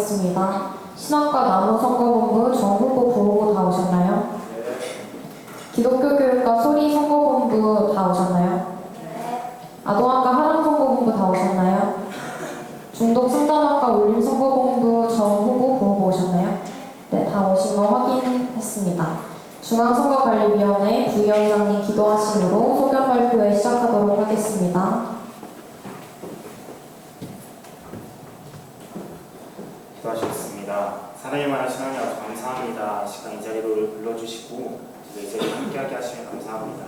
하겠습니다. 신학과 나무선거본부 정후보 부후보 다 오셨나요? 기독교교육과 소리선거본부 다 오셨나요? 아동학과 하람선거본부 다 오셨나요? 중독상담학과 울림선거본부 정후보 부후보 오셨나요? 네, 다 오신 거 확인했습니다. 중앙선거관리위원회 부위원장님 기도하심으로 소견 발표회 시작하도록 하겠습니다. 기도하시겠습니다. 사랑의 만한 신앙이 아주 감사합니다. 시간 이 자리로 불러주시고 이 자리에 함께하게 하시면 감사합니다.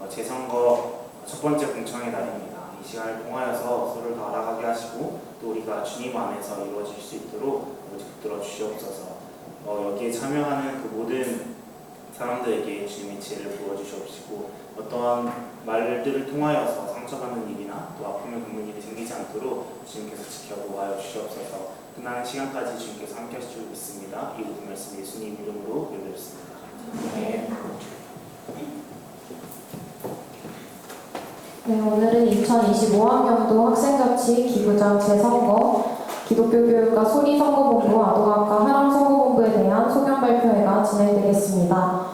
재선거 첫 번째 공청회 날입니다. 이 시간을 통하여서 서로를 더 알아가게 하시고 또 우리가 주님 안에서 이루어질 수 있도록 붙들어 주시옵소서. 여기에 참여하는 그 모든 사람들에게 주님의 지혜를 부어주시옵시고 어떠한 말들을 통하여서 상처받는 일이나 또 아픔을 겪는 일이 생기지 않도록 주님께서 지켜보아 주시옵소서. 끝나는 시간까지 주님께서 함께 하실 줄 믿습니다. 이 모든 말씀 예수님 이름으로 기도드렸습니다. 네, 오늘은 2025학년도 학생자치 기부장 재선거 기독교교육과 소리선거본부 아동학과 하람선거본부에 대한 소견 발표회가 진행되겠습니다.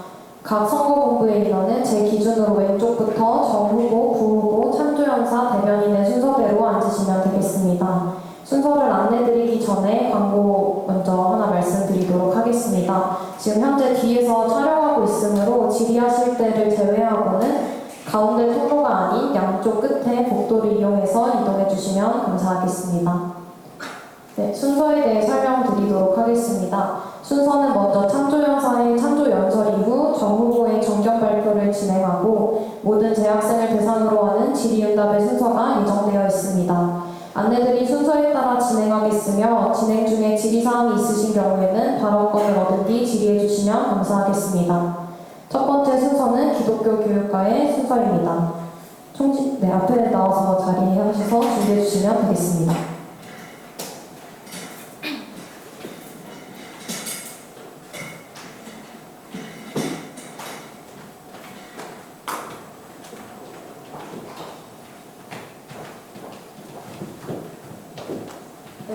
각 선거본부의 인원은 제 기준으로 왼쪽부터 정후보, 부후보, 찬조연사, 대변인의 순서대로 앉으시면 되겠습니다. 순서를 안내드리기 전에 광고 먼저 하나 말씀드리도록 하겠습니다. 지금 현재 뒤에서 촬영하고 있으므로 질의하실 때를 제외하고는 가운데 통로가 아닌 양쪽 끝에 복도를 이용해서 이동해 주시면 감사하겠습니다. 네, 순서에 대해 설명드리도록 하겠습니다. 순서는 먼저 찬조연사의 찬조연설 이후 정후보의 정견 발표를 진행하고 모든 재학생을 대상으로 하는 질의응답의 순서가 예정되어 있습니다. 안내드린 순서에 따라 진행하겠으며 진행 중에 질의사항이 있으신 경우에는 발언권을 얻은 뒤 질의해 주시면 감사하겠습니다. 첫 번째 순서는 기독교 교육과의 순서입니다. 앞에 나와서 자리하셔서 준비해 주시면 되겠습니다.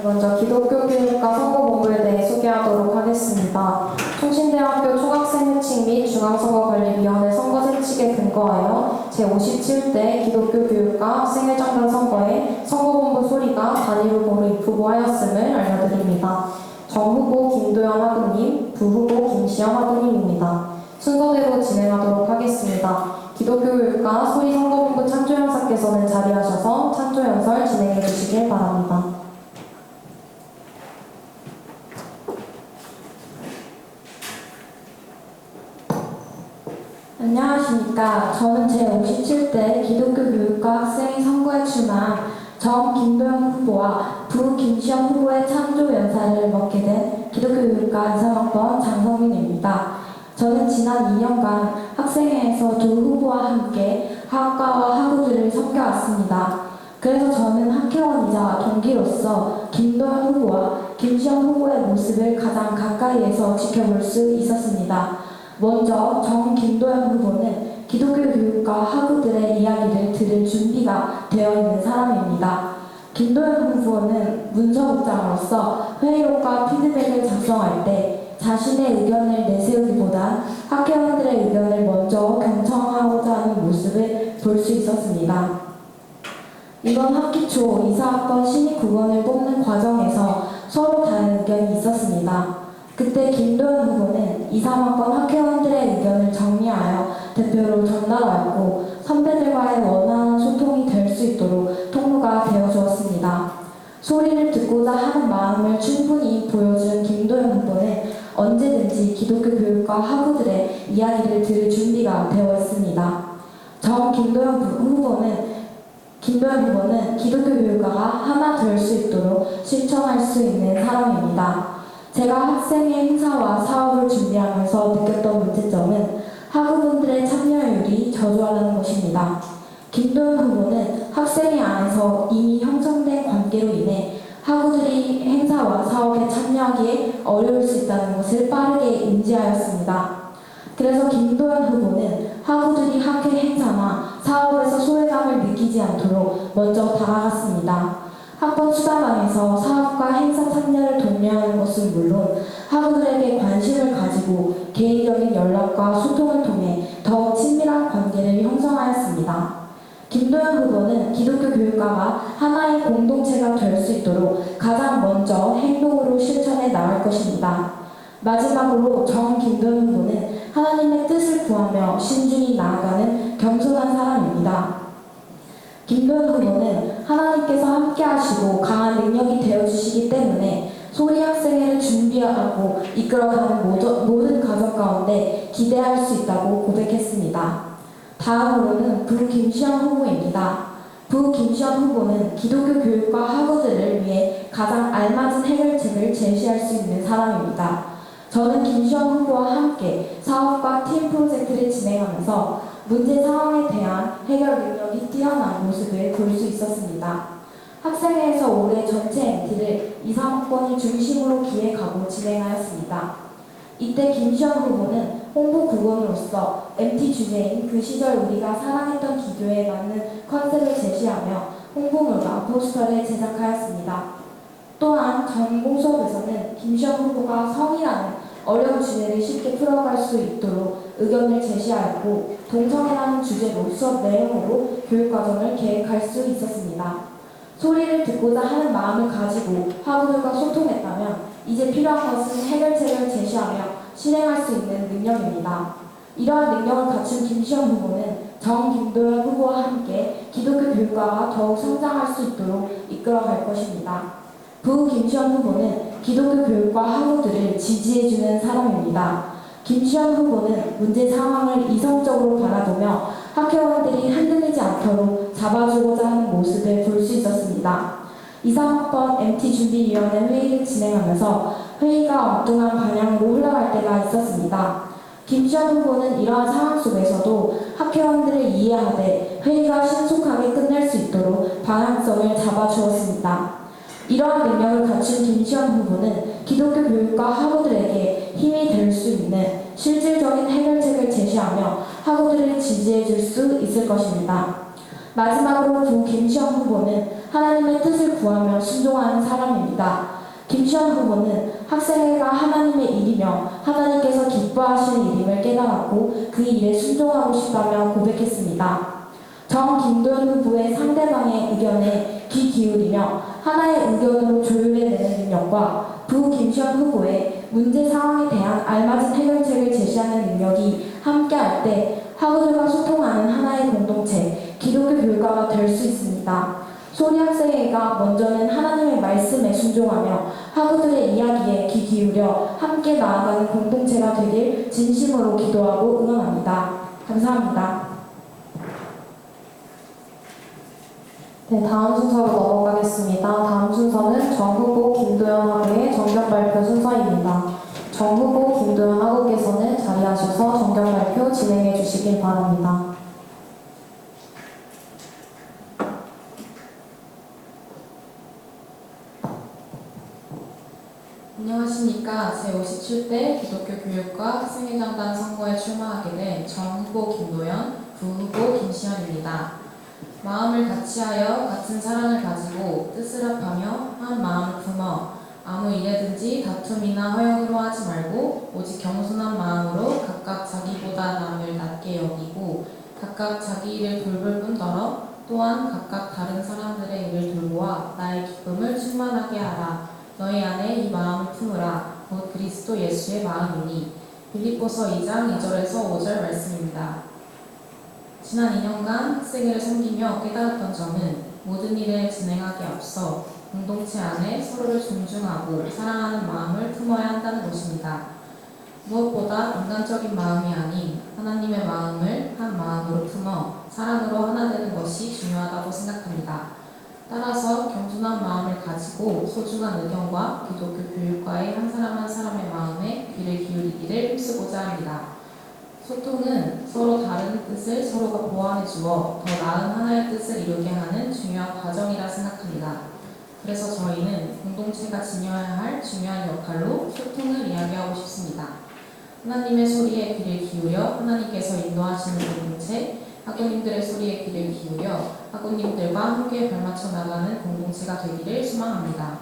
먼저 기독교교육과 선거본부에 대해 소개하도록 하겠습니다. 총신대학교 총학생회칙 및 중앙선거관리위원회 선거세칙에 근거하여 제57대 기독교교육과 학생회장단 선거에 선거본부 소리가 단일 후보로 입후보하였음을 알려드립니다. 정후보 김도영 학우님, 부후보 김시영 학우님입니다. 순서대로 진행하도록 하겠습니다. 기독교교육과 소리선거본부 찬조연사께서는 자리하셔서 찬조연설 진행해 주시길 바랍니다. 안녕하십니까. 저는 제57대 기독교교육과 학생회 선거에 출마한 정 김도영 후보와 부 김시영 후보의 찬조연사를 맡게 된 기독교교육과 23학번 장성민입니다. 저는 지난 2년간 학생회에서 두 후보와 함께 학과와 학우들을 섬겨왔습니다. 그래서 저는 학회원이자 동기로서 김도영 후보와 김시영 후보의 모습을 가장 가까이에서 지켜볼 수 있었습니다. 먼저 정 김도영 후보는 기독교 교육과 학우들의 이야기를 들을 준비가 되어 있는 사람입니다. 김도영 후보는 문서국장으로서 회의록과 피드백을 작성할 때 자신의 의견을 내세우기보다 학회원들의 의견을 먼저 경청하고자 하는 모습을 볼 수 있었습니다. 이번 학기 초 이사학번 신입 국원을 뽑는 과정에서 서로 다른 의견이 있었습니다. 그때 김도영 후보는 2, 3학번 학회원들의 의견을 정리하여 대표로 전달하였고 선배들과의 원활한 소통이 될 수 있도록 통로가 되어주었습니다. 소리를 듣고자 하는 마음을 충분히 보여준 김도영 후보는 언제든지 기독교 교육과 학우들의 이야기를 들을 준비가 되어 있습니다. 김도영 후보는 기독교 교육과가 하나 될 수 있도록 실천할 수 있는 사람입니다. 제가 학생의 행사와 사업을 준비하면서 느꼈던 문제점은 학우분들의 참여율이 저조하다는 것입니다. 김도영 후보는 학생회 안에서 이미 형성된 관계로 인해 학우들이 행사와 사업에 참여하기에 어려울 수 있다는 것을 빠르게 인지하였습니다. 그래서 김도영 후보는 학우들이 학회 행사나 사업에서 소외감을 느끼지 않도록 먼저 다가갔습니다. 학번 수다방에서 사업과 행사 참여를 독려하는 학우들에게 관심을 가지고 개인적인 연락과 소통을 통해 더욱 친밀한 관계를 형성하였습니다. 김도연 후보는 기독교 교육과가 하나의 공동체가 될 수 있도록 가장 먼저 행동으로 실천해 나갈 것입니다. 마지막으로 김도연 후보는 하나님의 뜻을 구하며 신중히 나아가는 겸손한 사람입니다. 김도연 후보는 하나님께서 함께 하시고 강한 능력이 되어주시기 때문에 소리 학생회를 준비하고 이끌어가는 모든 과정 가운데 기대할 수 있다고 고백했습니다. 다음으로는 부 김시현 후보입니다. 부 김시현 후보는 기독교 교육과 학우들을 위해 가장 알맞은 해결책을 제시할 수 있는 사람입니다. 저는 김시현 후보와 함께 사업과 팀 프로젝트를 진행하면서 문제 상황에 대한 해결 능력이 뛰어난 모습을 볼 수 있었습니다. 학생회에서 올해 전체 MT를 2, 3학번이 중심으로 기획하고 진행하였습니다. 이때 김시현 후보는 홍보 국원으로서 MT 주제인 그 시절 우리가 사랑했던 기교에 맞는 컨셉을 제시하며 홍보물과 포스터를 제작하였습니다. 또한 전공 수업에서는 김시현 후보가 성이라는 어려운 주제를 쉽게 풀어갈 수 있도록 의견을 제시하였고 동성애라는 주제로 수업 내용으로 교육과정을 계획할 수 있었습니다. 소리를 듣고자 하는 마음을 가지고 학우들과 소통했다면 이제 필요한 것은 해결책을 제시하며 실행할 수 있는 능력입니다. 이러한 능력을 갖춘 김시현 후보는 김도연 후보와 함께 기독교 교육과가 더욱 성장할 수 있도록 이끌어갈 것입니다. 부 김시현 후보는 기독교 교육과 학우들을 지지해주는 사람입니다. 김시현 후보는 문제 상황을 이성적으로 바라보며 학회원들이 흔들리지 않도록 잡아주고자 하는 모습을 볼 수 있었습니다. 2, 3학번 MT준비위원회 회의를 진행하면서 회의가 엉뚱한 방향으로 흘러갈 때가 있었습니다. 김시현 후보는 이러한 상황 속에서도 학회원들을 이해하되 회의가 신속하게 끝낼 수 있도록 방향성을 잡아주었습니다. 이러한 능력을 갖춘 김시현 후보는 기독교 교육과 학우들에게 힘이 될 수 있는 실질적인 해결책을 제시하며 학우들을 지지해 줄 수 있을 것입니다. 마지막으로 부 김시현 후보는 하나님의 뜻을 구하며 순종하는 사람입니다. 김시현 후보는 학생회가 하나님의 일이며 하나님께서 기뻐하시는 일임을 깨달았고 그 일에 순종하고 싶다며 고백했습니다. 김도연 후보의 상대방의 의견에 귀 기울이며 하나의 의견으로 조율해내는 능력과 부 김시현 후보의 문제 상황에 대한 알맞은 해결책을 제시하는 능력이 함께할 때 학우들과 소통하는 하나의 공동체, 기독교 교육과가 될 수 있습니다. 소리학생회가 먼저는 하나님의 말씀에 순종하며 학우들의 이야기에 귀 기울여 함께 나아가는 공동체가 되길 진심으로 기도하고 응원합니다. 감사합니다. 네, 다음 순서로 넘어가겠습니다. 다음 순서는 정 후보 김도연 학우의 정견 발표 순서입니다. 정 후보 김도연 학우께서는 자리하셔서 정견 발표 진행해 주시길 바랍니다. 안녕하십니까. 제57대 기독교 교육과 학생회장단 선거에 출마하게 된 정 후보 김도연, 부 후보 김시현입니다. 마음을 같이하여 같은 사랑을 가지고 뜻을 합하며 한 마음을 품어 아무 일에든지 다툼이나 허영으로 하지 말고 오직 겸손한 마음으로 각각 자기보다 남을 낮게 여기고 각각 자기 일을 돌볼 뿐더러 또한 각각 다른 사람들의 일을 돌보아 나의 기쁨을 충만하게 하라. 너희 안에 이 마음을 품으라. 곧 그리스도 예수의 마음이니. 빌립보서 2장 2절에서 5절 말씀입니다. 지난 2년간 학생회를 섬기며 깨달았던 점은 모든 일을 진행하기에 앞서 공동체 안에 서로를 존중하고 사랑하는 마음을 품어야 한다는 것입니다. 무엇보다 인간적인 마음이 아닌 하나님의 마음을 한 마음으로 품어 사랑으로 하나 되는 것이 중요하다고 생각합니다. 따라서 겸손한 마음을 가지고 소중한 의견과 기독교 교육과의 한 사람 한 사람의 마음에 귀를 기울이기를 힘쓰고자 합니다. 소통은 서로 다른 뜻을 서로가 보완해 주어 더 나은 하나의 뜻을 이루게 하는 중요한 과정이라 생각합니다. 그래서 저희는 공동체가 지녀야 할 중요한 역할로 소통을 이야기하고 싶습니다. 하나님의 소리에 귀를 기울여 하나님께서 인도하시는 공동체, 학우님들의 소리에 귀를 기울여 학우님들과 함께 발맞춰 나가는 공동체가 되기를 소망합니다.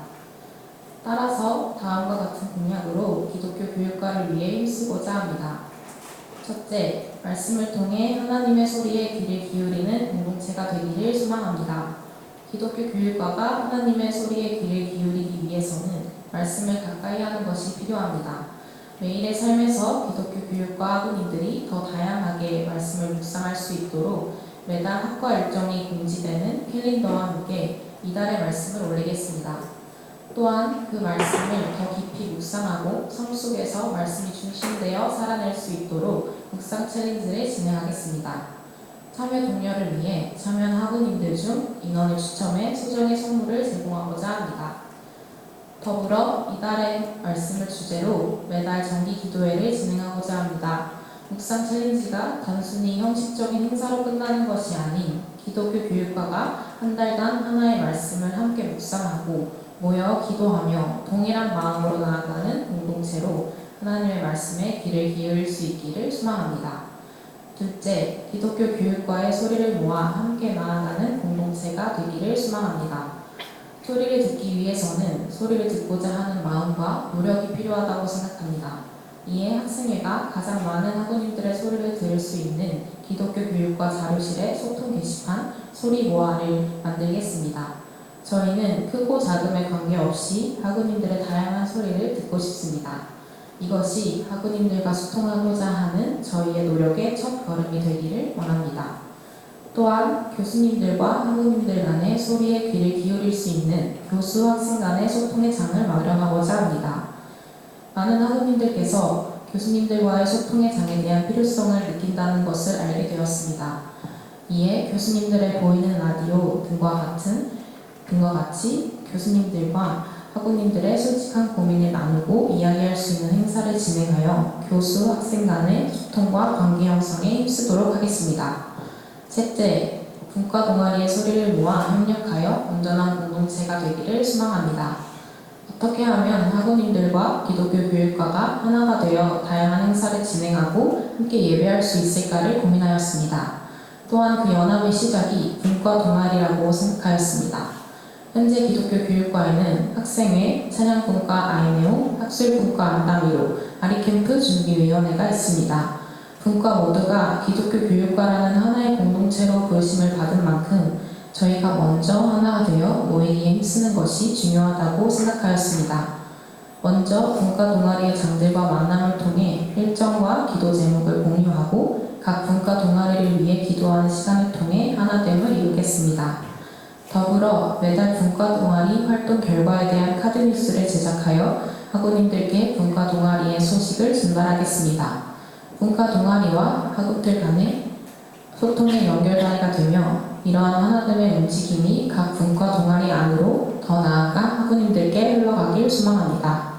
따라서 다음과 같은 공약으로 기독교 교육과를 위해 힘쓰고자 합니다. 첫째, 말씀을 통해 하나님의 소리에 귀를 기울이는 공동체가 되기를 소망합니다. 기독교 교육과가 하나님의 소리에 귀를 기울이기 위해서는 말씀을 가까이 하는 것이 필요합니다. 매일의 삶에서 기독교 교육과 학우님들이 더 다양하게 말씀을 묵상할 수 있도록 매달 학과 일정이 공지되는 캘린더와 함께 이달의 말씀을 올리겠습니다. 또한 그 말씀을 더 깊이 묵상하고 삶 속에서 말씀이 중심되어 살아낼 수 있도록 묵상 챌린지를 진행하겠습니다. 참여 동료를 위해 참여한 학우님들 중 인원을 추첨해 소정의 선물을 제공하고자 합니다. 더불어 이달의 말씀을 주제로 매달 정기 기도회를 진행하고자 합니다. 묵상 챌린지가 단순히 형식적인 행사로 끝나는 것이 아닌 기독교 교육과가 한 달간 하나의 말씀을 함께 묵상하고 모여 기도하며 동일한 마음으로 나아가는 공동체로 하나님의 말씀에 귀를 기울일 수 있기를 소망합니다. 둘째, 기독교 교육과의 소리를 모아 함께 나아가는 공동체가 되기를 소망합니다. 소리를 듣기 위해서는 소리를 듣고자 하는 마음과 노력이 필요하다고 생각합니다. 이에 학생회가 가장 많은 학우님들의 소리를 들을 수 있는 기독교 교육과 자료실의 소통 게시판 소리 모아를 만들겠습니다. 저희는 크고 작음에 관계없이 학우님들의 다양한 소리를 듣고 싶습니다. 이것이 학우님들과 소통하고자 하는 저희의 노력의 첫 걸음이 되기를 원합니다. 또한 교수님들과 학우님들 간의 소리에 귀를 기울일 수 있는 교수 학생 간의 소통의 장을 마련하고자 합니다. 많은 학우님들께서 교수님들과의 소통의 장에 대한 필요성을 느낀다는 것을 알게 되었습니다. 이에 교수님들의 보이는 라디오 등과 같이 교수님들과 학우님들의 솔직한 고민을 나누고 이야기할 수 있는 행사를 진행하여 교수 학생 간의 소통과 관계 형성에 힘쓰도록 하겠습니다. 셋째, 분과 동아리의 소리를 모아 협력하여 온전한 공동체가 되기를 소망합니다. 어떻게 하면 학우님들과 기독교 교육과가 하나가 되어 다양한 행사를 진행하고 함께 예배할 수 있을까를 고민하였습니다. 또한 그 연합의 시작이 분과 동아리라고 생각하였습니다. 현재 기독교 교육과에는 학생회, 찬양분과 아이네오, 학술분과 안담이로, 아리캠프 준비위원회가 있습니다. 분과 모두가 기독교 교육과라는 하나의 공동체로 부르심을 받은 만큼 저희가 먼저 하나가 되어 모이기에 힘쓰는 것이 중요하다고 생각하였습니다. 먼저 분과 동아리의 장들과 만남을 통해 일정과 기도 제목을 공유하고 각 분과 동아리를 위해 기도하는 시간을 통해 하나됨을 이루겠습니다. 더불어 매달 분과 동아리 활동 결과에 대한 카드 뉴스를 제작하여 학우님들께 분과 동아리의 소식을 전달하겠습니다. 분과 동아리와 학우들 간의 소통의 연결다리가 되며 이러한 하나됨의 움직임이 각 분과 동아리 안으로 더 나아가 학우님들께 흘러가길 소망합니다.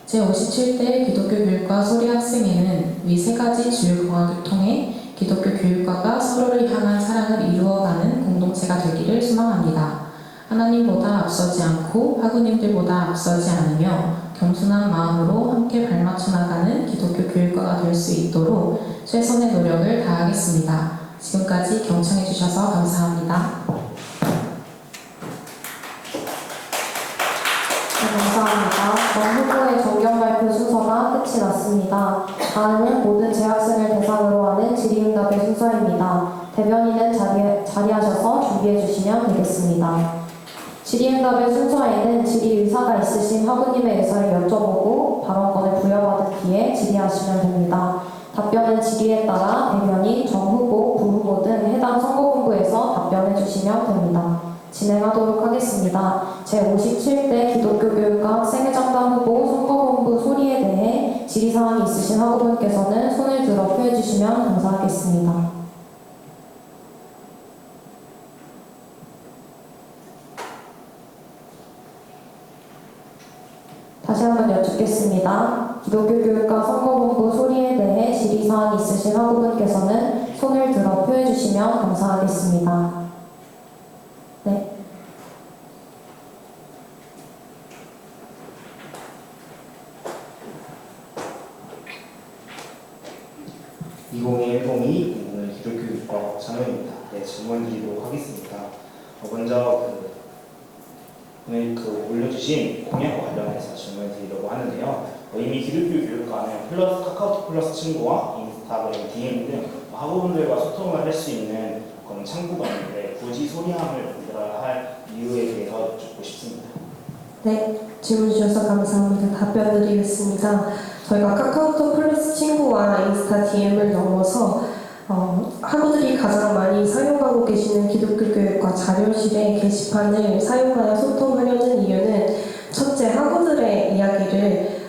제57대 기독교 교육과 소리 학생회는 위 세 가지 주요 공약을 통해 기독교 교육과가 서로를 향한 사랑을 이루어가는 공동체가 되기를 소망합니다. 하나님보다 앞서지 않고 학우님들보다 앞서지 않으며 겸손한 마음으로 함께 발맞춰 나가는 기독교 교육과가 될 수 있도록 최선의 노력을 다하겠습니다. 지금까지 경청해 주셔서 감사합니다. 네, 감사합니다. 전 후보의 정경 발표 순서가 끝이 났습니다. 다음은 모든 재학생을 대상으로 하는 질의응답의 순서입니다. 대변인은 자리하셔서 준비해 주시면 되겠습니다. 질의응답의 순서에는 질의 의사가 있으신 학우님의 의사를 여쭤보고 발언권을 부여받은 뒤에 질의하시면 됩니다. 답변은 질의에 따라 대변인, 정 후보, 부 후보 등 해당 선거본부에서 답변해 주시면 됩니다. 진행하도록 하겠습니다. 제57대 기독교 교육과 학생회장단 후보 선거본부 소리에 대해 질의사항이 있으신 학우분께서는 손을 들어 표해 주시면 감사하겠습니다. 다시 한번 여쭙겠습니다. 기독교 교육과 선거본부 소리에 대해 질의사항이 있으신 학우분께서는 손을 들어 표해 주시면 감사하겠습니다. 네. 오늘 기독교육과 참여입니다. 네, 질문 드리도록 하겠습니다. 먼저 오늘 올려주신 공약과 관련해서 질문을 이미 기독교 교육과는 카카오톡 플러스 친구와 인스타그램, DM 등 학우분들과 소통을 할 수 있는 그런 창구가 있는데 굳이 소리함을 만들어야 할 이유에 대해서 여쭙고 싶습니다. 네, 질문 주셔서 감사합니다. 답변 드리겠습니다. 저희가 카카오톡 플러스 친구와 인스타 DM을 넘어서 학우들이 가장 많이 사용하고 계시는 기독교 교육과 자료실의 게시판을 사용하여 소통하려는 이유는 첫째, 학우들의 이야기를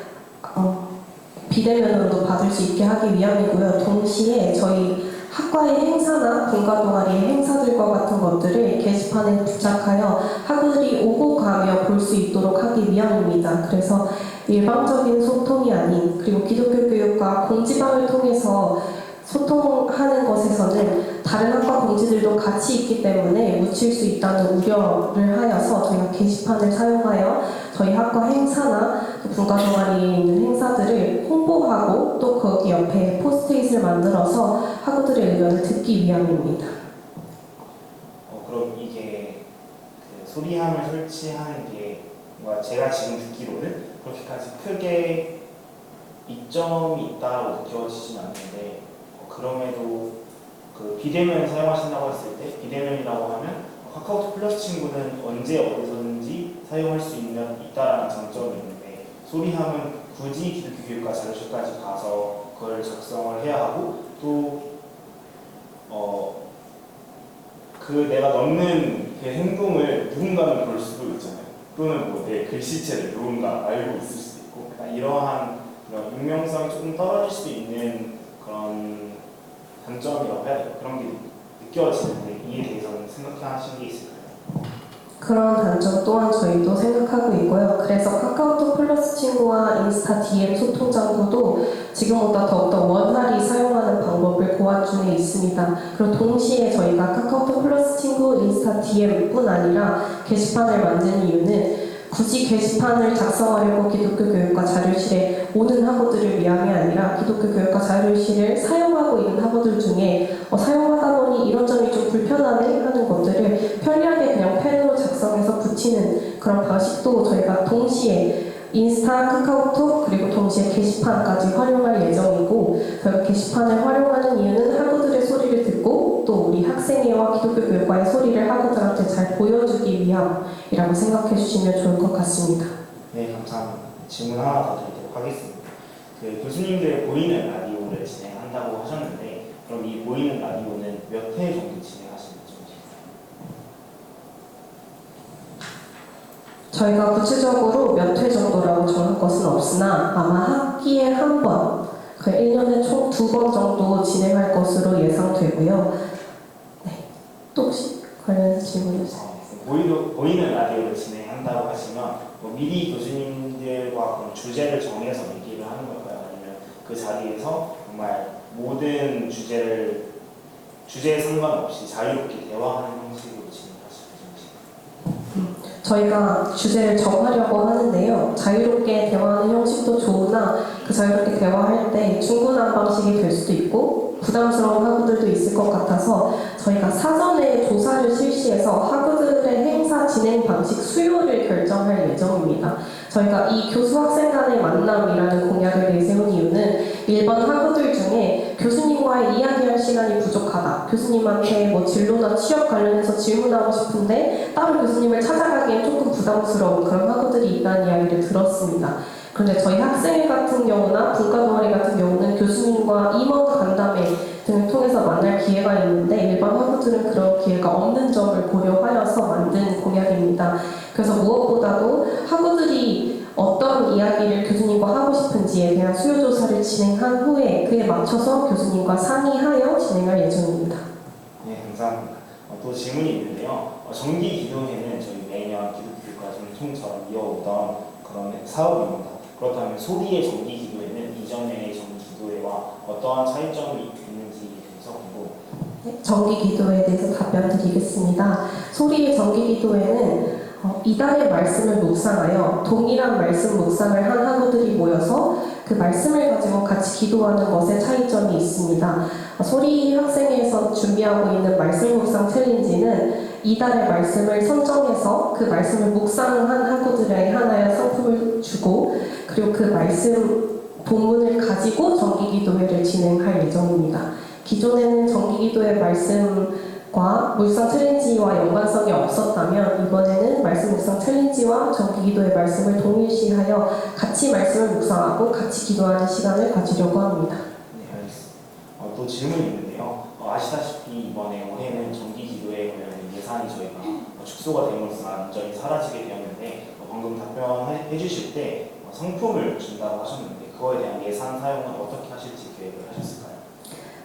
비대면으로도 받을 수 있게 하기 위함이고요. 동시에 저희 학과의 행사나 분과 동아리의 행사들과 같은 것들을 게시판에 부착하여 학우들이 오고 가며 볼 수 있도록 하기 위함입니다. 그래서 일방적인 소통이 아닌, 그리고 기독교 교육과 공지방을 통해서 소통하는 것에서는 다른 학과 공지들도 같이 있기 때문에 묻힐 수 있다는 우려를 하여서 저희가 게시판을 사용하여 저희 학과 행사나 분과 동아리에 있는 행사들을 홍보하고 또 거기 옆에 포스트잇을 만들어서 학우들의 의견을 듣기 위함입니다. 그럼 이게 그 소리함을 설치하는 게 뭔가 제가 지금 듣기로는 그렇게까지 크게 이점이 있다고 느껴지진 않는데 그럼에도 그 비대면 사용하신다고 했을 때 비대면이라고 하면 카카오톡 플러스 친구는 언제 어디서든지 사용할 수 있다라는 장점이 있는데 소리함은 굳이 기독교 교육과 자료실까지 가서 그걸 작성을 해야 하고 또 그 내가 넣는 그 행동을 누군가는 볼 수도 있잖아요. 또는 뭐 내 글씨체를 누군가 알고 있을 수도 있고 이러한 그런 익명성이 조금 떨어질 수 있는 그런 단점이라고 해야 돼요. 그런 게 느껴지는데 이에 대해서는 생각하신 게 있을까요? 그런 단점 또한 저희도 생각하고 있고요. 그래서 카카오톡 플러스 친구와 인스타 DM 소통 장구도 지금보다 더욱더 원활히 사용하는 방법을 고안 중에 있습니다. 그리고 동시에 저희가 카카오톡 플러스 친구, 인스타 DM뿐 아니라 게시판을 만든 이유는 굳이 게시판을 작성하려고 기독교 교육과 자료실에 오는 학우들을 위함이 아니라 기독교 교육과 자료실을 사용하고 있는 학우들 중에 사용하다 보니 이런 점이 좀 불편하네 하는 것들을 편리하게 그냥 펜으로 작성해서 붙이는 그런 방식도 저희가 동시에 인스타, 카카오톡 그리고 동시에 게시판까지 활용할 예정이고 저희가 게시판을 활용하는 이유는 학우들의 소리를 듣고 또 우리 학생회와 기독교 교육과의 소리를 학우들한테 잘 보여주기 위함이라고 생각해 주시면 좋을 것 같습니다. 네, 감사합니다. 질문 하나 더 드리도록 하겠습니다. 그 교수님들 보이는 라디오를 진행한다고 하셨는데 그럼 이 보이는 라디오는 몇 회 정도 진행하시는지? 저희가 구체적으로 몇 회 정도라고 정할 것은 없으나 아마 학기에 한 번, 1년에 총 2번 정도 진행할 것으로 예상되고요. 네, 또 혹시 관련해서 질문 주세요. 보이는 라디오를 진행한다고 하시면 미리 교수님들과 그런 주제를 정해서 얘기를 하는 걸까요? 아니면 그 자리에서 정말 모든 주제에 상관없이 자유롭게 대화하는 형식으로 진행하시는지? 저희가 주제를 정하려고 하는데요. 자유롭게 대화하는 형식도 좋으나 그 자유롭게 대화할 때 중구난방식이 될 수도 있고 부담스러운 학우들도 있을 것 같아서 저희가 사전에 조사를 실시해서 학우들의 행사 진행 방식 수요를 결정할 예정입니다. 저희가 이 교수 학생 간의 만남이라는 공약을 내세운 이유는 일반 학우들 중에 교수님과의 이야기할 시간이 부족하다. 교수님한테 뭐 진로나 취업 관련해서 질문하고 싶은데 따로 교수님을 찾아가기엔 조금 부담스러운 그런 학우들이 있다는 이야기를 들었습니다. 그런데 저희 학생회 같은 경우나 분과 동아리 같은 경우는 교수님과 임원 간담회 등을 통해서 만날 기회가 있는데 일반 학우들은 그런 기회가 없는 점을 고려하여서 만든 공약입니다. 그래서 무엇보다도 학우들이 어떤 이야기를 교수님과 하고 싶은지에 대한 수요조사를 진행한 후에 그에 맞춰서 교수님과 상의하여 진행할 예정입니다. 네, 감사합니다. 또 질문이 있는데요. 정기 기도회는 저희 매년 기독교육과 전통처럼 이어오던 그런 사업입니다. 그렇다면 소리의 정기 기도회는 이전의 정기 기도회와 어떠한 차이점이 있는지에 대해서 궁금합니다. 정기 기도회에 대해서 답변 드리겠습니다. 소리의 정기 기도회는 이달의 말씀을 묵상하여 동일한 말씀 묵상을 한 학우들이 모여서 그 말씀을 가지고 같이 기도하는 것에 차이점이 있습니다. 소리 학생회에서 준비하고 있는 말씀 묵상 챌린지는 이달의 말씀을 선정해서 그 말씀을 묵상한 학우들에게 하나의 상품을 주고 그리고 그 말씀 본문을 가지고 정기기도회를 진행할 예정입니다. 기존에는 정기기도회 말씀과 묵상 챌린지와 연관성이 없었다면 이번에는 말씀 묵상 챌린지와 정기기도회 말씀을 동일시하여 같이 말씀을 묵상하고 같이 기도하는 시간을 가지려고 합니다. 네, 알겠습니다. 또 질문이 있는데요. 아시다시피 이번에 올해는 정기기도에 관련된 예산이 저희가 축소가 됨으로써 완전히 사라지게 되었는데 방금 답변해 주실 때 상품을 준다고 하셨는데 그거에 대한 예산 사용은 어떻게 하실지 계획을 하셨을까요?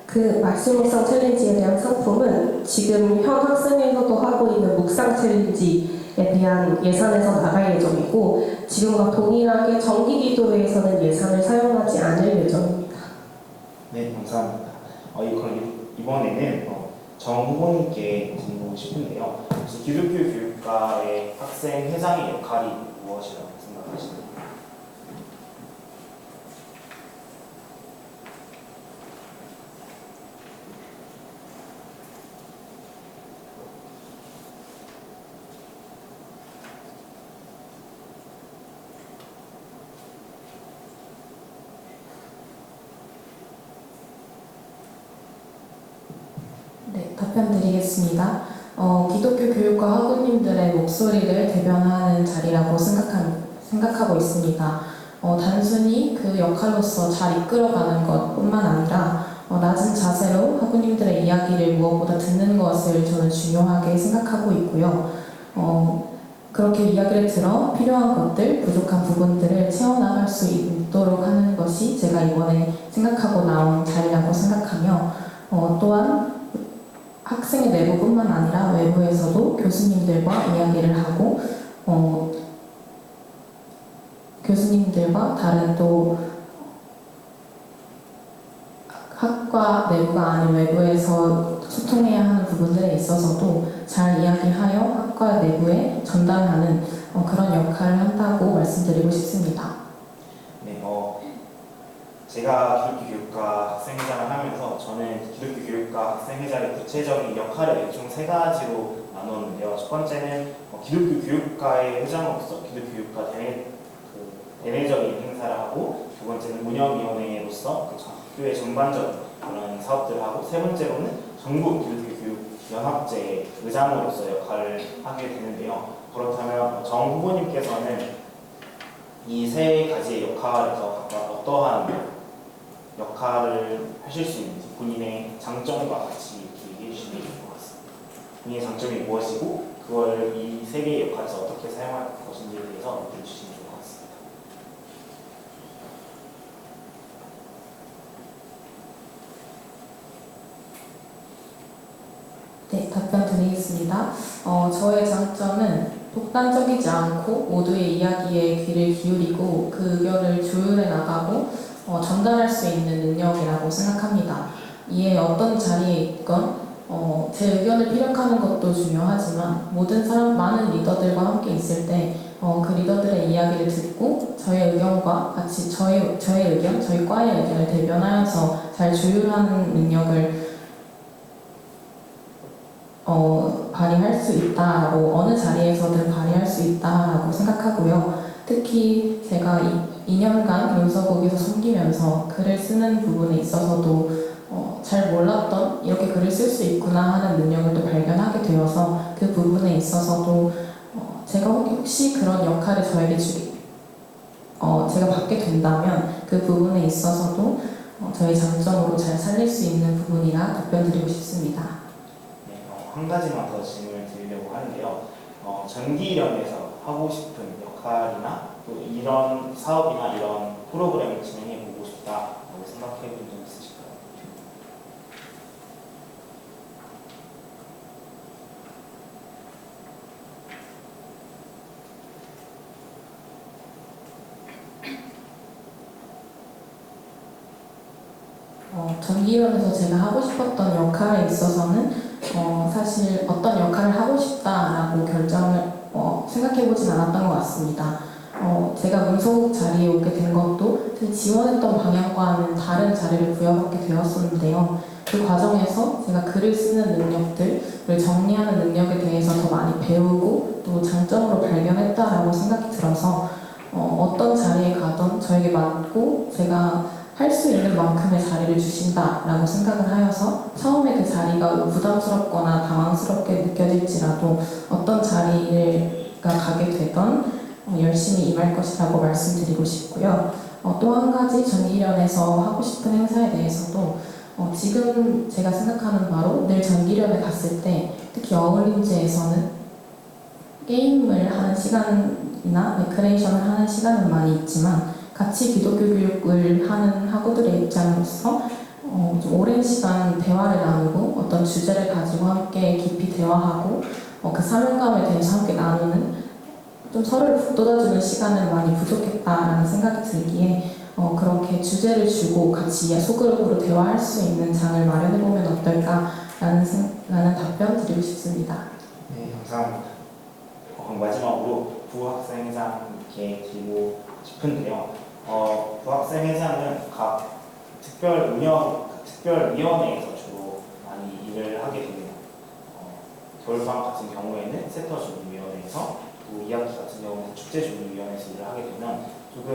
그 말씀 묵상 챌린지에 대한 상품은 지금 현 학생회에서도 하고 있는 묵상 챌린지에 대한 예산에서 나갈 예정이고 지금과 동일하게 정기기도회에서는 예산을 사용하지 않을 예정입니다. 네, 감사합니다. 그럼 이번에는 정 후보님께 질문하고 싶은데요. 혹시 기독교 교육과의 학생 회장의 역할이 무엇이라고 생각하시나요? 네, 답변 드리겠습니다. 기독교 교육과 학우님들의 목소리를 대변하는 자리라고 생각하고 있습니다. 단순히 그 역할로서 잘 이끌어가는 것뿐만 아니라 낮은 자세로 학우님들의 이야기를 무엇보다 듣는 것을 저는 중요하게 생각하고 있고요. 그렇게 이야기를 들어 필요한 것들, 부족한 부분들을 채워나갈 수 있도록 하는 것이 제가 이번에 생각하고 나온 자리라고 생각하며 또한 학생의 내부뿐만 아니라 외부에서도 교수님들과 이야기를 하고 교수님들과 다른 또 학과 내부가 아닌 외부에서 소통해야 하는 부분들에 있어서도 잘 이야기하여 학과 내부에 전달하는 그런 역할을 한다고 말씀드리고 싶습니다. 네, 제가 기독교 교육과 학생회장을 하면서 저는 기독교 교육과 학생회장의 구체적인 역할을 총 3가지로 나눴는데요. 첫 번째는 기독교 교육과의 회장으로서 기독교 교육과 대내적인 행사를 하고, 두 번째는 운영위원회로서 학교의 전반적인 그런 사업들을 하고, 세 번째로는 전국 기독교 교육 연합제 의장으로서 역할을 하게 되는데요. 그렇다면 정 후보님께서는 이 3가지의 역할에서 각각 어떠한 역할을 하실 수 있는지 본인의 장점과 같이 이렇게 얘기해 주시면 좋을 것 같습니다. 본인의 장점이 무엇이고 그걸 이 3개의 역할에서 어떻게 사용할 것인지에 대해서 얘기해 주시면 좋을 것 같습니다. 네, 답변 드리겠습니다. 저의 장점은 독단적이지 않고 모두의 이야기에 귀를 기울이고 그 의견을 조율해 나가고 전달할 수 있는 능력이라고 생각합니다. 이에 어떤 자리에 있건 제 의견을 피력하는 것도 중요하지만 많은 리더들과 함께 있을 때 그 리더들의 이야기를 듣고 저의 의견과 같이 저의 의견, 저희 과의 의견을 대변하여서 잘 조율하는 능력을 발휘할 수 있다라고 어느 자리에서든 발휘할 수 있다라고 생각하고요. 특히 제가 2년간 문서국에서 섬기면서 글을 쓰는 부분에 있어서도 잘 몰랐던 이렇게 글을 쓸 수 있구나 하는 능력을 또 발견하게 되어서 그 부분에 있어서도 제가 혹시 그런 역할을 제가 받게 된다면 그 부분에 있어서도 저의 장점으로 잘 살릴 수 있는 부분이라 답변드리고 싶습니다. 네, 한 가지만 더 질문을 드리려고 하는데요. 전기련에서 하고 싶은 역할이나 또 이런 사업이나 이런 프로그램을 진행해 보고 싶다라고 생각해 본 적 있으실까요? 전기련에서 제가 하고 싶었던 역할에 있어서는 사실 어떤 역할을 하고 싶다라고 생각해보진 않았던 것 같습니다. 제가 문서국 자리에 오게 된 것도 제 지원했던 방향과는 다른 자리를 부여받게 되었었는데요. 그 과정에서 제가 글을 쓰는 능력들을 정리하는 능력에 대해서 더 많이 배우고 또 장점으로 발견했다라고 생각이 들어서 어떤 자리에 가던 저에게 맞고 제가 할 수 있는 만큼의 자리를 주신다라고 생각을 하여서 처음에 그 자리가 부담스럽거나 당황스럽게 느껴질지라도 어떤 자리가 가게 되던 열심히 임할 것이라고 말씀드리고 싶고요. 또 한 가지 전기련에서 하고 싶은 행사에 대해서도 지금 제가 생각하는 바로 늘 전기련에 갔을 때 특히 어울림제에서는 게임을 하는 시간이나 레크레이션을 하는 시간은 많이 있지만 같이 기독교 교육을 하는 학우들의 입장으로서 좀 오랜 시간 대화를 나누고 어떤 주제를 가지고 함께 깊이 대화하고 그 사명감에 대해서 함께 나누는 좀 서로를 북돋아주는 시간은 많이 부족했다라는 생각이 들기에 그렇게 주제를 주고 같이 소그룹으로 대화할 수 있는 장을 마련해보면 어떨까라는 답변 드리고 싶습니다. 네, 감사합니다. 그럼 마지막으로 부학생회장 드리고 싶은데요. 부학생회장은 각 특별위원회에서 주로 많이 일을 하게 됩니다. 겨울방학 같은 경우에는 세터준비위원회에서 또 2학기 같은 경우는 축제준비위원회에서 일을 하게 되면 조금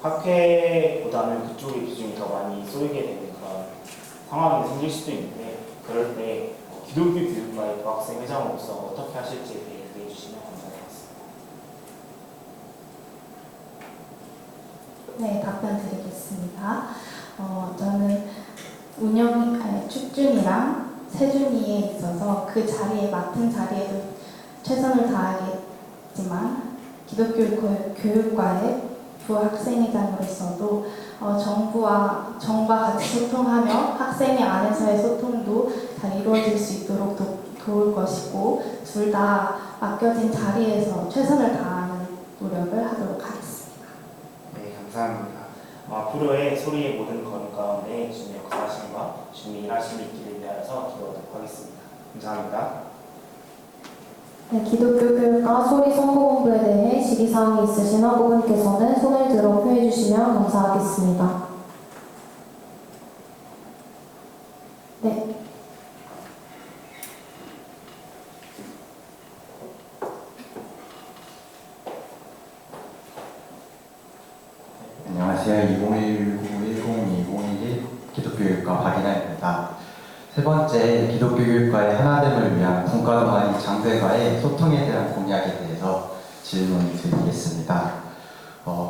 학회보다는 그쪽의 비중이 더 많이 쏠리게 되는 그런 상황이 생길 수도 있는데 그럴 때 기독교 교육과의 부학생 회장으로서 어떻게 하실지에 대해 얘기해 주시면 감사하겠습니다. 네, 답변 드리겠습니다. 저는 축준이랑 세준이에 있어서 그 자리에 맡은 자리에도 최선을 다하겠지만 기독교 교육과의 부학생회장으로서도 정과 같이 소통하며 학생회 안에서의 소통도 잘 이루어질 수 있도록 도울 것이고 둘 다 맡겨진 자리에서 최선을 다하는 노력을 하도록 하겠습니다. 네, 감사합니다. 앞으로의 소리의 모든 것 가운데 주님의 역사하심과 주님의 일하심이 있기를 위하여서 기도하도록 하겠습니다. 감사합니다. 네, 기독교 교육과 소리 선거본부에 대해 질의사항이 있으신 학우분께서는 손을 들어 표해 주시면 감사하겠습니다. 네. 안녕하세요. 2019-102021 기독교육과 박인아입니다. 세 번째, 기독교육과의 하나됨을 위한 분과동아리 장대과의 소통에 대한 공약에 대해서 질문 드리겠습니다.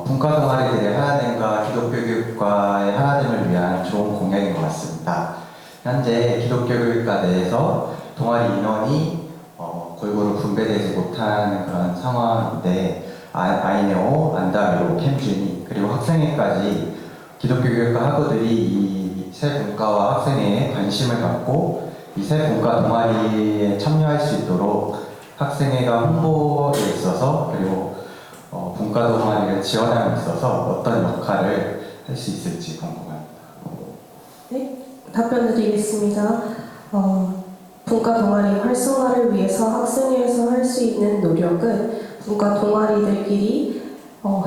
분과동아리들의 하나됨과 기독교육과의 하나됨을 위한 좋은 공약인 것 같습니다. 현재 기독교육과 내에서 동아리 인원이 골고루 분배되지 못하는 그런 상황인데 아이네오, 안다미로, 캠준이 그리고 학생회까지 기독교교육과 학우들이 이 세 분과와 학생회에 관심을 갖고 이 세 분과 동아리에 참여할 수 있도록 학생회가 홍보에 있어서 그리고 분과 동아리를 지원함에 있어서 어떤 역할을 할 수 있을지 궁금합니다. 네, 답변 드리겠습니다. 분과 동아리 활성화를 위해서 학생회에서 할 수 있는 노력은 분과 동아리들끼리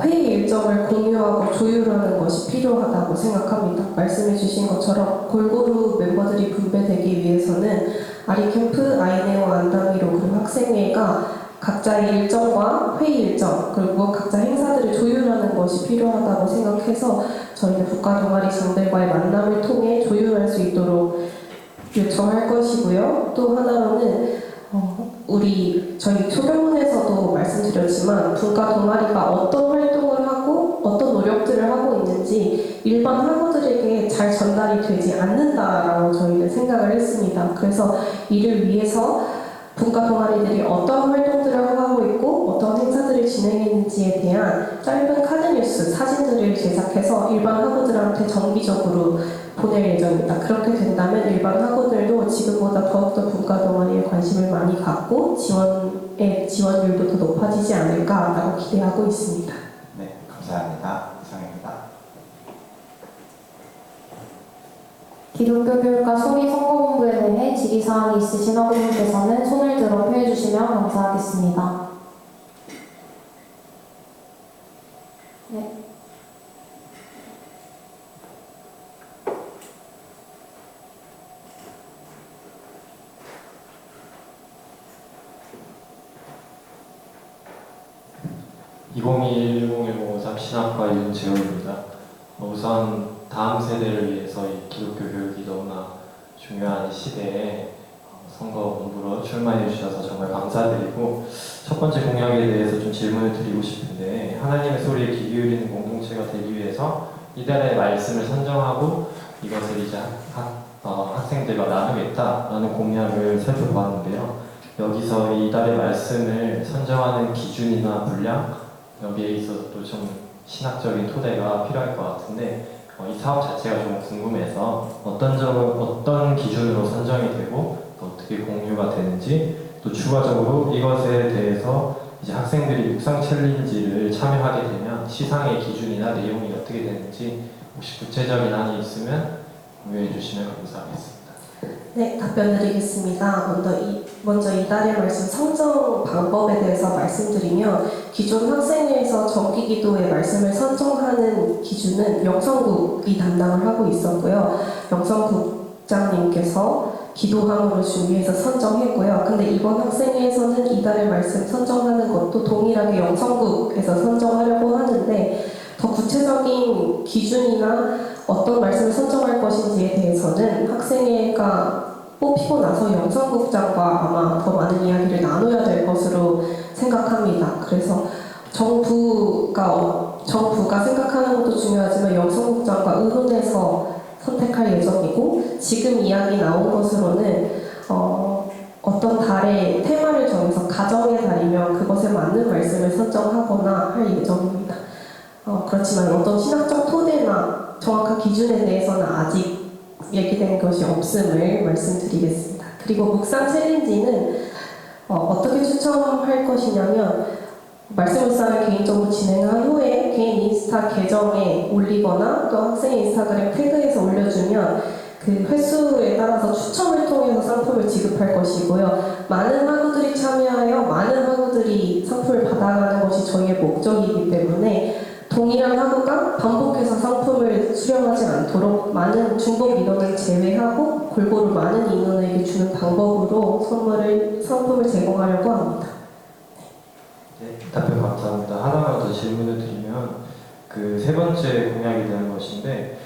회의 일정을 공유하고 조율하는 것이 필요하다고 생각합니다. 말씀해 주신 것처럼 골고루 멤버들이 분배되기 위해서는 아리캠프, 아이네오, 안다미로 그리고 학생회가 각자의 일정과 회의 일정 그리고 각자 행사들을 조율하는 것이 필요하다고 생각해서 저희는 분과 동아리 장들과의 만남을 통해 조율할 수 있도록 요청할 것이고요. 또 하나로는 저희 소명문에서도 말씀드렸지만 분과 동아리가 어떤 활동을 하고 어떤 노력들을 하고 있는지 일반 학우들에게 잘 전달이 되지 않는다라고 저희는 생각을 했습니다. 그래서 이를 위해서 분과 동아리들이 어떤 활동들을 하고 있고 어떤 행사들을 진행했는지에 대한 짧은 카드뉴스, 사진들을 제작해서 일반 학우들한테 정기적으로 보낼 예정입니다. 그렇게 된다면 일반 학우들도 지금보다 더욱더 분과 동아리에 관심을 많이 갖고 지원율도 더 높아지지 않을까라고 기대하고 있습니다. 네, 감사합니다. 이상입니다. 기독교 교육과 소리 선거본부에 대해 질의사항이 있으신 학우분께서는 손을 들어 표해 주시면 감사하겠습니다. 2021-1010 신학과 윤재호입니다. 우선 다음 세대를 위해서 이 기독교 교육이 너무나 중요한 이 시대에 선거 공부로 출마해 주셔서 정말 감사드리고, 첫 번째 공약에 대해서 좀 질문을 드리고 싶은데, 하나님의 소리에 귀 기울이는 공동체가 되기 위해서 이달의 말씀을 선정하고 이것을 이제 학생들과 나누겠다라는 공약을 살펴보았는데요. 여기서 이달의 말씀을 선정하는 기준이나 분량, 여기에 있어서 또 좀 신학적인 토대가 필요할 것 같은데, 이 사업 자체가 좀 궁금해서 어떤 기준으로 선정이 되고 또 어떻게 공유가 되는지, 또 추가적으로 이것에 대해서 이제 학생들이 묵상 챌린지를 참여하게 되면 시상의 기준이나 내용이 어떻게 되는지 혹시 구체적인 안이 있으면 공유해 주시면 감사하겠습니다. 네, 답변 드리겠습니다. 먼저 이달의 말씀 선정 방법에 대해서 말씀드리면, 기존 학생회에서 정기기도의 말씀을 선정하는 기준은 영성국이 담당을 하고 있었고요. 영성국장님께서 기도함으로 준비해서 선정했고요. 근데 이번 학생회에서는 이달의 말씀 선정하는 것도 동일하게 영성국에서 선정하려고 하는데, 더 구체적인 기준이나 어떤 말씀을 선정할 것인지에 대해서는 학생회가 뽑히고 나서 영성국장과 아마 더 많은 이야기를 나눠야 될 것으로 생각합니다. 그래서 정부가 생각하는 것도 중요하지만 영성국장과 의논해서 선택할 예정이고, 지금 이야기 나온 것으로는 어떤 달의 테마를 정해서 가정의 달이면 그것에 맞는 말씀을 선정하거나 할 예정입니다. 그렇지만 어떤 신학적 토대나 정확한 기준에 대해서는 아직 얘기된 것이 없음을 말씀드리겠습니다. 그리고 묵상 챌린지는 어떻게 추천할 것이냐면, 말씀 묵상을 개인적으로 진행한 후에 개인 인스타 계정에 올리거나 또 학생 인스타그램 태그에서 올려주면 그 횟수에 따라서 추첨을 통해서 상품을 지급할 것이고요. 많은 학우들이 참여하여 많은 학우들이 상품을 받아가는 것이 저희의 목적이기 때문에 동일한 학우가 반복해서 상품을 수령하지 않도록 많은 중복 인원을 제외하고 골고루 많은 인원에게 주는 방법으로 상품을 제공하려고 합니다. 네, 답변 감사합니다. 하나만 더 질문을 드리면, 그 세 번째 공약에 대한 것인데,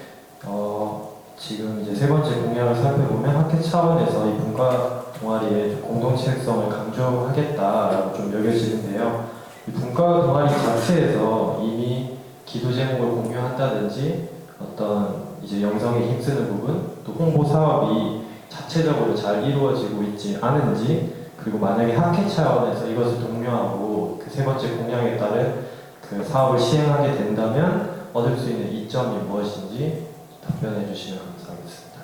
지금 이제 세 번째 공약을 살펴보면 학회 차원에서 이 분과 동아리의 공동체성을 강조하겠다라고 좀 여겨지는데요. 이 분과 동아리 자체에서 이미 기도 제목을 공유한다든지 어떤 이제 영성에 힘쓰는 부분, 또 홍보 사업이 자체적으로 잘 이루어지고 있지 않은지, 그리고 만약에 학회 차원에서 이것을 독려하고 그 세 번째 공약에 따른 그 사업을 시행하게 된다면 얻을 수 있는 이점이 무엇인지 답변해 주시면 감사하겠습니다.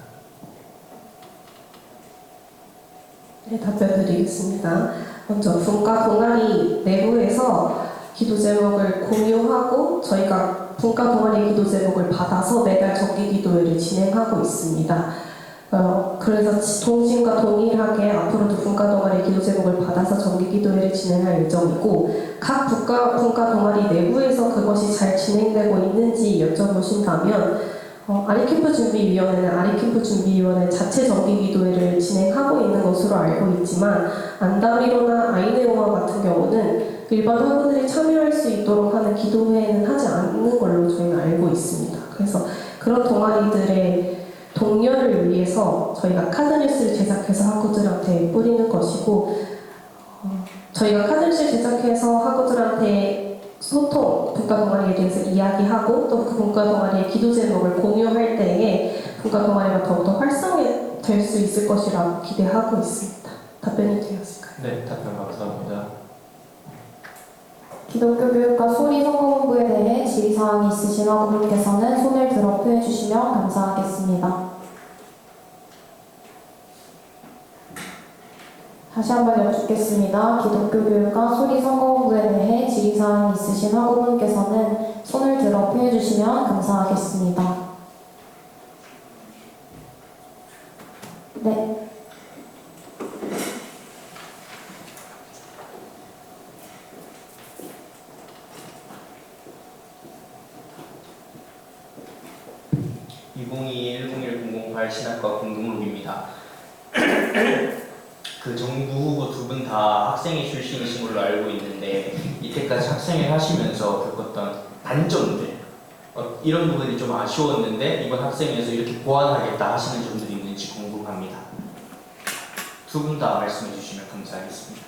네, 답변 드리겠습니다. 먼저 분과 동아리 내부에서 기도 제목을 공유하고 저희가 분과 동아리 기도 제목을 받아서 매달 정기 기도회를 진행하고 있습니다. 그래서 동심과 동일하게 앞으로도 분과 동아리 기도 제목을 받아서 정기 기도회를 진행할 예정이고, 각 분과 동아리 내부에서 그것이 잘 진행되고 있는지 여쭤보신다면, 아리캠프 준비위원회는 아리캠프 준비위원회 자체 정기 기도회를 진행하고 있는 것으로 알고 있지만, 안다미로나 아이네오와 같은 경우는 일반 학우들이 참여할 수 있도록 하는 기도회는 하지 않는 걸로 저희는 알고 있습니다. 그래서 그런 동아리들의 동료를 위해서 저희가 카드뉴스를 제작해서 학우들한테 뿌리는 것이고, 저희가 카드뉴스를 제작해서 학우들한테 소통, 분과 동아리에 대해서 이야기하고 또 그 분과 동아리의 기도 제목을 공유할 때에 분과 동아리가 더욱더 활성화될 수 있을 것이라고 기대하고 있습니다. 답변이 되었을까요? 네, 답변 감사합니다. 기독교 교육과 소리 선거본부에 대해 질의사항이 있으신 학우분께서는 손을 들어 표해 주시면 감사하겠습니다. 다시 한번 여쭙겠습니다. 기독교 교육과 소리 선거본부에 대해 질의사항이 있으신 학우분께서는 손을 들어 표해 주시면 감사하겠습니다. 네. (2021-1010) 신학과 공동록입니다. 그 정부 후보 두 분 다 학생회 출신이신 걸로 알고 있는데 이때까지 학생회 하시면서 겪었던 단점들 이런 부분이 좀 아쉬웠는데 이번 학생회에서 이렇게 보완하겠다 하시는 점들이 있는지 궁금합니다. 두 분 다 말씀해 주시면 감사하겠습니다.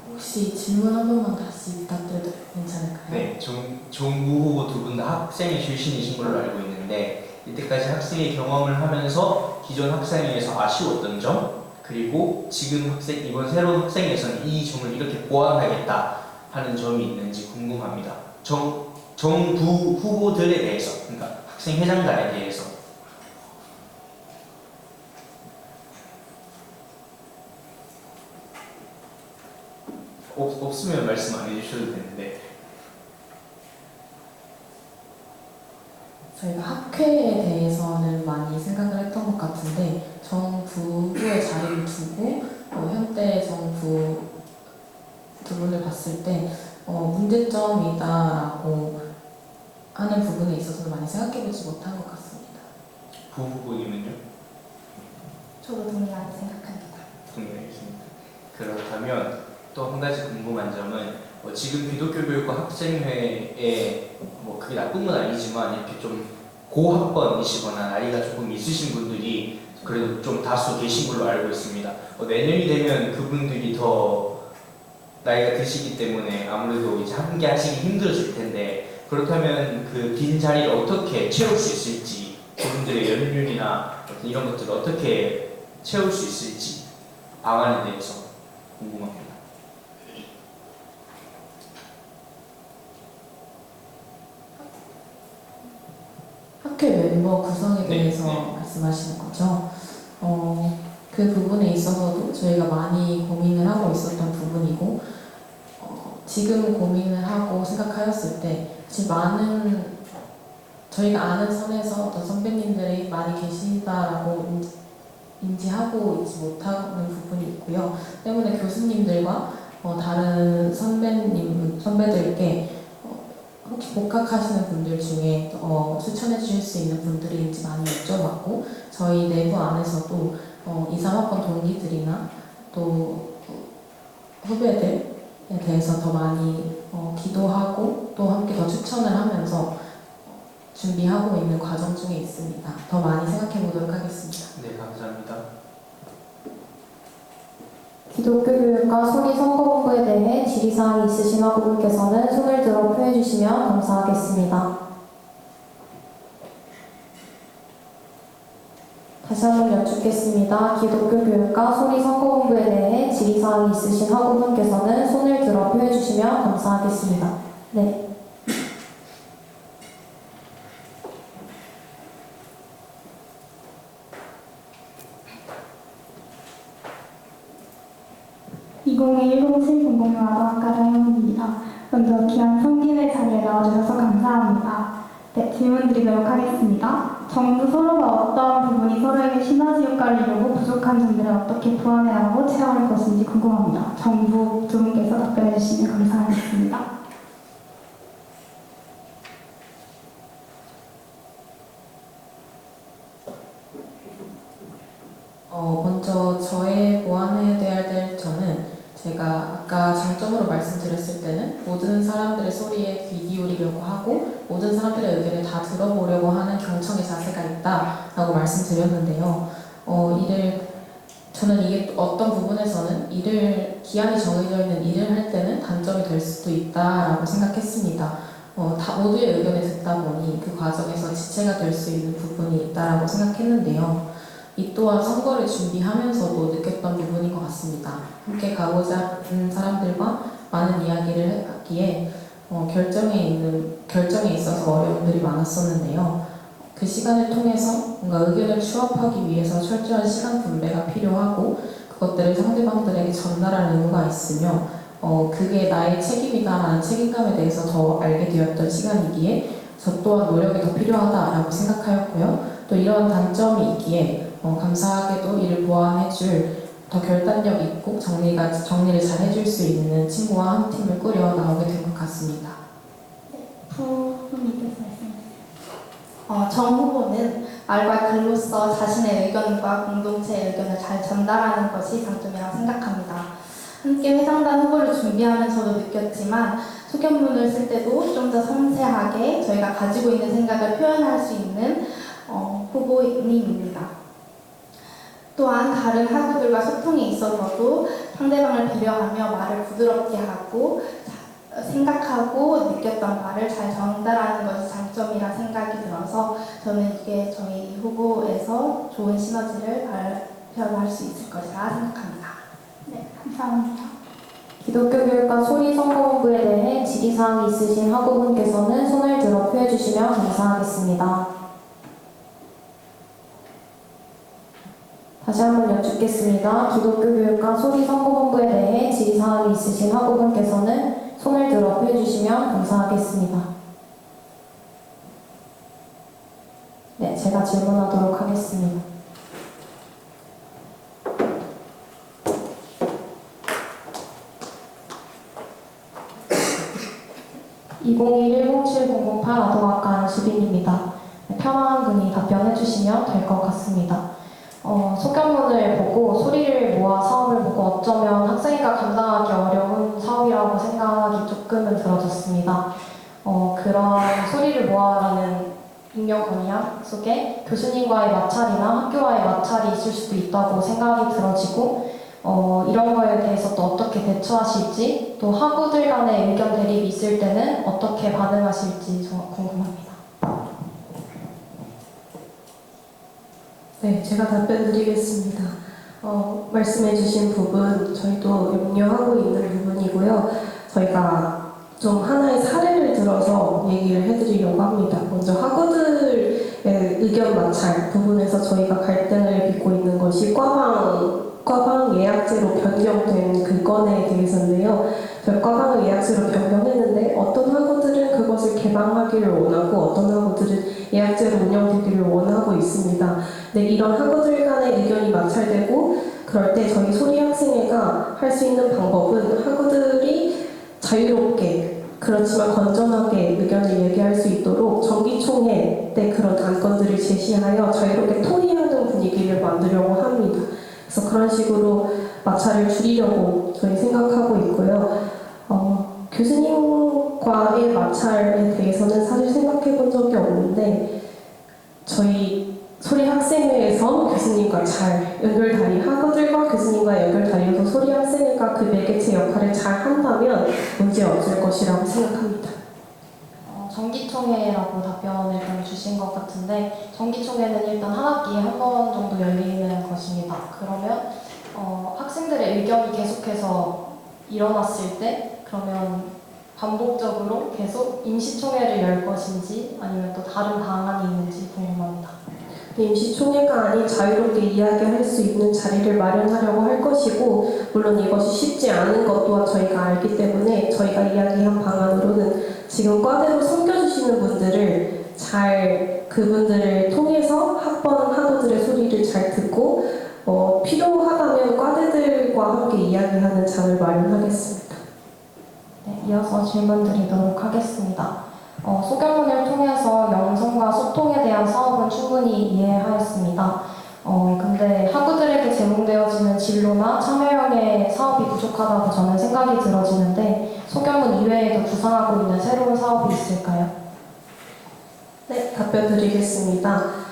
혹시 질문 한 번만 다시 부탁드려도 괜찮을까요? 네, 정부 후보 두 분 다 학생회 출신이신 걸로 알고 있는데 이때까지 학생회 경험을 하면서 기존 학생회에서 아쉬웠던 점 그리고 지금 이번 새로운 학생회에서는 이 점을 이렇게 보완하겠다 하는 점이 있는지 궁금합니다. 정부 후보들에 대해서, 그러니까 학생회장단에 대해서. 없으면 말씀 안 해주셔도 되는데. 저희가 학회에 대해서는 많이 생각을 했던 것 같은데 정부의 자리를 두고 현대 정부 두 분을 봤을 때 문제점이다라고 하는 부분에 있어서는 많이 생각해보지 못한 것 같습니다. 부 후보님은요? 저도 동의하게 생각합니다. 동의하겠습니다. 그렇다면 또 한 가지 궁금한 점은 지금 기독교 교육과 학생회에 그게 나쁜 건 아니지만 이렇게 좀 고학번이시거나 나이가 조금 있으신 분들이 그래도 좀 다수 계신 걸로 알고 있습니다. 내년이 되면 그분들이 더 나이가 드시기 때문에 아무래도 이제 함께 하시기 힘들어질 텐데 그렇다면 그 빈 자리를 어떻게 채울 수 있을지 그분들의 연륜이나 이런 것들을 어떻게 채울 수 있을지 방안에 대해서 궁금합니다. 학회 멤버 구성에 대해서 네. 말씀하시는 거죠. 그 부분에 있어서도 저희가 많이 고민을 하고 있었던 부분이고 지금 고민을 하고 생각하였을 때 사실 많은 저희가 아는 선에서 어떤 선배님들이 많이 계신다라고 인지하고 있지 못하는 부분이 있고요. 때문에 교수님들과 다른 선배들께 혹시 복학하시는 분들 중에 추천해 주실 수 있는 분들인지 많이 여쭤봤고 저희 내부 안에서도 2, 3학번 동기들이나 또 후배들에 대해서 더 많이 기도하고 또 함께 더 추천을 하면서 준비하고 있는 과정 중에 있습니다. 더 많이 생각해 보도록 하겠습니다. 네, 감사합니다. 기독교 교육과 소리 선거본부에 대해 질의사항이 있으신 학우분께서는 손을 들어 표해 주시면 감사하겠습니다. 다시 한번 여쭙겠습니다. 기독교 교육과 소리 선거본부에 대해 질의사항이 있으신 학우분께서는 손을 들어 표해 주시면 감사하겠습니다. 네. 아동학과 다영입니다. 먼저 귀한 성김의 자리에 나와주셔서 감사합니다. 네, 질문 드리도록 하겠습니다. 정부 서로가 어떤 부분이 서로에게 시너지 효과를 이루고 부족한 점들을 어떻게 보완해 나가고 채워갈 것인지 궁금합니다. 정부 두 분께서 답변해 주시면 감사하겠습니다. 먼저 저의 보완해야 될 점은 제가 아까 장점으로 말씀드렸을 때는 모든 사람들의 소리에 귀 기울이려고 하고 모든 사람들의 의견을 다 들어보려고 하는 경청의 자세가 있다라고 말씀드렸는데요. 저는 이게 어떤 부분에서는 기한이 정해져 있는 일을 할 때는 단점이 될 수도 있다라고 생각했습니다. 다 모두의 의견을 듣다 보니 그 과정에서 지체가 될 수 있는 부분이 있다라고 생각했는데요. 이 또한 선거를 준비하면서도 느꼈던 부분인 것 같습니다. 함께 가고자 하는 사람들과 많은 이야기를 했기에 결정에 있어서 어려움들이 많았었는데요. 그 시간을 통해서 뭔가 의견을 추합하기 위해서 철저한 시간 분배가 필요하고 그것들을 상대방들에게 전달할 의무가 있으며 그게 나의 책임이다라는 책임감에 대해서 더 알게 되었던 시간이기에 저 또한 노력이 더 필요하다라고 생각하였고요. 또 이런 단점이 있기에 감사하게도 이를 보완해줄 더 결단력 있고 정리를 잘 해줄 수 있는 친구와 한 팀을 꾸려 나오게 된 것 같습니다. 부모님께서 말씀해주세요. 정 후보는 말과 글로써 자신의 의견과 공동체의 의견을 잘 전달하는 것이 장점이라고 생각합니다. 함께 회장단 후보를 준비하면서도 느꼈지만 소견문을 쓸 때도 좀 더 섬세하게 저희가 가지고 있는 생각을 표현할 수 있는 후보님입니다. 또한 다른 학우들과 소통에 있어서도 상대방을 배려하며 말을 부드럽게 하고 생각하고 느꼈던 말을 잘 전달하는 것이 장점이라 생각이 들어서 저는 이게 저희 후보에서 좋은 시너지를 발현할 수 있을 것이라 생각합니다. 네, 감사합니다. 기독교 교육과 소리 선거본부에 대해 질의사항이 있으신 학우분께서는 손을 들어 표해주시면 감사하겠습니다. 다시 한번 여쭙겠습니다. 기독교 교육과 소리 선거본부에 대해 질의사항이 있으신 학우분께서는 손을 들어 표해주시면 감사하겠습니다. 네, 제가 질문하도록 하겠습니다. (2021-07-008) 아동학과 안수빈입니다. 편안한 분이 답변해 주시면 될 것 같습니다. 소견문을 보고 소리를 모아 사업을 보고 어쩌면 학생이가 감당하기 어려운 사업이라고 생각이 조금은 들어졌습니다. 그런 소리를 모아라는 익명 건의안 속에 교수님과의 마찰이나 학교와의 마찰이 있을 수도 있다고 생각이 들어지고 이런 거에 대해서 또 어떻게 대처하실지 또 학우들 간의 의견 대립이 있을 때는 어떻게 반응하실지 정말 궁금합니다. 네, 제가 답변 드리겠습니다. 말씀해주신 부분 저희도 염려하고 있는 부분이고요. 저희가 좀 하나의 사례를 들어서 얘기를 해드리려고 합니다. 먼저 학우들의 의견 마찰 부분에서 저희가 갈등을 빚고 있는 것이 과방 예약제로 변경된 그 건에 대해서인데요. 저희 과방을 예약제로 변경했는데 어떤 학우들은 그것을 개방하기를 원하고 어떤 학우들은 예약제로 운영되기를 원하고 있습니다. 네, 이런 학우들 간의 의견이 마찰되고 그럴 때 저희 소리학생회가 할 수 있는 방법은 학우들이 자유롭게 그렇지만 건전하게 의견을 얘기할 수 있도록 정기총회 때 그런 안건들을 제시하여 자유롭게 토의하는 분위기를 만들려고 합니다. 그래서 그런 식으로 마찰을 줄이려고 저희 생각하고 있고요. 교수님과의 마찰에 대해서는 사실 생각해 본 적이 없는데 저희 소리학생회에서 교수님과 잘 연결다리, 학우들과 교수님과 연결다리여서 소리학생회가 그 매개체 역할을 잘 한다면 문제 없을 것이라고 생각합니다. 정기총회라고 답변을 일단 주신 것 같은데 정기총회는 일단 한 학기에 한 번 정도 열리는 것입니다. 그러면 학생들의 의견이 계속해서 일어났을 때 그러면 반복적으로 계속 임시총회를 열 것인지 아니면 또 다른 방안이 있는지 궁금합니다. 임시총회가 아닌 자유롭게 이야기할 수 있는 자리를 마련하려고 할 것이고 물론 이것이 쉽지 않은 것 또한 저희가 알기 때문에 저희가 이야기한 방안으로는 지금 과대로 섬겨주시는 분들을 잘 그분들을 통해서 학우들의 소리를 잘 듣고 필요하다면 과대들과 함께 이야기하는 장을 마련하겠습니다. 네, 이어서 질문 드리도록 하겠습니다. 소견문을 통해서 영성과 소통에 대한 사업은 충분히 이해하였습니다. 근데 학우들에게 제공되어지는 진로나 참여형의 사업이 부족하다고 저는 생각이 들어지는데 소견문 이외에도 구상하고 있는 새로운 사업이 있을까요? 네, 답변 드리겠습니다.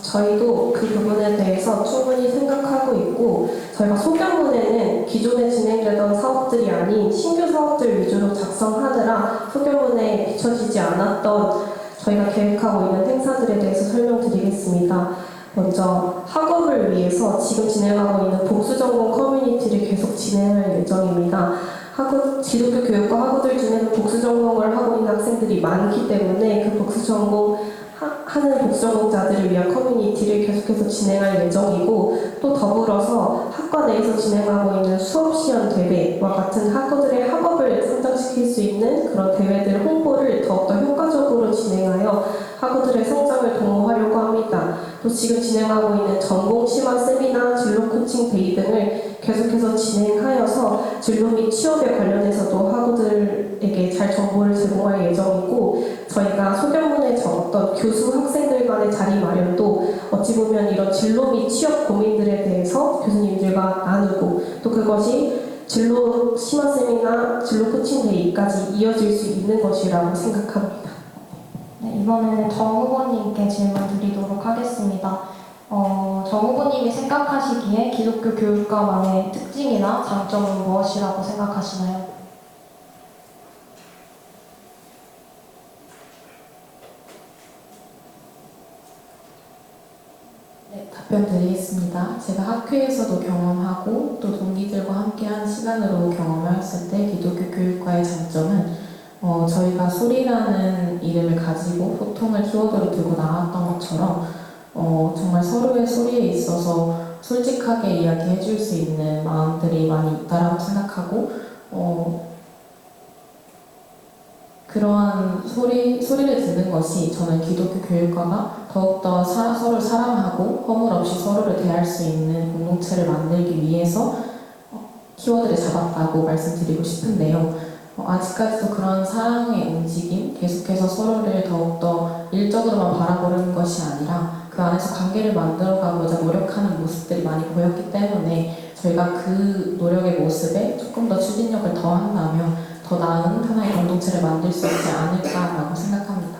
저희도 그 부분에 대해서 충분히 생각하고 있고 저희가 소견문에는 기존에 진행되던 사업들이 아닌 신규 사업들 위주로 작성하느라 소견문에 비춰지지 않았던 저희가 계획하고 있는 행사들에 대해서 설명드리겠습니다. 먼저 학업을 위해서 지금 진행하고 있는 복수전공 커뮤니티를 계속 진행할 예정입니다. 기독교 교육과 학우들 중에는 복수전공을 하고 있는 학생들이 많기 때문에 그 하는 복수전공자들을 위한 커뮤니티를 계속해서 진행할 예정이고 또 더불어서 학과 내에서 진행하고 있는 수업시연 대회와 같은 학우들의 학업을 성장시킬 수 있는 그런 대회들 홍보를 더욱더 효과적으로 진행하여 학우들의 성장을 도모하려고 합니다. 또 지금 진행하고 있는 전공 심화 세미나, 진로 코칭 데이 등을 계속해서 진행하여서 진로 및 취업에 관련해서도 학우들에게 잘 정보를 제공할 예정이고, 저희가 소견문에 적었던 교수 학생들 간의 자리 마련도 어찌 보면 이런 진로 및 취업 고민들에 대해서 교수님들과 나누고, 또 그것이 진로 심화 세미나, 진로 코칭 데이까지 이어질 수 있는 것이라고 생각합니다. 네, 이번에는 정 후보님께 질문 드리도록 하겠습니다. 정 후보님이 생각하시기에 기독교 교육과만의 특징이나 장점은 무엇이라고 생각하시나요? 네, 답변 드리겠습니다. 제가 학교에서도 경험하고 또 동기들과 함께한 시간으로 경험했을 때 기독교 교육과의 장점은 저희가 소리라는 이름을 가지고 소통을 키워드로 두고 나왔던 것처럼 정말 서로의 소리에 있어서 솔직하게 이야기해 줄 수 있는 마음들이 많이 있다라고 생각하고 그러한 소리를 듣는 것이 저는 기독교 교육과가 더욱더 서로를 사랑하고 허물 없이 서로를 대할 수 있는 공동체를 만들기 위해서 키워드를 잡았다고 말씀드리고 싶은데요. 아직까지도 그런 사랑의 움직임, 계속해서 서로를 더욱더 일적으로만 바라보는 것이 아니라 그 안에서 관계를 만들어가고자 노력하는 모습들이 많이 보였기 때문에 저희가 그 노력의 모습에 조금 더 추진력을 더한다면 더 나은 하나의 공동체를 만들 수 있지 않을까라고 생각합니다.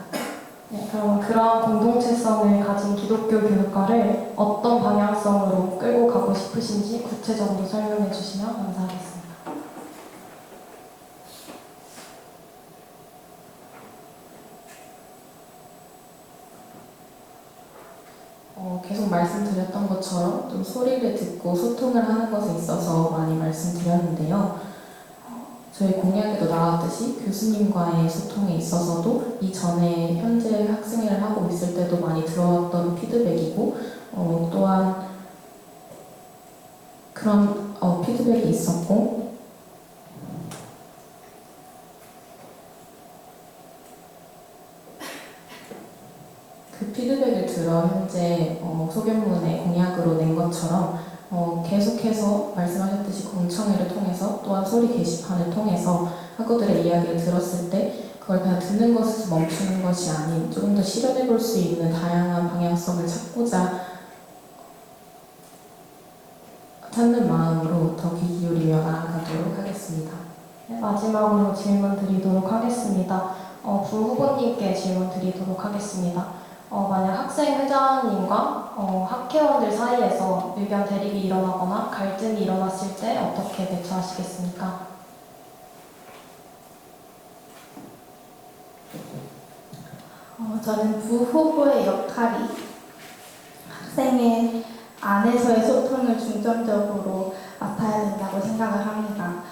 네, 그럼 그런 공동체성을 가진 기독교 교육과를 어떤 방향성으로 끌고 가고 싶으신지 구체적으로 설명해 주시면 감사하겠습니다. 계속 말씀드렸던 것처럼 좀 소리를 듣고 소통을 하는 것에 있어서 많이 말씀드렸는데요. 저희 공약에도 나왔듯이 교수님과의 소통에 있어서도 이전에 현재 학생회를 하고 있을 때도 많이 들어왔던 피드백이고 또한 그런 피드백이 있었고 그 피드백을 들어 현재 소견문에 공약으로 낸 것처럼 계속해서 말씀하셨듯이 공청회를 통해서 또한 소리 게시판을 통해서 학우들의 이야기를 들었을 때 그걸 그냥 듣는 것에서 멈추는 것이 아닌 조금 더 실현해 볼 수 있는 다양한 방향성을 찾는 마음으로 더 귀 기울이며 나아가도록 하겠습니다. 네, 마지막으로 질문 드리도록 하겠습니다. 부 후보님께 질문 드리도록 하겠습니다. 만약 학생회장님과 학회원들 사이에서 의견 대립이 일어나거나 갈등이 일어났을 때 어떻게 대처하시겠습니까? 저는 부 후보의 역할이 학생회 안에서의 소통을 중점적으로 맡아야 된다고 생각을 합니다.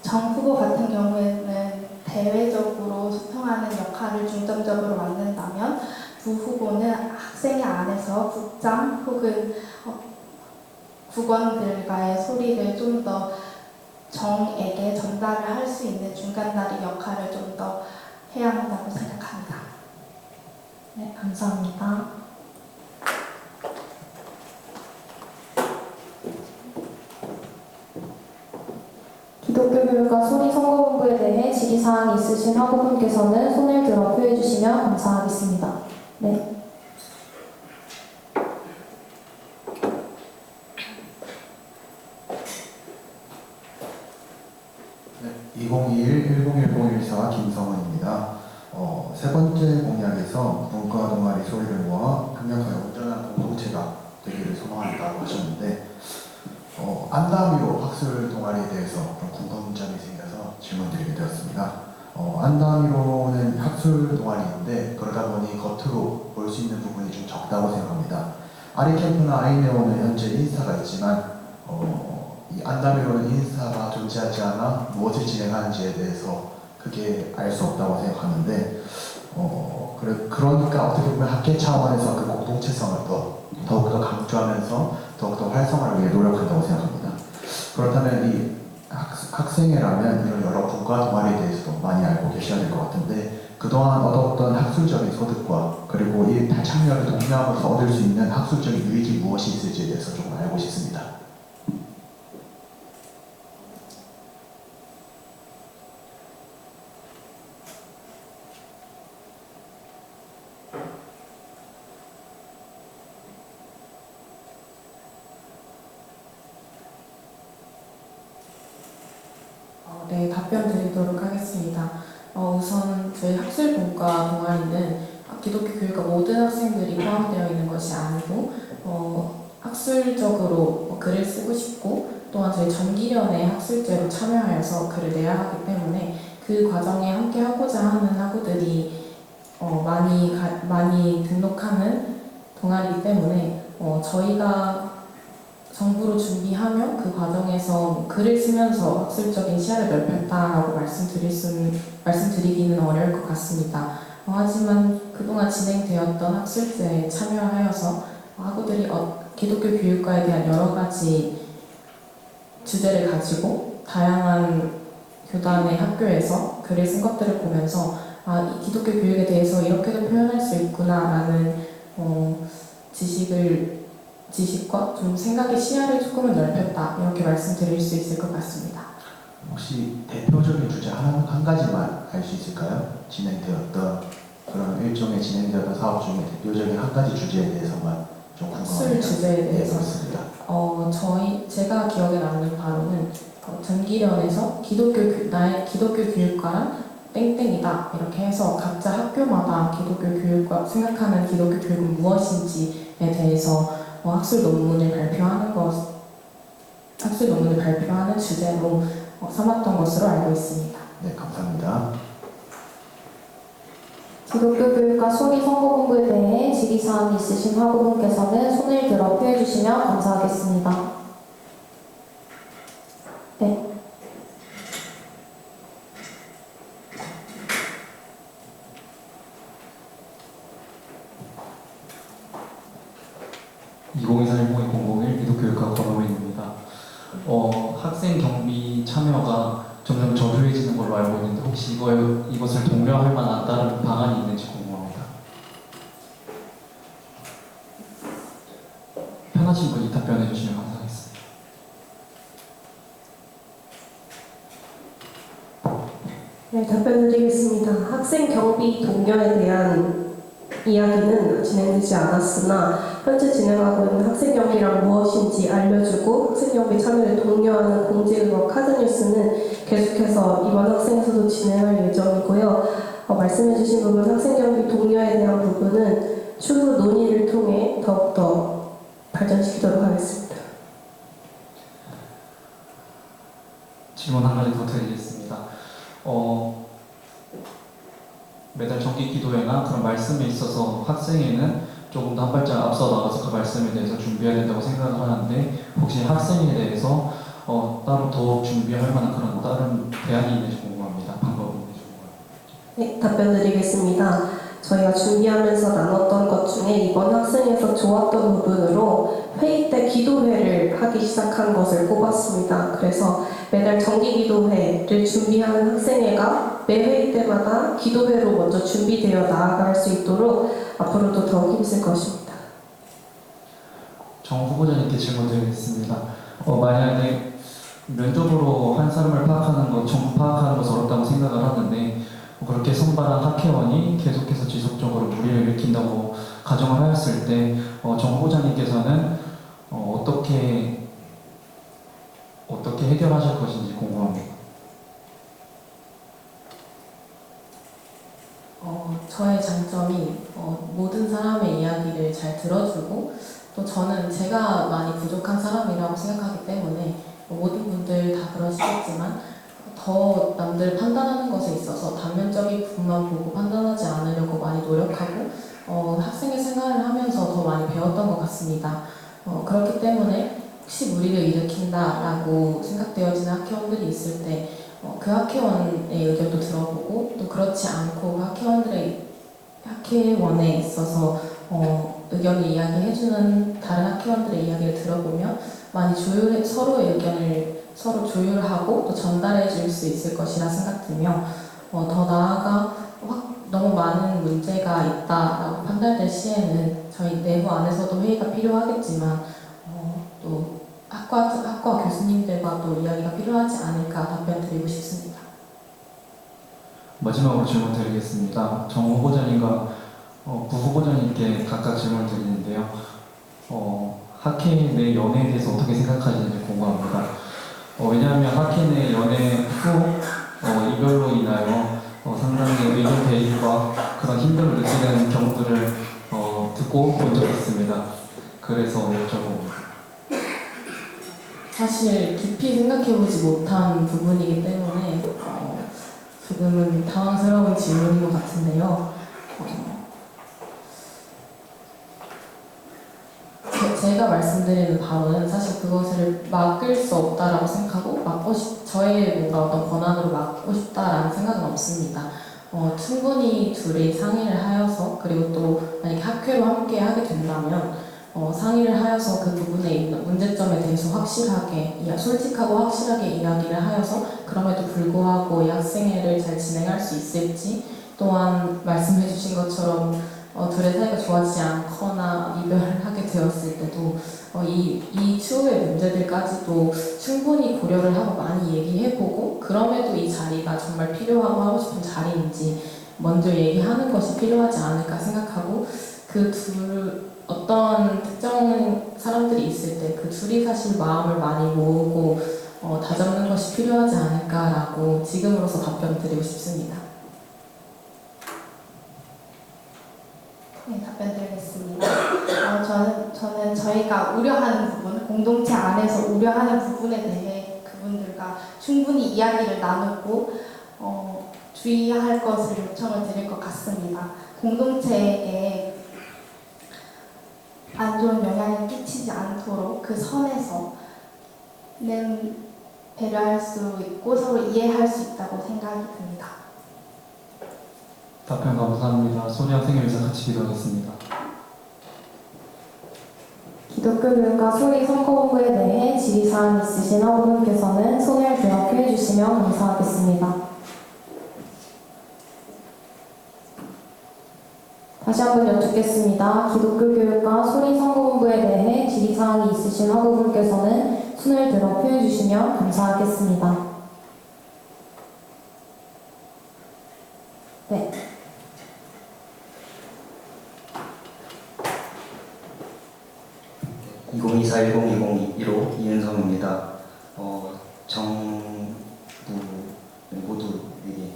정 후보 같은 경우에는 대외적으로 소통하는 역할을 중점적으로 맡는다면 부 후보는 학생회 안에서 국장 혹은 국원들과의 소리를 좀 더 정에게 전달을 할 수 있는 중간다리 역할을 좀 더 해야 한다고 생각합니다. 네, 감사합니다. 기독교 교육과 소리 선거본부에 대해 질의사항이 있으신 학우분께서는 손을 들어 표해 주시면 감사하겠습니다. 네. 네, 2021-101014 김성원입니다. 세 번째 공약에서 문과 동아리 소리를 모아 강력하게 온전한 공동체가 되기를 소망한다고 하셨는데 안다미로 학술 동아리에 대해서 좀 궁금점이 생겨서 질문드리게 되었습니다. 안다미로는 학술 동아리인데 그러다 보니 겉으로 볼 수 있는 부분이 좀 적다고 생각합니다. 아리캠프나 아이네오는 현재 인사가 있지만 이 안다미로는 인사가 존재하지 않아 무엇을 진행하는지에 대해서 크게 알 수 없다고 생각하는데 그러니까 어떻게 보면 학계 차원에서 그 공동체성을 더욱더 강조하면서 더욱더 활성화를 위해 노력한다고 생각합니다. 그렇다면 이 학생회라면 이런 여러 분과 동아리에 대해서도 많이 알고 계셔야 될 것 같은데 그동안 얻었던 학술적인 소득과 그리고 이 참여를 독려하면서 얻을 수 있는 학술적인 유익이 무엇이 있을지에 대해서 조금 알고 싶습니다. 네, 답변 드리도록 하겠습니다. 우선 저희 학술분과 동아리는 기독교 교육과 모든 학생들이 포함되어 있는 것이 아니고 학술적으로 글을 쓰고 싶고 또한 저희 전기련의 학술제로 참여하여서 글을 내야 하기 때문에 그 과정에 함께 하고자 하는 학우들이 많이 등록하는 동아리이기 때문에 저희가 정부로 준비하며 그 과정에서 글을 쓰면서 학술적인 시야를 넓혔다라고 말씀드리기는 어려울 것 같습니다. 하지만 그동안 진행되었던 학술제에 참여하여서 학우들이 기독교 교육과에 대한 여러 가지 주제를 가지고 다양한 교단의 학교에서 글을 쓴 것들을 보면서 이 기독교 교육에 대해서 이렇게도 표현할 수 있구나라는 지식과 좀 생각의 시야를 조금은 넓혔다 이렇게 말씀드릴 수 있을 것 같습니다. 혹시 대표적인 주제 한 가지만 알 수 있을까요? 진행되었던 그런 일종의 진행되었던 사업 중에 대표적인 한 가지 주제에 대해서만 좀 궁금합니다. 학술 주제에 대해서. 네, 그렇습니다. 제가 기억에 남는 바로는 전기련에서 기독교 교육과란 땡땡이다 이렇게 해서 각자 학교마다 기독교 교육과 생각하는 기독교 교육은 무엇인지에 대해서 학술 논문을 발표하는 주제로 삼았던 것으로 알고 있습니다. 네, 감사합니다. 기독교 교육과 소리 선거 공부에 대해 질의사항이 있으신 학우분께서는 손을 들어 표해 주시면 감사하겠습니다. 네. 기독교육과 권호인입니다. 학생 경비 참여가 점점 저조해지는 걸로 알고 있는데 혹시 이것을 독려할 만한 다른 방안이 있는지 궁금합니다. 편하신 분이 답변해 주시면 감사하겠습니다. 네, 답변 드리겠습니다. 학생 경비 독려에 대한 이야기는 진행되지 않았으나 현재 진행하고 있는 학생경비란 무엇인지 알려주고 학생경비 참여를 독려하는 공지의혹 카드뉴스는 계속해서 이번 학생에서도 진행할 예정이고요. 말씀해주신 부분 학생경비 독려에 대한 부분은 추후 논의를 통해 더욱더 발전시키도록 하겠습니다. 질문 한 가지 더 드리겠습니다. 매달 정기 기도회나 그런 말씀에 있어서 학생회는 조금 더 한 발짝 앞서 나가서 그 말씀에 대해서 준비해야 된다고 생각을 하는데 혹시 학생에 대해서 따로 더 준비할 만한 그런 다른 대안이 있는지 궁금합니다. 방법이 있는지 궁금합니다. 네, 답변 드리겠습니다. 저희가 준비하면서 나눴던 것 중에 이번 학생에서 좋았던 부분으로 회의 때 기도회를 하기 시작한 것을 꼽았습니다. 그래서 매달 정기기도회를 준비하는 학생회가 매 회의 때마다 기도회로 먼저 준비되어 나아갈 수 있도록 앞으로도 더 힘쓸 것입니다. 정 후보자님께 질문 드리겠습니다. 만약에 면접으로 한 사람을 파악하는 것, 전부 파악하는 것은 어렵다고 생각을 하는데 그렇게 선발한 학회원이 계속해서 지속적으로 무리를 일으킨다고 가정을 하였을 때 정 후보자님께서는 어떻게 해결하실 것인지 궁금합니다. 저의 장점이 모든 사람의 이야기를 잘 들어주고 또 저는 제가 많이 부족한 사람이라고 생각하기 때문에 모든 분들 다 그러시겠지만 더 남들 판단하는 것에 있어서 단면적인 부분만 보고 판단하지 않으려고 많이 노력하고 학생의 생활을 하면서 더 많이 배웠던 것 같습니다. 그렇기 때문에 혹시 무리를 일으킨다라고 생각되어지는 학회원들이 있을 때 그 학회원의 의견도 들어보고 또 그렇지 않고 학회원에 있어서 의견을 이야기해주는 다른 학회원들의 이야기를 들어보면 많이 서로의 의견을 서로 조율하고 또 전달해 줄 수 있을 것이라 생각되며 더 나아가 너무 많은 문제가 있다라고 판단될 시에는 저희 내부 안에서도 회의가 필요하겠지만 또 학과 교수님들과도 이야기가 필요하지 않을까 답변 드리고 싶습니다. 마지막으로 질문 드리겠습니다. 정 후보자님과 부 후보자님께 각각 질문을 드리는데요. 학회 내 연애에 대해서 어떻게 생각하시는지 궁금합니다. 왜냐하면 학회 내 연애 후 이별로 인하여 상당히 의견 대립과 그런 힘듦을 느끼는 경우들을 듣고 본 적이 있습니다. 그래서 여쭤봅니다. 사실 깊이 생각해보지 못한 부분이기 때문에 조금은 당황스러운 질문인 것 같은데요. 제가 말씀드리는 바로는 사실 그것을 막을 수 없다라고 생각하고 저의 뭔가 어떤 권한으로 막고 싶다라는 생각은 없습니다. 충분히 둘이 상의를 하여서 그리고 또 만약에 학회로 함께 하게 된다면 상의를 하여서 그 부분에 있는 문제점에 대해서 확실하게 솔직하고 확실하게 이야기를 하여서 그럼에도 불구하고 이 학생회를 잘 진행할 수 있을지 또한 말씀해 주신 것처럼 둘의 사이가 좋아지지 않거나 이별을 하게 되었을 때도 이 추후의 문제들까지도 충분히 고려를 하고 많이 얘기해보고 그럼에도 이 자리가 정말 필요하고 하고 싶은 자리인지 먼저 얘기하는 것이 필요하지 않을까 생각하고 어떤 특정 사람들이 있을 때 그 둘이 사실 마음을 많이 모으고 다잡는 것이 필요하지 않을까라고 지금으로서 답변 드리고 싶습니다. 네, 답변 드리겠습니다. 저는 저희가 우려하는 부분, 공동체 안에서 우려하는 부분에 대해 그분들과 충분히 이야기를 나누고 주의할 것을 요청을 드릴 것 같습니다. 공동체에 안 좋은 영향을 끼치지 않도록 그 선에서는 배려할 수 있고 서로 이해할 수 있다고 생각이 듭니다. 답변 감사합니다. 소리 학생회에서 같이 기도하겠습니다. 기독교 교육과 소리 선거본부에 대해 질의사항이 있으신 학우분께서는 손을 들어 표해 주시면 감사하겠습니다. 다시 한번 여쭙겠습니다. 기독교 교육과 소리 선거본부에 대해 질의사항이 있으신 학우분께서는 손을 들어 표해 주시면 감사하겠습니다. 네. 네, 2024-1020-1호 이은성입니다. 정부 모두에게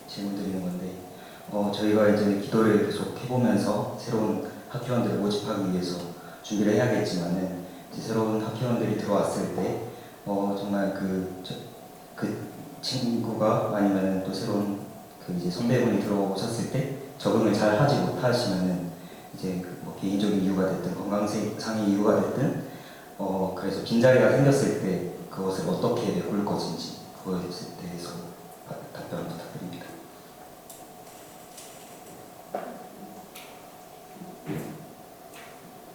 질문드리는 건데 저희가 이제 기도를 계속 해보면서 새로운 학회원들을 모집하기 위해서 준비를 해야겠지만은 이제 새로운 학회원들이 들어왔을 때 정말 그 친구가 아니면은 또 새로운 이제 선배분이 들어오셨을 때 적응을 잘 하지 못하시면은 이제 뭐 개인적인 이유가 됐든 건강상의 이유가 됐든 그래서 빈자리가 생겼을 때 그것을 어떻게 메꿀 것인지 그거에 대해서 답변 부탁드립니다.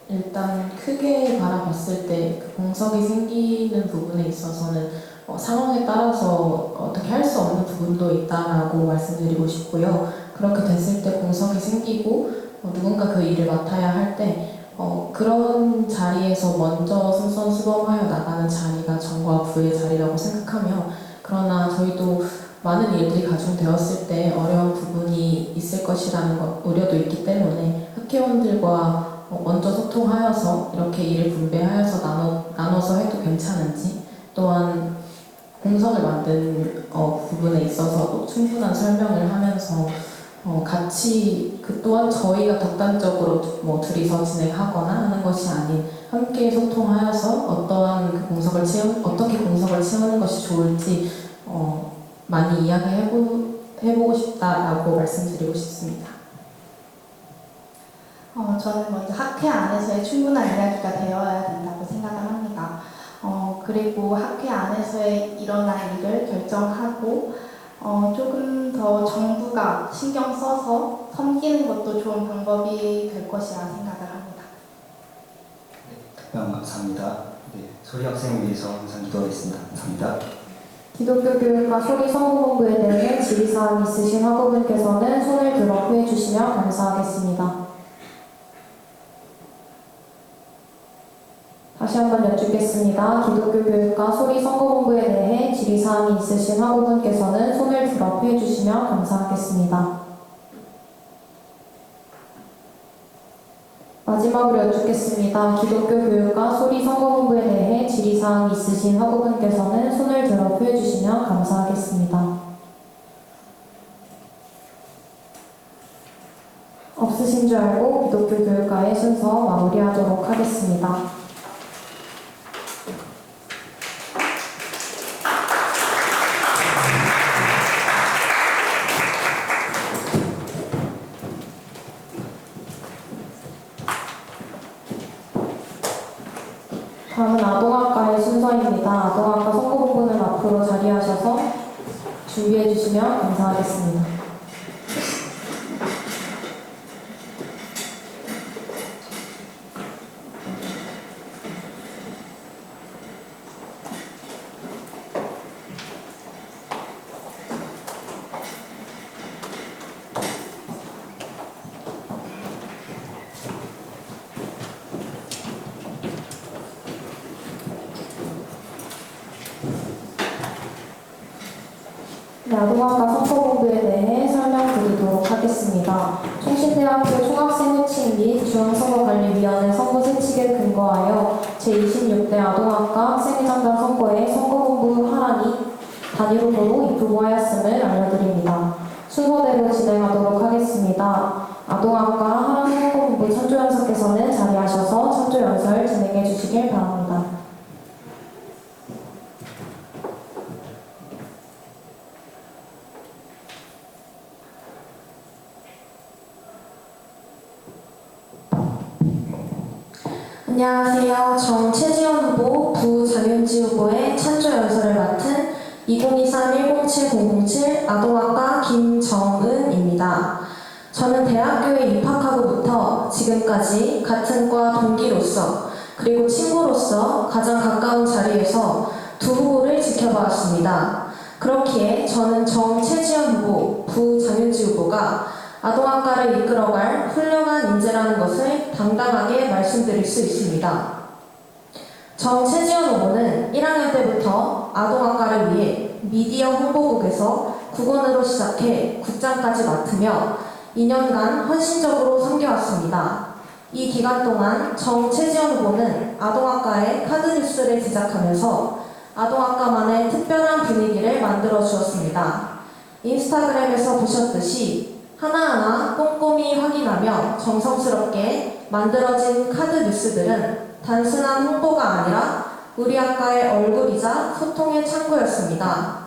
일단 크게 바라봤을 때 그 공석이 생기는 부분에 있어서는 상황에 따라서 어떻게 할 수 없는 부분도 있다라고 말씀드리고 싶고요. 그렇게 됐을 때 공석이 생기고 누군가 그 일을 맡아야 할 때 그런 자리에서 먼저 솔선수범하여 나가는 자리가 정과 부의 자리라고 생각하며 그러나 저희도 많은 일들이 가중되었을 때 어려운 부분이 있을 것이라는 우려도 있기 때문에 학회원들과 먼저 소통하여서 이렇게 일을 분배하여서 나눠서 해도 괜찮은지 또한 공석을 만든 부분에 있어서도 충분한 설명을 하면서 같이 또한 저희가 독단적으로 둘이서 진행하거나 하는 것이 아닌 함께 소통하여서 어떻게 공석을 채우는 것이 좋을지 많이 이야기해보고 싶다라고 말씀드리고 싶습니다. 저는 먼저 학회 안에서의 충분한 이야기가 되어야 된다고 생각을 합니다. 그리고 학회 안에서의 일어날 일을 결정하고 조금 더 정부가 신경 써서 섬기는 것도 좋은 방법이 될 것이라 생각을 합니다. 네, 답변 감사합니다. 네, 소리 학생을 위해서 항상 기도하겠습니다. 감사합니다. 기독교 교육과 소리 선거본부에 대해 질의사항 있으신 학우분께서는 손을 들어 표해 주시면 감사하겠습니다. 다시 한번 여쭙겠습니다. 기독교 교육과 소리 선거본부에 대해 질의사항이 있으신 학우분께서는 손을 들어 표해 주시면 감사하겠습니다. 마지막으로 여쭙겠습니다. 기독교 교육과 소리 선거본부에 대해 질의사항이 있으신 학우분께서는 손을 들어 표해 주시면 감사하겠습니다. 없으신 줄 알고 기독교 교육과의 순서 마무리하도록 하겠습니다. 다음은 아동학과의 순서입니다. 아동학과 선거본부는 앞으로 자리하셔서 준비해 주시면 감사하겠습니다. 네, 아동학과 선거본부에 대해 설명드리도록 하겠습니다. 총신대학교 총학생회칙 및 중앙선거관리위원회 선거세칙에 근거하여 제26대 아동학과 학생회장단 선거에 선거본부 하란이 단위 후보로 입후보하였음을 알려드립니다. 순서대로 진행하도록 하겠습니다. 아동학과 하란 선거본부 찬조연사께서는 자리하셔서 찬조연설 진행해 주시길 바랍니다. 안녕하세요. 정채지연 후보, 부장윤지 후보의 찬조 연설을 맡은 2023-107007 아동학과 김정은입니다. 저는 대학교에 입학하고부터 지금까지 같은 과 동기로서 그리고 친구로서 가장 가까운 자리에서 두 후보를 지켜봐왔습니다. 그렇기에 저는 정채지연 후보, 부장윤지 후보가 아동학과를 이끌어갈 훌륭한 인재라는 것을 당당하게 말씀드릴 수 있습니다. 정채지연 후보는 1학년 때부터 아동학과를 위해 미디어 홍보국에서 국원으로 시작해 국장까지 맡으며 2년간 헌신적으로 섬겨왔습니다. 이 기간 동안 정채지연 후보는 아동학과에 카드뉴스를 제작하면서 아동학과만의 특별한 분위기를 만들어 주었습니다. 인스타그램에서 보셨듯이 하나하나 꼼꼼히 확인하며 정성스럽게 만들어진 카드 뉴스들은 단순한 홍보가 아니라 우리 학과의 얼굴이자 소통의 창구였습니다.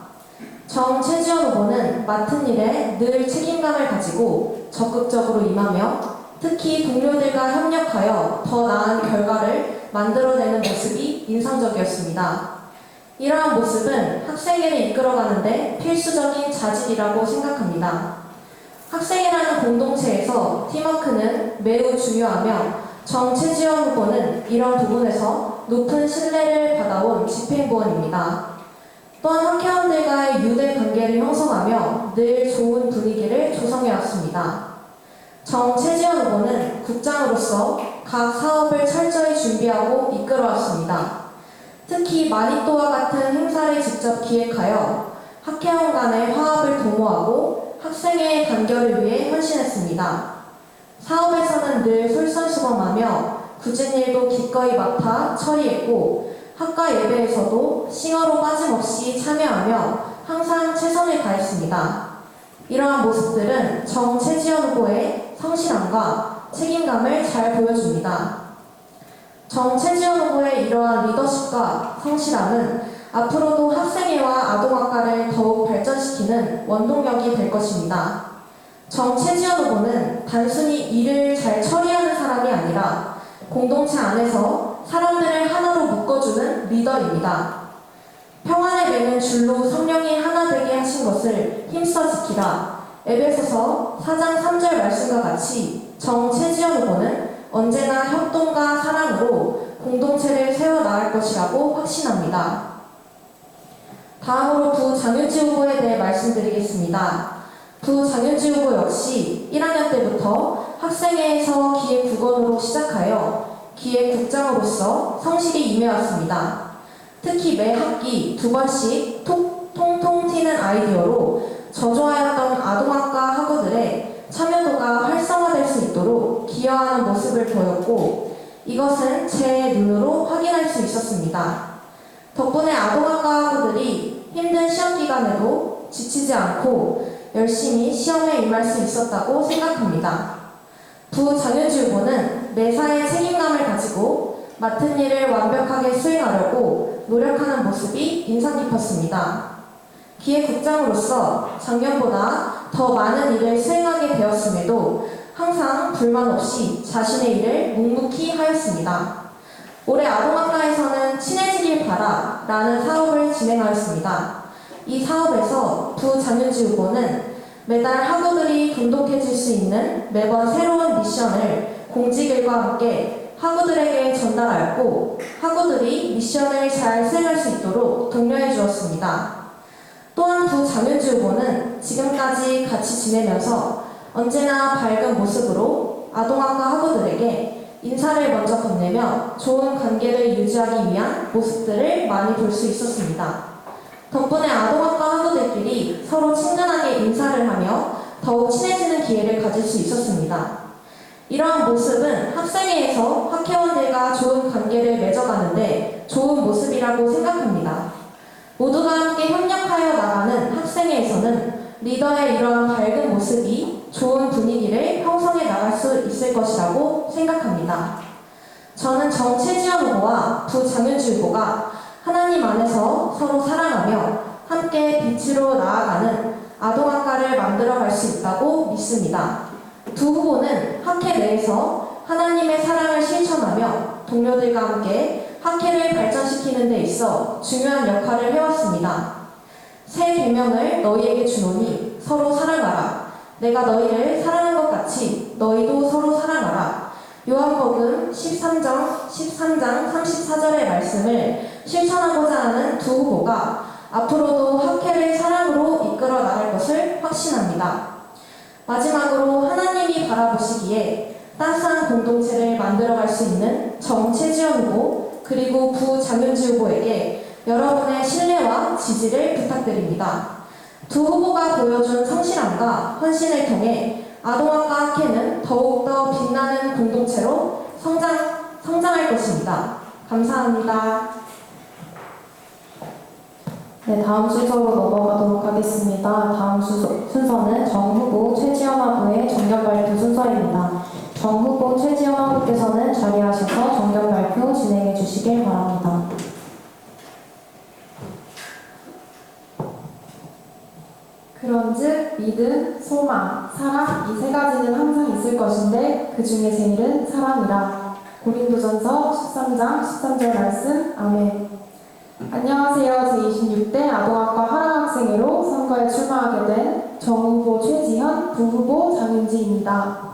정채지연 후보는 맡은 일에 늘 책임감을 가지고 적극적으로 임하며 특히 동료들과 협력하여 더 나은 결과를 만들어내는 모습이 인상적이었습니다. 이러한 모습은 학생회를 이끌어가는데 필수적인 자질이라고 생각합니다. 학생이라는 공동체에서 팀워크는 매우 중요하며 정채지연 후보는 이런 부분에서 높은 신뢰를 받아온 집행부원입니다. 또한 학회원들과의 유대 관계를 형성하며 늘 좋은 분위기를 조성해왔습니다. 정채지연 후보는 국장으로서 각 사업을 철저히 준비하고 이끌어왔습니다. 특히 마니또와 같은 행사를 직접 기획하여 학회원 간의 화합을 도모하고 학생의 단결을 위해 헌신했습니다. 사업에서는 늘 솔선수범하며 굳은 일도 기꺼이 맡아 처리했고 학과 예배에서도 싱어로 빠짐없이 참여하며 항상 최선을 다했습니다. 이러한 모습들은 정채지연 후보의 성실함과 책임감을 잘 보여줍니다. 정채지연 후보의 이러한 리더십과 성실함은 앞으로도 학생회와 아동학과를 더욱 발전시키는 원동력이 될 것입니다. 정채지연 후보는 단순히 일을 잘 처리하는 사람이 아니라 공동체 안에서 사람들을 하나로 묶어주는 리더입니다. 평안을 매는 줄로 성령이 하나 되게 하신 것을 힘써 지키라. 에베소서 4장 3절 말씀과 같이 정채지연 후보는 언제나 협동과 사랑으로 공동체를 세워나갈 것이라고 확신합니다. 다음으로 부장윤지 후보에 대해 말씀드리겠습니다. 부장윤지 후보 역시 1학년 때부터 학생회에서 기획국원으로 시작하여 기획국장으로서 성실히 임해왔습니다. 특히 매 학기 2번씩 통통 튀는 아이디어로 저조하였던 아동학과 학우들의 참여도가 활성화될 수 있도록 기여하는 모습을 보였고, 이것은 제 눈으로 확인할 수 있었습니다. 덕분에 아동학과 학우들이 힘든 시험 기간에도 지치지 않고 열심히 시험에 임할 수 있었다고 생각합니다. 부장윤지 후보는 매사에 책임감을 가지고 맡은 일을 완벽하게 수행하려고 노력하는 모습이 인상 깊었습니다. 기획국장으로서 작년보다 더 많은 일을 수행하게 되었음에도 항상 불만 없이 자신의 일을 묵묵히 하였습니다. 올해 아동학과에서는 친해지길 바라 라는 사업을 진행하였습니다. 이 사업에서 부장윤지 후보는 매달 학우들이 돈독해질 수 있는 매번 새로운 미션을 공지글과 함께 학우들에게 전달하였고, 학우들이 미션을 잘 수행할 수 있도록 독려해 주었습니다. 또한 부장윤지 후보는 지금까지 같이 지내면서 언제나 밝은 모습으로 아동학과 학우들에게 인사를 먼저 건네며 좋은 관계를 유지하기 위한 모습들을 많이 볼 수 있었습니다. 덕분에 아동학과 학우들끼리 서로 친근하게 인사를 하며 더욱 친해지는 기회를 가질 수 있었습니다. 이러한 모습은 학생회에서 학회원들과 좋은 관계를 맺어가는데 좋은 모습이라고 생각합니다. 모두가 함께 협력하여 나가는 학생회에서는 리더의 이러한 밝은 모습이 좋은 분위기를 형성해 나갈 수 있을 것이라고 생각합니다. 저는 정채지연 후보와 부장윤지 후보가 하나님 안에서 서로 사랑하며 함께 빛으로 나아가는 아동학과를 만들어갈 수 있다고 믿습니다. 두 후보는 학회 내에서 하나님의 사랑을 실천하며 동료들과 함께 학회를 발전시키는 데 있어 중요한 역할을 해왔습니다. 새 계명을 너희에게 주노니 서로 사랑하라. 내가 너희를 사랑한 것 같이 너희도 서로 사랑하라. 요한복음 13장 34절의 말씀을 실천하고자 하는 두 후보가 앞으로도 학회를 사랑으로 이끌어 나갈 것을 확신합니다. 마지막으로 하나님이 바라보시기에 따스한 공동체를 만들어갈 수 있는 정채지연 후보 그리고 부장윤지 후보에게 여러분의 신뢰와 지지를 부탁드립니다. 두 후보가 보여준 성실함과 헌신을 통해 아동학과 학회는 더욱더 빛나는 공동체로 성장할 것입니다. 감사합니다. 네, 다음 순서로 넘어가도록 하겠습니다. 다음 순서는 정 후보, 최지연 후보의 정견 발표 순서입니다. 정 후보, 최지연 후보께서는 자리하셔서 정견 발표 진행해 주시길 바랍니다. 그런즉 믿음, 소망, 사랑 이 세 가지는 항상 있을 것인데 그 중에 제일은 사랑이라. 고린도전서 13장 13절 말씀. 아멘. 안녕하세요. 제26대 아동학과 하랑학생회로 선거에 출마하게 된 정후보 최지현, 부후보 장윤지입니다.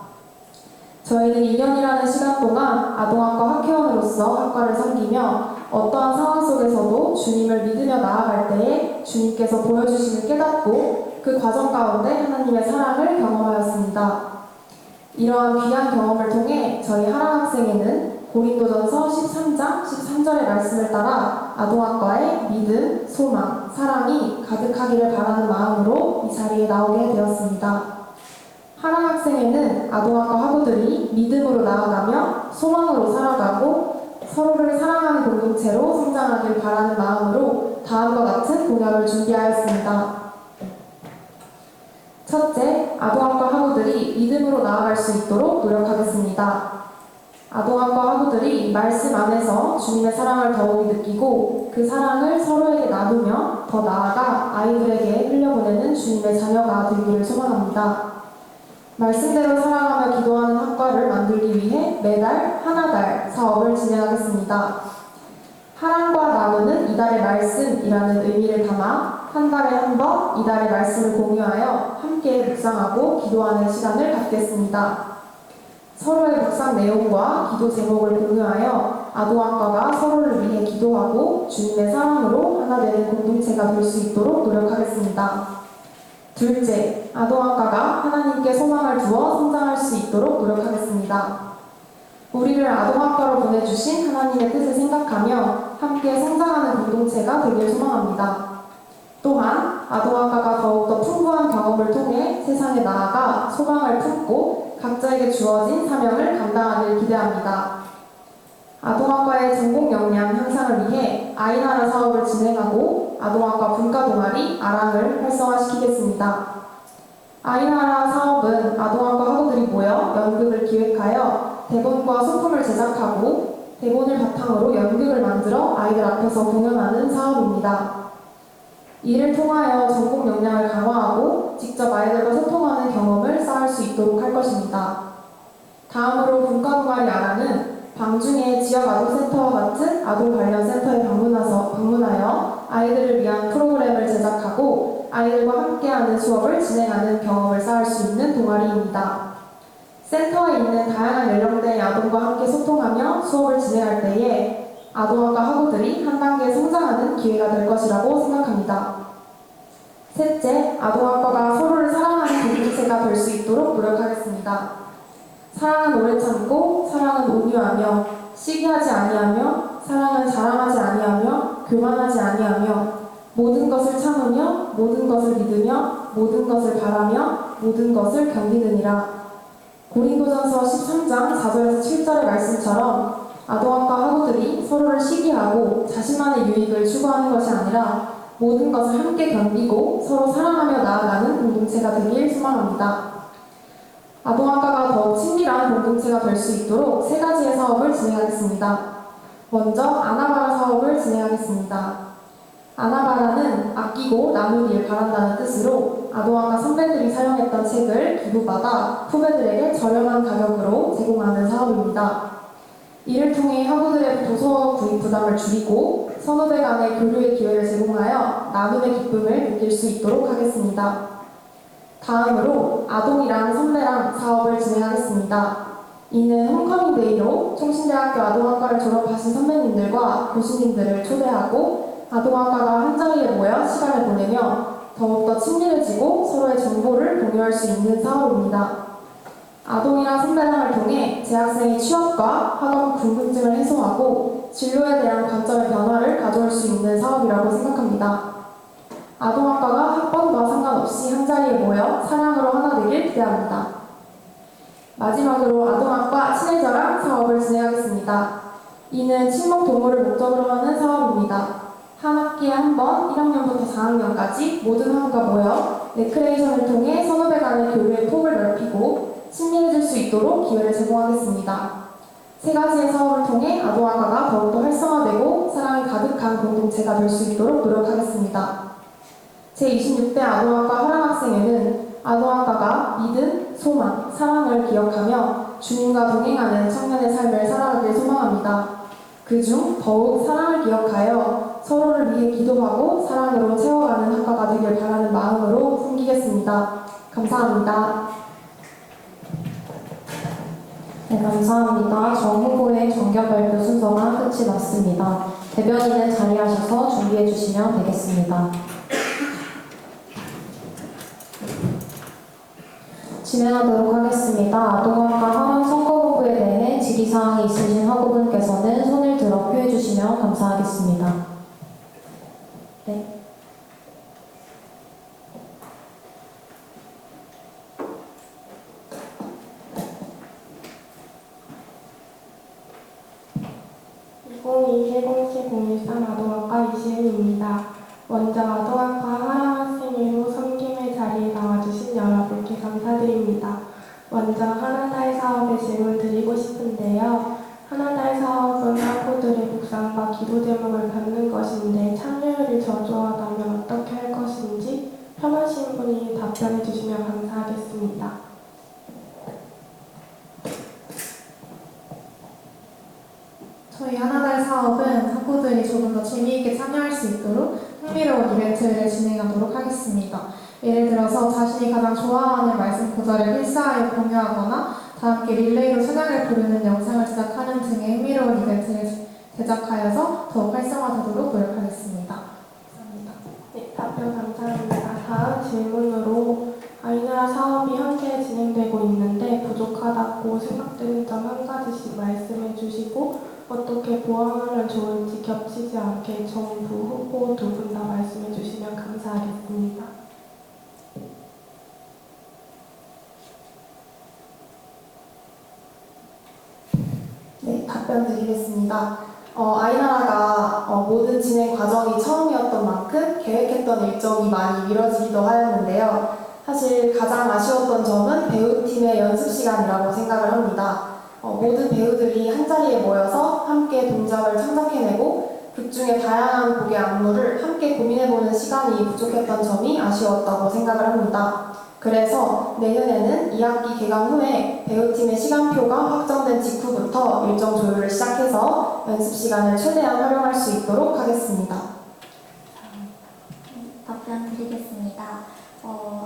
저희는 2년이라는 시간 동안 아동학과 학회원으로서 학과를 섬기며 어떠한 상황 속에서도 주님을 믿으며 나아갈 때에 주님께서 보여주시는 깨닫고 그 과정 가운데 하나님의 사랑을 경험하였습니다. 이러한 귀한 경험을 통해 저희 하랑학생회는 고린도전서 13장 13절의 말씀을 따라 아동학과의 믿음, 소망, 사랑이 가득하기를 바라는 마음으로 이 자리에 나오게 되었습니다. 하랑학생회는 아동학과 학우들이 믿음으로 나아가며 소망으로 살아가고 서로를 사랑하는 공동체로 성장하길 바라는 마음으로 다음과 같은 공약을 준비하였습니다. 첫째, 아동학과 학우들이 믿음으로 나아갈 수 있도록 노력하겠습니다. 아동학과 학우들이 말씀 안에서 주님의 사랑을 더욱이 느끼고 그 사랑을 서로에게 나누며 더 나아가 아이들에게 흘려보내는 주님의 자녀가 되기를 소망합니다. 말씀대로 사랑하며 기도하는 학과를 만들기 위해 매달 하나달 사업을 진행하겠습니다. 하랑과 나누는 이달의 말씀이라는 의미를 담아 한 달에 한 번 이달의 말씀을 공유하여 함께 묵상하고 기도하는 시간을 갖겠습니다. 서로의 묵상 내용과 기도 제목을 공유하여 아동학과가 서로를 위해 기도하고 주님의 사랑으로 하나 되는 공동체가 될 수 있도록 노력하겠습니다. 둘째, 아동학과가 하나님께 소망을 두어 성장할 수 있도록 노력하겠습니다. 우리를 아동학과로 보내주신 하나님의 뜻을 생각하며 함께 성장하는 공동체가 되길 소망합니다. 또한 아동학과가 더욱더 풍부한 경험을 통해 세상에 나아가 소망을 품고 각자에게 주어진 사명을 감당하길 기대합니다. 아동학과의 전공 역량 향상을 위해 아이나라 사업을 진행하고 아동학과 분과동아리 아랑을 활성화시키겠습니다. 아이나라 사업은 아동학과 학우들이 모여 연극을 기획하여 대본과 소품을 제작하고 대본을 바탕으로 연극을 만들어 아이들 앞에서 공연하는 사업입니다. 이를 통하여 전공 역량을 강화하고 직접 아이들과 소통하는 경험을 쌓을 수 있도록 할 것입니다. 다음으로 분과동아리 아랑은 방중의 지역아동센터와 같은 아동 관련 센터에 방문하여 아이들을 위한 프로그램을 제작하고 아이들과 함께하는 수업을 진행하는 경험을 쌓을 수 있는 동아리입니다. 센터에 있는 다양한 연령대의 아동과 함께 소통하며 수업을 진행할 때에 아동학과 학우들이 한 단계 성장하는 기회가 될 것이라고 생각합니다. 셋째, 아동학과가 서로를 사랑하는 공동체가 될 수 있도록 노력하겠습니다. 사랑은 오래 참고, 사랑은 온유하며, 시기하지 아니하며, 사랑은 자랑하지 아니하며, 교만하지 아니하며, 모든 것을 참으며, 모든 것을 믿으며, 모든 것을 바라며, 모든 것을 견디느니라. 고린도전서 13장 4절에서 7절의 말씀처럼 아동학과 학우들이 서로를 시기하고 자신만의 유익을 추구하는 것이 아니라 모든 것을 함께 견디고 서로 사랑하며 나아가는 공동체가 되길 소망합니다. 아동학과가 더욱 친밀한 공동체가 될 수 있도록 세 가지의 사업을 진행하겠습니다. 먼저 아나바라 사업을 진행하겠습니다. 아나바라는 아끼고 나누길 바란다는 뜻으로 아동학과 선배들이 사용했던 책을 기부받아 후배들에게 저렴한 가격으로 제공하는 사업입니다. 이를 통해 학우들의 도서 구입 부담을 줄이고 선후배 간의 교류의 기회를 제공하여 나눔의 기쁨을 느낄 수 있도록 하겠습니다. 다음으로 아동이랑 선배랑 사업을 진행하겠습니다. 이는 홈커밍데이로 총신대학교 아동학과를 졸업하신 선배님들과 교수님들을 초대하고 아동학과가 한자리에 모여 시간을 보내며 더욱더 친밀해지고 서로의 정보를 공유할 수 있는 사업입니다. 아동이랑 선배랑을 통해 재학생의 취업과 학업 궁금증을 해소하고 진로에 대한 관점의 변화를 가져올 수 있는 사업이라고 생각합니다. 아동학과가 학번과 상관없이 한자리에 모여 사랑으로 하나 되길 기대합니다. 마지막으로 아동학과 친해져라 사업을 진행하겠습니다. 이는 친목 도모를 목적으로 하는 사업입니다. 한 학기에 한 번 1학년부터 4학년까지 모든 학우가 모여 레크레이션을 통해 선후배 간의 교류의 폭을 넓히고 친밀해질 수 있도록 기회를 제공하겠습니다. 세 가지의 사업을 통해 아동학과가 더욱더 활성화되고 사랑이 가득한 공동체가 될 수 있도록 노력하겠습니다. 제26대 아동학과 화랑학생회는 아동학과가 믿음, 소망, 사랑을 기억하며 주님과 동행하는 청년의 삶을 살아가길 소망합니다. 그중 더욱 사랑을 기억하여 서로를 위해 기도하고 사랑으로 채워가는 학과가 되길 바라는 마음으로 섬기겠습니다. 감사합니다. 네, 감사합니다. 정 후보의 정견 발표 순서가 끝이 났습니다. 대변인은 자리하셔서 준비해 주시면 되겠습니다. 진행하도록 하겠습니다. 아동학과 하원 선거본부에 대해 질의사항이 있으신 학우분께서는 손을 들어 표해 주시면 감사하겠습니다. 네. 아동학과 이시은입니다. 먼저 아동학과 하나학생회로 섬김의 자리에 나와주신 여러분께 감사드립니다. 먼저 하나달 사업에 질문 드리고 싶은데요. 하나달 사업은 학우들의 묵상과 기도 제목을 받는 것인데 참여율이 저조하다면 어떻게 할 것인지 편하신 분이 답변해 주시면 감사하겠습니다. 저희 하나달 사업은 학우들이 조금 더 재미있게 참여할 수 있도록 흥미로운 이벤트를 진행하도록 하겠습니다. 예를 들어서 자신이 가장 좋아하는 말씀 구절을 필사하여 공유하거나 다 함께 릴레이로 찬양을 부르는 영상을 제작하는 등의 흥미로운 이벤트를 제작하여서 더욱 활성화되도록 노력하겠습니다. 감사합니다. 다음 질문으로 아이나라 사업이 함께 진행되고 있는데 부족하다고 생각되는 점 한 가지씩 말씀해 주시고 어떻게 보완하면 좋을지 겹치지 않게 정부 후보 두 분 다 말씀해 주시면 감사하겠습니다. 네, 답변 드리겠습니다. 아이나라가 모든 진행 과정이 처음이었던 만큼 계획했던 일정이 많이 미뤄지기도 하였는데요. 사실 가장 아쉬웠던 점은 배우팀의 연습 시간이라고 생각을 합니다. 모든 배우들이 한자리에 모여서 함께 동작을 창작해내고 극 중의 다양한 곡의 안무를 함께 고민해보는 시간이 부족했던 점이 아쉬웠다고 생각을 합니다. 그래서 내년에는 2학기 개강 후에 배우팀의 시간표가 확정된 직후부터 일정 조율을 시작해서 연습 시간을 최대한 활용할 수 있도록 하겠습니다. 답변 드리겠습니다.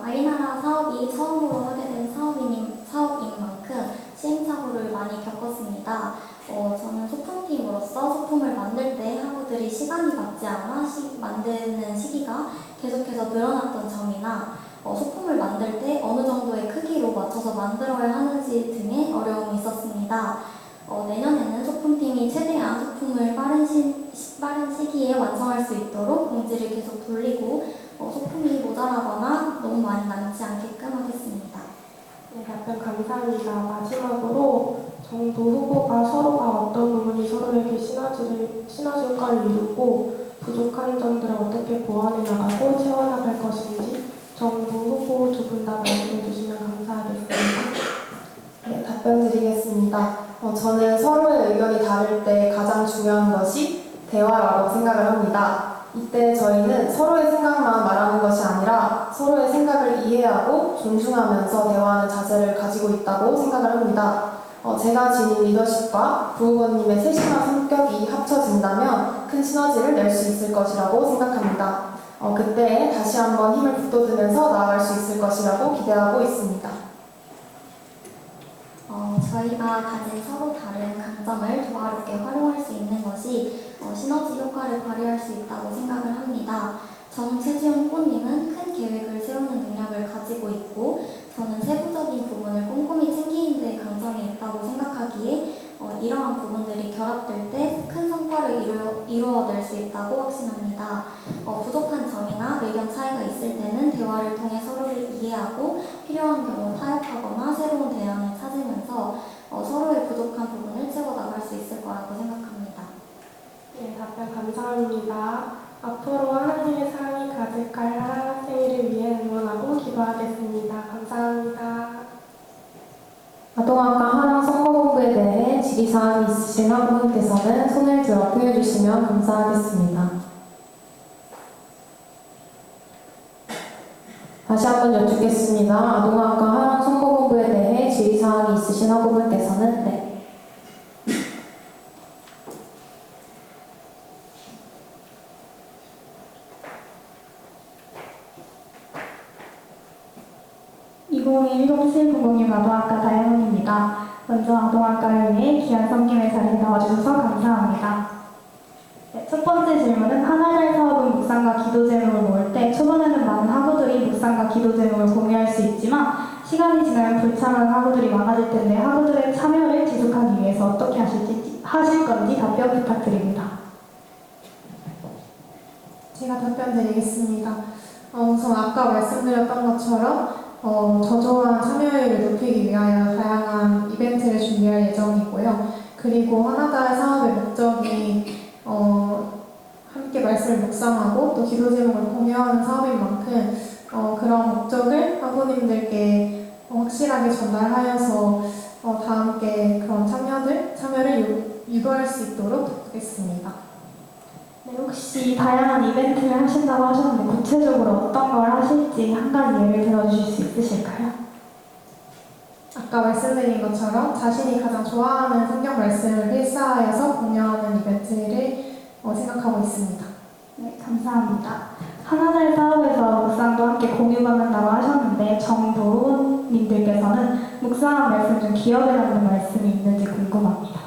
아이나라 사업이 처음으로 하게 된 사업인 만큼 시행착오를 많이 겪었습니다. 저는 소품팀으로서 소품을 만들 때 학우들이 시간이 맞지 않아 만드는 시기가 계속해서 늘어났던 점이나 소품을 만들 때 어느 정도의 크기로 맞춰서 만들어야 하는지 등의 어려움이 있었습니다. 내년에는 소품팀이 최대한 소품을 빠른 시기에 완성할 수 있도록 공지를 계속 돌리고 소품이 모자라거나 너무 많이 남지 않게끔 하겠습니다. 네, 답변 감사합니다. 마지막으로 정부 후보가 서로가 어떤 부분이 서로에게 시너지 효과를 이루고 부족한 점들을 어떻게 보완해 나가고 채워나갈 것인지 정부 후보 두 분 다 말씀해 주시면 감사하겠습니다. 네, 답변 드리겠습니다. 저는 서로의 의견이 다를 때 가장 중요한 것이 대화라고 생각을 합니다. 이때 저희는 서로의 생각만 말하는 것이 아니라 서로의 생각을 이해하고 존중하면서 대화하는 자세를 가지고 있다고 생각을 합니다. 제가 지닌 리더십과 부후보님의 세심한 성격이 합쳐진다면 큰 시너지를 낼 수 있을 것이라고 생각합니다. 그때 다시 한번 힘을 북돋으면서 나아갈 수 있을 것이라고 기대하고 있습니다. 저희가 가진 서로 다른 강점을 조화롭게 활용할 수 있는 것이 시너지 효과를 발휘할 수 있다고 생각을 합니다. 정채지영 후보님은 큰 계획을 세우는 능력을 가지고 있고 저는 세부적인 부분을 꼼꼼히 챙기는 데 강점이 있다고 생각하기에 이러한 부분들이 결합될 때 큰 성과를 이루어낼 수 있다고 확신합니다. 부족한 점이나 의견 차이가 있을 때는 대화를 통해 서로를 이해하고 필요한 경우 타협하거나 새로운 대안을 찾으면서 서로의 부족한 부분을 채워나갈 수 있을 거라고 생각합니다. 네, 답변 감사합니다. 앞으로 하나님의 사랑이 가득할 하랑 학생회를 위해 응원하고 기도하겠습니다. 감사합니다. 아동학과 하랑 선거본부에 대해 질의사항이 있으신 학우분께서는 손을 들어 보여주시면 감사하겠습니다. 다시 한번 여쭙겠습니다. 아동학과 하랑 선거본부에 대해 질의사항이 있으신 학우분께서는 네. 아동학과 다혜원입니다. 먼저 아동학과를 위해 귀한 섬김의 자리에 나와주셔서 감사합니다. 네, 첫 번째 질문은 하나달 사업은 묵상과 기도 제목을 모을 때 초반에는 많은 학우들이 묵상과 기도 제목을 공유할 수 있지만 시간이 지나면 불참하는 학우들이 많아질 텐데 학우들의 참여를 지속하기 위해서 어떻게 하실 건지 답변 부탁드립니다. 제가 답변 드리겠습니다. 우선 아까 말씀드렸던 것처럼 저조한 참여율을 높이기 위하여 다양한 이벤트를 준비할 예정이고요. 그리고 하나달 사업의 목적이 함께 말씀을 묵상하고 또 기도 제목을 공유하는 사업인 만큼 그런 목적을 학우님들께 확실하게 전달하여서 다 함께 그런 참여를 유도할 수 있도록 하겠습니다. 네, 혹시 다양한 이벤트를 하신다고 하셨는데 구체적으로 어떤 걸 하실지 한 가지 예를 들어주실 수 있으실까요? 아까 말씀드린 것처럼 자신이 가장 좋아하는 성경 말씀을 필사하여서 공유하는 이벤트를 생각하고 있습니다. 네, 감사합니다. 하나달 사업에서 묵상도 함께 공유받는다고 하셨는데 정부님들께서는 묵상한 말씀 중 기억에 남는 말씀이 있는지 궁금합니다.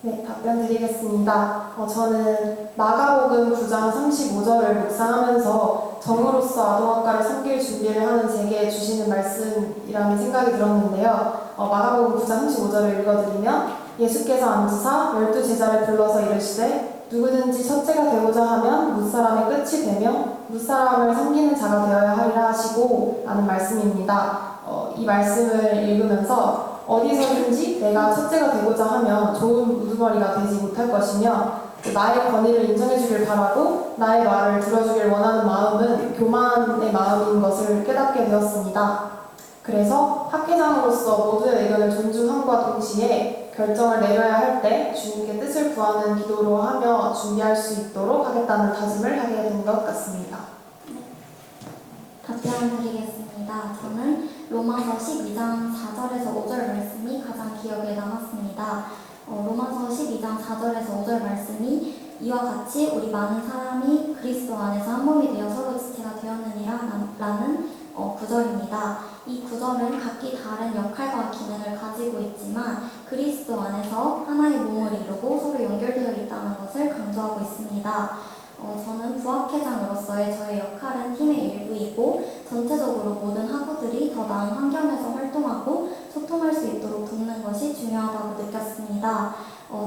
네, 답변 답변 드리겠습니다. 저는 마가복음 9장 35절을 묵상하면서 정으로서 아동학과를 섬길 준비를 하는 제게 주시는 말씀이라는 생각이 들었는데요. 마가복음 9장 35절을 읽어드리면 예수께서 앉으사 12제자를 불러서 이르시되 누구든지 첫째가 되고자 하면 무사람의 끝이 되며 무사람을 섬기는 자가 되어야 하리라 하시고 라는 말씀입니다. 이 말씀을 읽으면서 어디서든지 내가 첫째가 되고자 하면 좋은 우두머리가 되지 못할 것이며 나의 권위를 인정해 주길 바라고 나의 말을 들어주길 원하는 마음은 교만의 마음인 것을 깨닫게 되었습니다. 그래서 학회장으로서 모두의 의견을 존중함과 동시에 결정을 내려야 할 때 주님께 뜻을 구하는 기도로 하며 준비할 수 있도록 하겠다는 다짐을 하게 된 것 같습니다. 답변 드리겠습니다. 저는 로마서 12장 4절에서 5절 말씀이 가장 기억에 남았습니다. 로마서 12장 4절에서 5절 말씀이 이와 같이 우리 많은 사람이 그리스도 안에서 한 몸이 되어 서로 지체가 되었느니라 라는 구절입니다. 이 구절은 각기 다른 역할과 기능을 가지고 있지만 그리스도 안에서 하나의 몸을 이루고 서로 연결되어 있다는 것을 강조하고 있습니다. 저는 부학회장으로서의 저의 역할은 팀의 일부이고 전체적으로 모든 학우들이 더 나은 환경에서 활동하고 소통할 수 있도록 돕는 것이 중요하다고 느꼈습니다.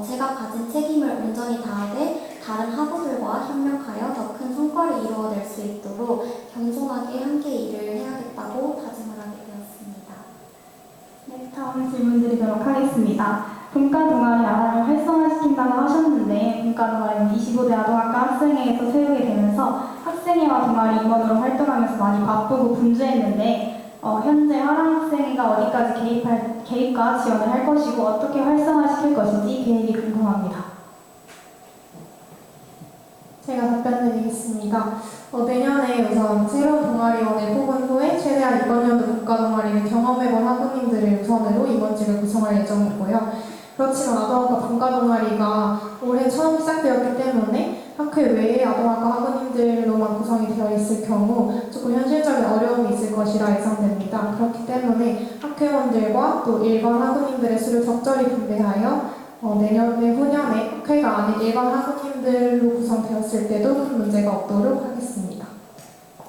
제가 가진 책임을 온전히 다하되 다른 학우들과 협력하여 더 큰 성과를 이루어낼 수 있도록 겸손하게 함께 일을 해야겠다고 다짐을 하게 되었습니다. 네, 다음 질문 드리도록 하겠습니다. 분과 동아리 아동을 활성화시킨다고 하셨는데 분과 동아리는 25대 아동학과 학생회에서 세우게 되면서 학생회와 동아리 임원으로 활동하면서 많이 바쁘고 분주했는데 현재 하랑학생회가 어디까지 개입과 지원을 할 것이고 어떻게 활성화시킬 것인지 계획이 궁금합니다. 제가 답변드리겠습니다. 내년에 우선 새로운 동아리원을 뽑은 후에 최대한 이번 연도 분과동아리를 경험해본 학우님들을 우선으로 임원직을 구성할 예정이고요. 그렇지만 아동학과 분과동아리가 올해 처음 시작되었기 때문에 학회 외에 아동학과 학우님들로만 구성이 되어 있을 경우 조금 현실적인 어려움이 있을 것이라 예상됩니다. 그렇기 때문에 학회원들과 또 일반 학우님들의 수를 적절히 분배하여 내후년에 학회가 아닌 일반 학우님들로 구성되었을 때도 큰 문제가 없도록 하겠습니다.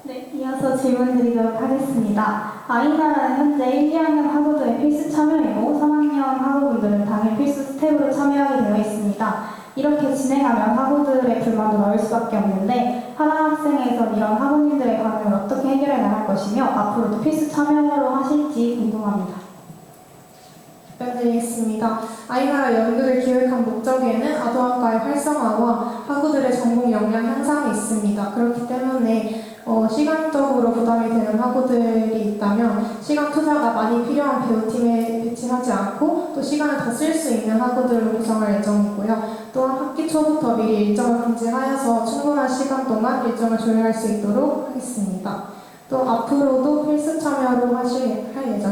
네, 이어서 질문 드리도록 하겠습니다. 아이나라는 현재 1, 2학년 학우들의 필수 참여이고 3학년 학우분들은 당일 필수 스텝으로 참여하게 되어 있습니다. 이렇게 진행하면 학우들의 불만도 넣을 수밖에 없는데 하랑학생회에서는 이런 학우님들의 반응을 어떻게 해결해 나갈 것이며 앞으로도 필수 참여로 하실지 궁금합니다. 답변드리겠습니다. 아이나라 연극을 기획한 목적에는 아동학과의 활성화와 학우들의 전공 역량 향상이 있습니다. 그렇기 때문에 시간적으로 부담이 되는 학우들이 있다면 시간 투자가 많이 필요한 배우팀에 배치하지 않고 또 시간을 더 쓸 수 있는 학우들로 구성할 예정이고요. 또한 학기 초부터 미리 일정을 공지하여서 충분한 시간 동안 일정을 조율할 수 있도록 하겠습니다. 또 앞으로도 필수 참여로 할 예정입니다.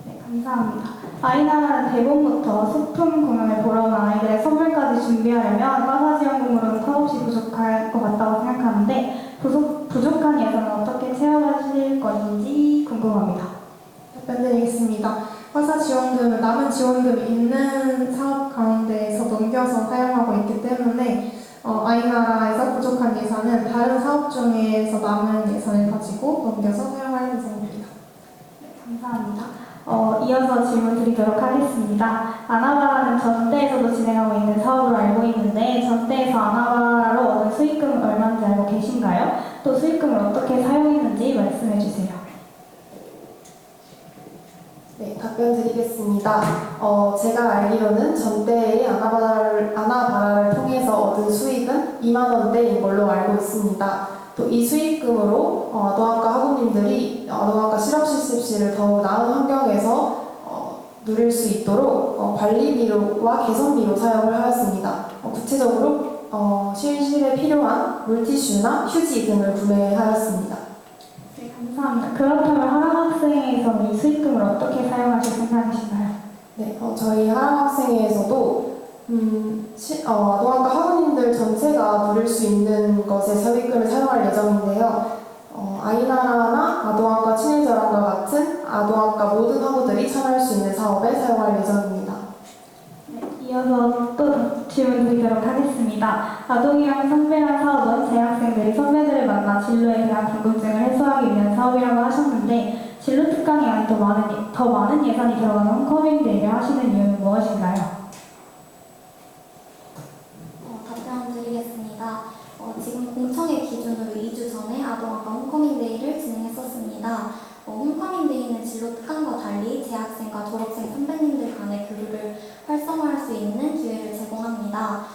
네, 감사합니다. 아이나라는 대본부터 소품 공연을 보러 온 아이들의 선물까지 준비하려면 과사지원금으로는 턱없이 부족할 것 같다고 생각하는데 부족한 예산은 어떻게 채워가실 것인지 궁금합니다. 답변드리겠습니다. 화사 지원금은 남은 지원금이 있는 사업 가운데에서 넘겨서 사용하고 있기 때문에 아이나라에서 부족한 예산은 다른 사업 중에서 남은 예산을 가지고 넘겨서 사용할 예정입니다. 네, 감사합니다. 이어서 질문 드리도록 하겠습니다. 아나바라는 전대에서도 진행하고 있는 사업으로 알고 있는데 전대에서 아나바라로 얻은 수익금은 얼마인지 알고 계신가요? 또 수익금을 어떻게 사용했는지 말씀해 주세요. 네, 답변 드리겠습니다. 제가 알기로는 전대의 아나바라를 통해서 얻은 수익은 2만 원대인 걸로 알고 있습니다. 또 이 수익금으로 아동학과 학우님들이 아동학과 실업실습실을 더욱 나은 환경에서 누릴 수 있도록 관리비와 개선비로 사용을 하였습니다. 구체적으로 실실에 필요한 물티슈나 휴지 등을 구매하였습니다. 네, 감사합니다. 그렇다면 하랑학생회에서는 이 수익금을 어떻게 사용하실 생각이신가요? 네, 저희 하랑학생회에서도 아동학과 학우님들 전체가 누릴 수 있는 것에 수익금을 사용할 예정인데요. 아이나라나 아동학과 친해져랑과 같은 아동학과 모든 학우들이 참여할 수 있는 사업에 사용할 예정입니다. 네, 이어서 또 질문 드리도록 하겠습니다. 아동이랑 선배랑 사업은 재학생들이 선배들을 만나 진로에 대한 궁금증을 해소하기 위한 사업이라고 하셨는데 진로 특강이 아닌 더 많은 예산이 들어가는 홈커밍데이를 하시는 이유는 무엇인가요? 답변 드리겠습니다. 지금 공청회 기준으로 2주 전에 아동학과 홈커밍데이를 진행했었습니다. 홈커밍데이는 진로 특강과 달리 재학생과 졸업생 선배님들 간의 교류를 활성화할 수 있는 기회를 제공합니다.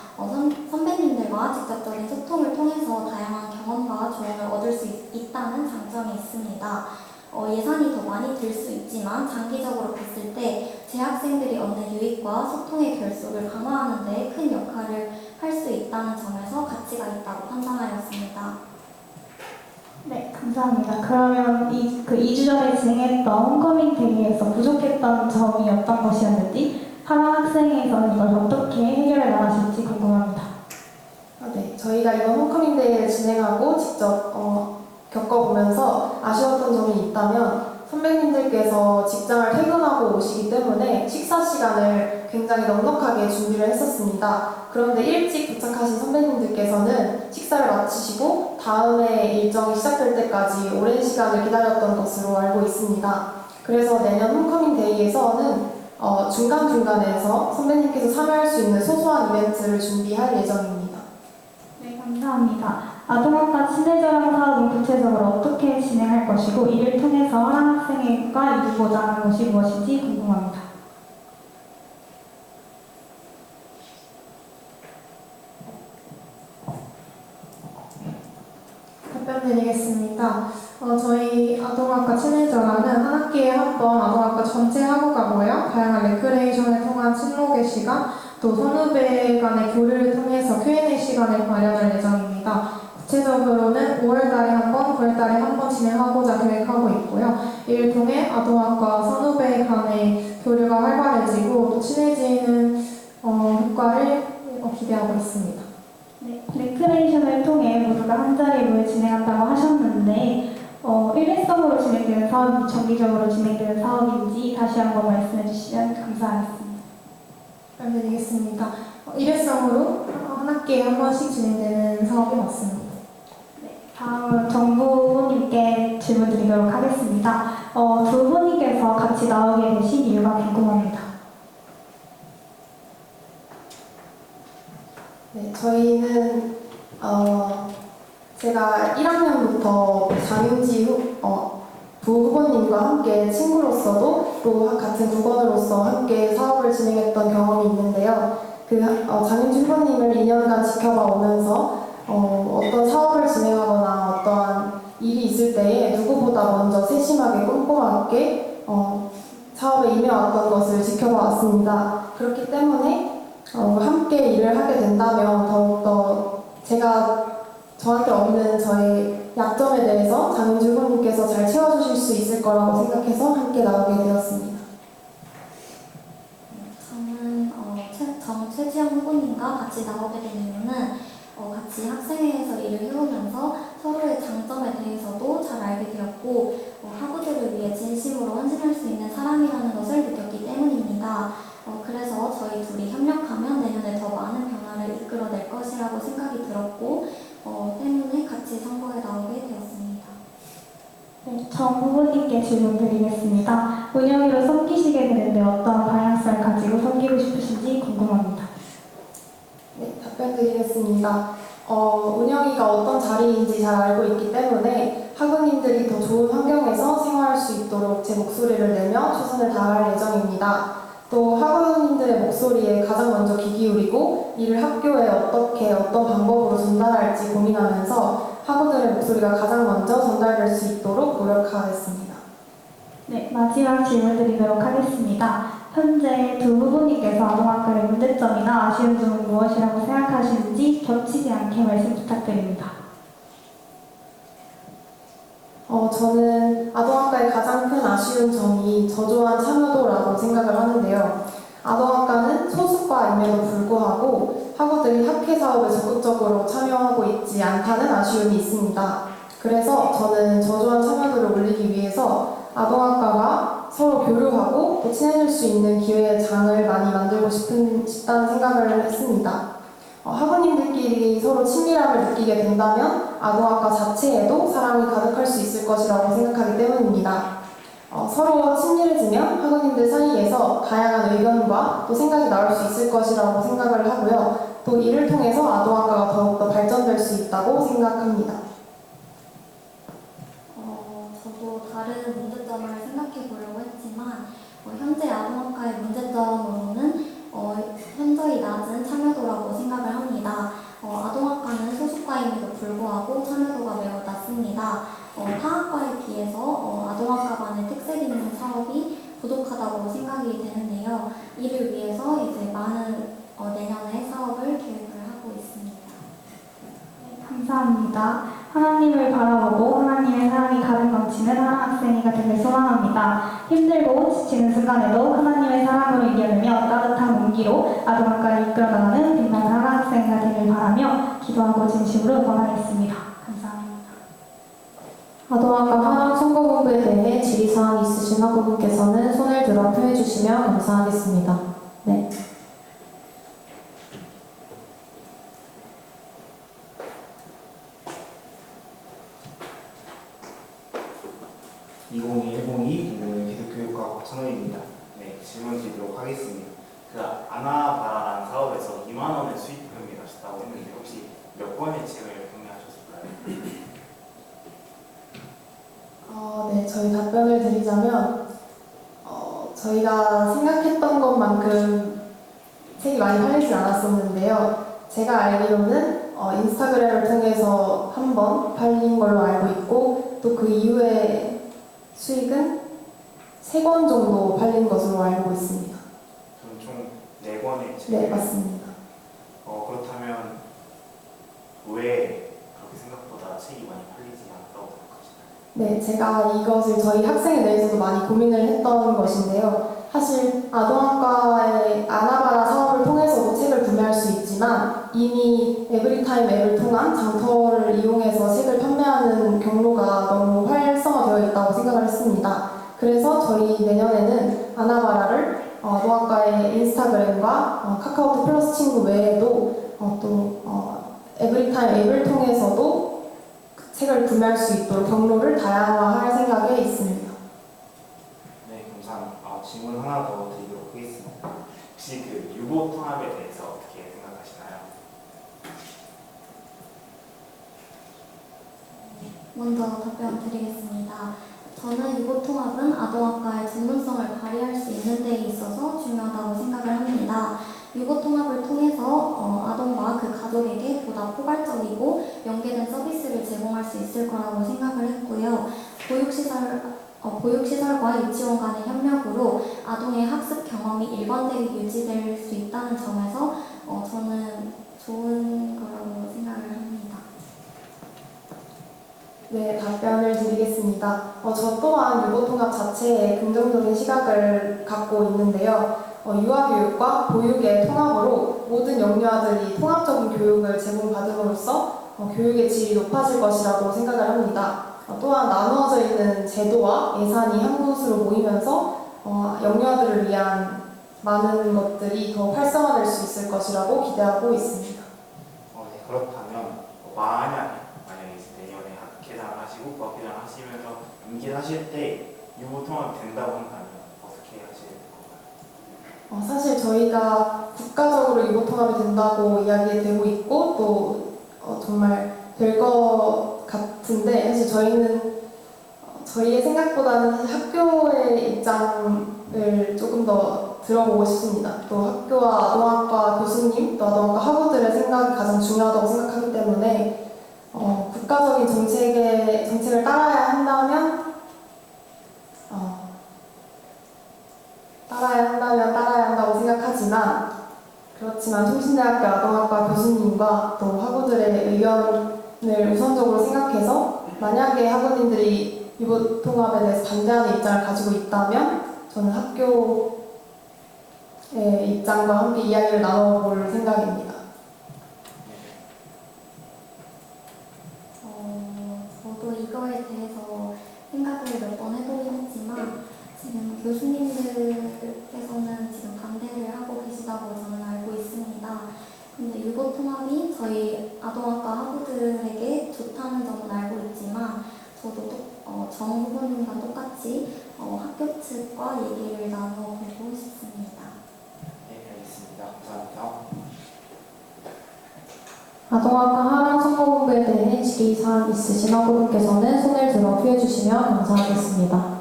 선배님들과 직접적인 소통을 통해서 다양한 경험과 조언을 얻을 수 있다는 장점이 있습니다. 예산이 더 많이 들 수 있지만 장기적으로 봤을 때 재학생들이 얻는 유익과 소통의 결속을 강화하는 데 큰 역할을 할 수 있다는 점에서 가치가 있다고 판단하였습니다. 네, 감사합니다. 그러면 2주 전에 진행했던 홈커밍 데이에서 부족했던 점이 어떤 것이었는지 하나 학생회에서는 이걸 어떻게 해결해 나가실지 궁금합니다. 네, 저희가 이번 홈커밍 데이를 진행하고 직접 겪어보면서 아쉬웠던 점이 있다면 선배님들께서 직장을 퇴근하고 오시기 때문에 식사 시간을 굉장히 넉넉하게 준비를 했었습니다. 그런데 일찍 도착하신 선배님들께서는 식사를 마치시고 다음에 일정이 시작될 때까지 오랜 시간을 기다렸던 것으로 알고 있습니다. 그래서 내년 홈커밍 데이에서는 중간중간에서 선배님께서 참여할 수 있는 소소한 이벤트를 준비할 예정입니다. 네, 감사합니다. 아동학과 친해져라 사업은 구체적으로 어떻게 진행할 것이고 이를 통해서 한 학생회가 이루고자 하는 것이 무엇인지 궁금합니다. 답변 드리겠습니다. 저희 아동학과 친해져라는 한 학기에 한 번 아동학과 전체 학우가 모여 다양한 레크레이션을 통한 친목의 시간, 또 선후배 간의 교류를 통해서 Q&A 시간을 마련할 예정입니다. 구체적으로는 5월달에 한 번, 9월달에 한 번 진행하고자 계획하고 있고요. 이를 통해 아동학과 선후배 간의 교류가 활발해지고 또 친해지는 효과를 기대하고 있습니다. 네, 레크레이션을 통해 모두가 한자리에 모여 진행한다고 하셨는데 일회성으로 진행되는 사업인지 정기적으로 진행되는 사업인지 다시 한번 말씀해 주시면 감사하겠습니다. 말씀드리겠습니다. 일회성으로 한 학기에 한 번씩 진행되는 사업이 맞습니다. 다음은 정부님께 질문 드리도록 하겠습니다. 두 분께서 같이 나오게 되신 이유가 궁금합니다. 네, 저희는 제가 1학년부터 장윤지 부후보님과 함께 친구로서도 또 같은 국원으로서 함께 사업을 진행했던 경험이 있는데요. 장윤지 후보님을 2년간 지켜봐 오면서 어떤 사업을 진행하거나 어떠한 일이 있을 때에 누구보다 먼저 세심하게 꼼꼼하게 사업에 임해왔던 것을 지켜봐 왔습니다. 그렇기 때문에 함께 일을 하게 된다면 더욱더 저한테 없는 저의 약점에 대해서 장윤주 후보님께서 잘 채워주실 수 있을 거라고 생각해서 함께 나오게 되었습니다. 저는 최지영 후보님과 같이 나오게 된 이유는 같이 학생회에서 일을 해오면서 서로의 장점에 대해서도 잘 알게 되었고 학우들을 위해 진심으로 헌신할 수 있는 사람이라는 것을 느꼈기 때문입니다. 그래서 저희 둘이 협력하면 내년에 더 많은 변화를 이끌어낼 것이라고 생각이 들었고 때문에 같이 선거에 나오게 되었습니다. 네, 정 후보님께 질문 드리겠습니다. 운영위로 섬기시게 되는데 어떤 방향성을 가지고 섬기고 싶으신지 궁금합니다. 네, 답변 드리겠습니다. 운영위가 어떤 자리인지 잘 알고 있기 때문에 학우님들이 더 좋은 환경에서 생활할 수 있도록 제 목소리를 내며 최선을 다할 예정입니다. 또 학우님들의 목소리에 가장 먼저 귀 기울이고 이를 학교에 어떤 방법으로 전달할지 고민하면서 학우들의 목소리가 가장 먼저 전달될 수 있도록 노력하겠습니다. 네, 마지막 질문 드리도록 하겠습니다. 현재 두 후보님께서 아동학과의 문제점이나 아쉬운 점은 무엇이라고 생각하시는지 겹치지 않게 말씀 부탁드립니다. 저는 아동학과의 가장 큰 아쉬운 점이 저조한 참여도라고 생각을 하는데요. 아동학과는 소수과임에도 불구하고 학우들이 학회 사업에 적극적으로 참여하고 있지 않다는 아쉬움이 있습니다. 그래서 저는 저조한 참여도를 올리기 위해서 아동학과가 서로 교류하고 또 친해질 수 있는 기회장을 많이 만들고 싶다는 생각을 했습니다. 학우님들끼리 서로 친밀함을 느끼게 된다면 아동학과 자체에도 사랑이 가득할 수 있을 것이라고 생각하기 때문입니다. 서로 친밀해지면 학우님들 사이에서 다양한 의견과 또 생각이 나올 수 있을 것이라고 생각을 하고요. 또 이를 통해서 아동학과가 더욱더 발전될 수 있다고 생각합니다. 저도 다른 문제점을 생각해 보려고 했지만 현재 아동학과의 문제점으로는 현저히 낮은 참여도라고 생각을 합니다. 아동학과는 소수과임에도 불구하고 참여도가 매우 낮습니다. 타 학과에 비해서 아동학과만의 특색 있는 사업이 부족하다고 생각이 되는데요. 이를 위해서 이제 많은 내년에 사업을 계획을 하고 있습니다. 감사합니다. 하나님을 바라보고 하나님의 사랑이 가득 넘치는 하나 학생이가 되길 소망합니다. 힘들고 지치는 순간에도 하나님의 사랑으로 이겨내며 따뜻한 온기로 아동학과를 이끌어나가는 빛나는 하나 학생이가 되길 바라며 기도하고 진심으로 응원하겠습니다. 감사합니다. 아동학과 하나 선거본부에 대해 질의사항이 있으신 학우분께서는 손을 들어 표해 주시면 감사하겠습니다. 네. 기독교육과 곽찬호입니다. 네, 질문 드리도록 하겠습니다. 그 아나바라라는 사업에서 2만 원의 수익금이 나셨다고 했는데 혹시 몇 번의 책을 구매하셨을까요? 네, 저희 답변을 드리자면 저희가 생각했던 것만큼 책이 많이 팔리진 않았었는데요. 제가 알기로는 인스타그램을 통해서 한 번 팔린 걸로 알고 있고 또 그 이후에 수익은 3권 정도 팔린 것으로 알고 있습니다. 그럼 총 4권의 책? 네, 맞습니다. 그렇다면 왜 그렇게 생각보다 책이 많이 팔리지 않았다고 생각하시나요? 네, 제가 이것을 저희 학생에 대해서도 많이 고민을 했던 것인데요. 사실 아동학과의 아나바라 사업을 통해서도 책을 구매할 수 있지만 이미 에브리타임 앱을 통한 장터를 이용해서 책을 판매하는 경로가 너무 활성화되어 있다고 생각을 했습니다. 그래서 저희 내년에는 아나바라를 아동학과의 인스타그램과 카카오톡 플러스 친구 외에도 또 에브리타임 앱을 통해서도 책을 구매할 수 있도록 경로를 다양화할 생각에 있습니다. 네, 감사합니다. 질문 하나 더 드리도록 하겠습니다. 혹시 그 유보 통합에 대해서 어떻게 생각하시나요? 먼저 답변 드리겠습니다. 저는 유보 통합은 아동학과의 전문성을 발휘할 수 있는 데 있어서 중요하다고 생각을 합니다. 유보 통합을 통해서 아동과 그 가족에게 보다 포괄적이고 연계된 서비스를 제공할 수 있을 거라고 생각을 했고요. 보육시설과 유치원 간의 협력으로 아동의 학습 경험이 일관되게 유지될 수 있다는 점에서 저는 좋은 거라고 생각을 합니다. 네, 답변을 드리겠습니다. 저 또한 유보통합 자체에 긍정적인 시각을 갖고 있는데요. 유아교육과 보육의 통합으로 모든 영유아들이 통합적인 교육을 제공받음으로써 교육의 질이 높아질 것이라고 생각을 합니다. 또한 나누어져 있는 제도와 예산이 한 곳으로 모이면서 영유아들을 위한 많은 것들이 더 활성화될 수 있을 것이라고 기대하고 있습니다. 네, 그렇다면 만약에 내년에 학회장을 하시고 과학회장을 하시면서 임기하실 때 유보 통합이 된다고 한다면 어떻게 하실 건가요? 사실 저희가 국가적으로 유보 통합이 된다고 이야기되고 있고 또 정말 될 것 같은데 사실 저희는 저희의 생각보다는 사실 학교의 입장을 조금 더 들어보고 싶습니다. 또 학교와 아동학과 교수님, 또 아동학과 학우들의 생각이 가장 중요하다고 생각하기 때문에 국가적인 정책을 따라야 한다면 따라야 한다고 생각하지만 그렇지만 통신대학교 아동학과 교수님과 또 학우들의 의견을 우선적으로 생각해서 만약에 학우님들이 유보 통합에 대해서 반대하는 입장을 가지고 있다면 저는 학교의 입장과 함께 이야기를 나눠볼 생각입니다. 저도 이거에 대해서 생각을 몇 번 해보긴 했지만 지금 교수님들께서는 지금 반대를 하고 계시다고 저는 알고 있습니다. 근데 율법 통합이 저희 아동학과 학우들에게 좋다는 점은 알고 있지만 저도 정 후보님과 똑같이 학교 측과 얘기를 나눠보고 싶습니다. 네, 알겠습니다. 감사합니다. 아동학과 하랑 선거본부에 대해 질의사항 있으신 학우분께서는 손을 들어 피해주시면 감사하겠습니다.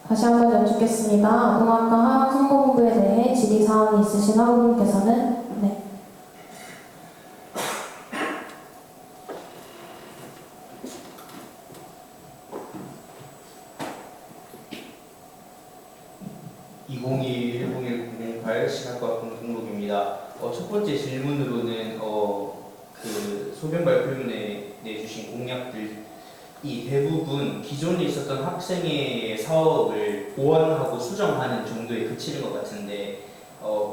다시 한번 여쭙겠습니다. 아동학과 하랑 선거본부에 대해 질의사항이 있으신 학우분께서는 네. 시각과 등록입니다. 첫 번째 질문으로는 그 소변 발표문에 내주신 공약들이 대부분 기존에 있었던 학생의 사업을 보완하고 수정하는 정도에 그치는 것 같은데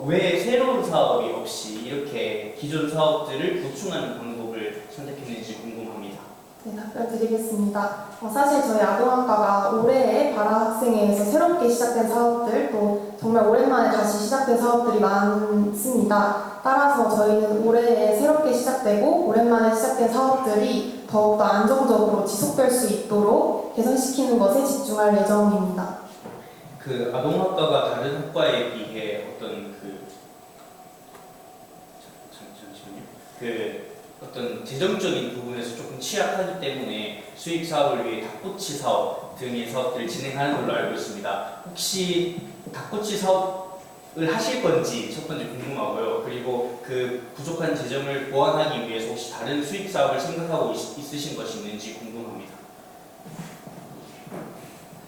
왜 새로운 사업이 없이 이렇게 기존 사업들을 보충하는 방법을 선택했는지 궁금합니다. 네, 답변 드리겠습니다. 사실 저희 아동학과가 올해에 바라학생회에서 새롭게 시작된 사업들, 또 정말 오랜만에 다시 시작된 사업들이 많습니다. 따라서 저희는 올해에 새롭게 시작되고 오랜만에 시작된 사업들이 더욱더 안정적으로 지속될 수 있도록 개선시키는 것에 집중할 예정입니다. 그 아동학과가 다른 학과에 비해 어떤 재정적인 부분에서 조금 취약하기 때문에 수익 사업을 위해 닭꼬치 사업 등의 사업들을 진행하는 걸로 알고 있습니다. 혹시 닭꼬치 사업을 하실 건지 첫 번째 궁금하고요. 그리고 그 부족한 재정을 보완하기 위해서 혹시 다른 수익 사업을 생각하고 있으신 것이 있는지 궁금합니다.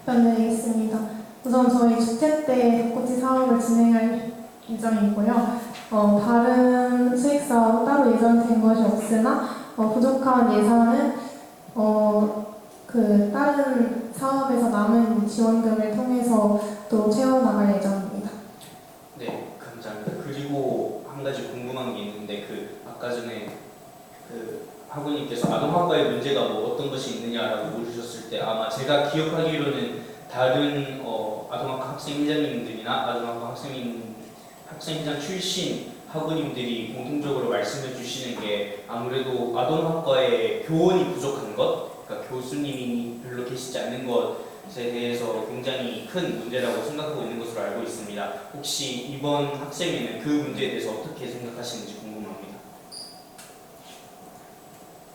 답변드리겠습니다. 우선 저희 주최 때 닭꼬치 사업을 진행할 예정이고요. 다른 수익 사업은 따로 예정된 것이 없으나 부족한 예산은 그 다른 사업에서 남은 지원금을 통해서 또 채워나갈 예정입니다. 네, 감사합니다. 그리고 한 가지 궁금한 게 있는데 아까 전에 학우님께서 아동학과의 문제가 어떤 것이 있느냐라고 물으셨을 때 아마 제가 기억하기로는 다른 아동학과 학생회장님들이나 아동학과 학생회장 출신 학우님들이 공통적으로 말씀해 주시는 게 아무래도 아동학과의 교원이 부족한 것, 그러니까 교수님이 별로 계시지 않는 것에 대해서 굉장히 큰 문제라고 생각하고 있는 것으로 알고 있습니다. 혹시 이번 학생회는 그 문제에 대해서 어떻게 생각하시는지 궁금합니다.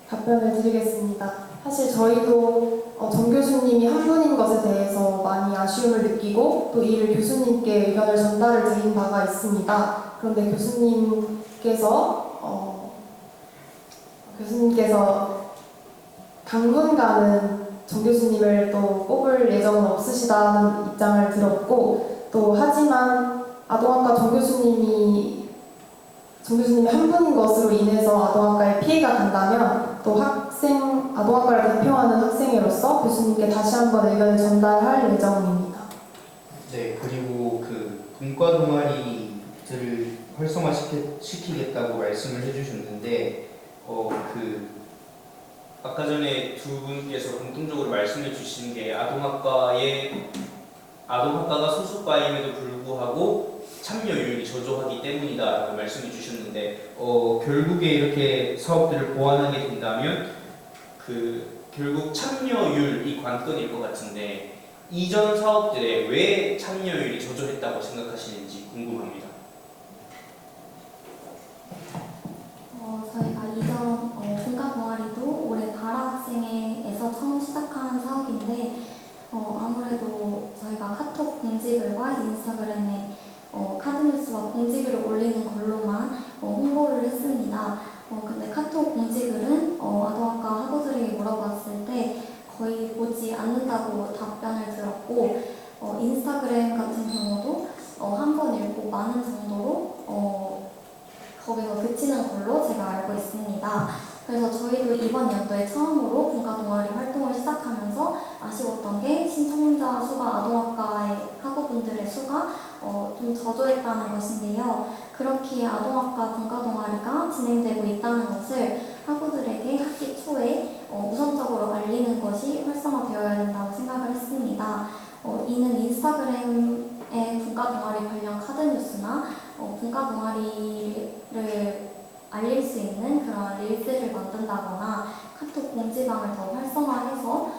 답변을 드리겠습니다. 사실 저희도 정 교수님이 한 분인 것에 대해서 많이 아쉬움을 느끼고 또 이를 교수님께 의견을 전달을 드린 바가 있습니다. 그런데 교수님께서 당분간은 정 교수님을 또 뽑을 예정은 없으시다는 입장을 들었고 또 하지만 아동학과 정 교수님이 한 분인 것으로 인해서 아동학과에 피해가 간다면 또 아동학과를 대표하는 학생회로서 교수님께 다시 한번 의견을 전달할 예정입니다. 네, 그리고 분과 동아리들을 활성화시키겠다고 말씀을 해주셨는데 아까 전에 두 분께서 공통적으로 말씀해 주신 게 아동학과가 소수과임에도 불구하고 참여율이 저조하기 때문이다라고 말씀해 주셨는데 결국에 이렇게 사업들을 보완하게 된다면 결국 참여율이 관건일 것 같은데 이전 사업들에 왜 참여율이 저조했다고 생각하시는지 궁금합니다. 저희가 이전 분과 동아리도 올해 바라학생회에서 처음 시작한 사업인데 아무래도 저희가 카톡 공지글과 인스타그램에 카드뉴스와 공지글을 올리는 걸로만 홍보를 했습니다. 근데 카톡 공지글은 아동학과 학우들에게 물어봤을 때 거의 보지 않는다고 답변을 들었고 인스타그램 같은 경우도 한 번 읽고 많은 정도로 거기서 그치는 걸로 제가 알고 있습니다. 그래서 저희도 이번 연도에 처음으로 분과 동아리 활동을 시작하면서 아쉬웠던 게 신청자 수가 아동학과의 학우분들의 수가 좀 저조했다는 것인데요. 그렇게 아동학과 분과 동아리가 진행되고 있다는 것을 학우들에게 학기 초에 우선적으로 알리는 것이 활성화되어야 된다고 생각을 했습니다. 이는 인스타그램의 분과 동아리 관련 카드 뉴스나 분과 동아리를 알릴 수 있는 그런 릴스를 만든다거나 카톡 공지방을 더 활성화해서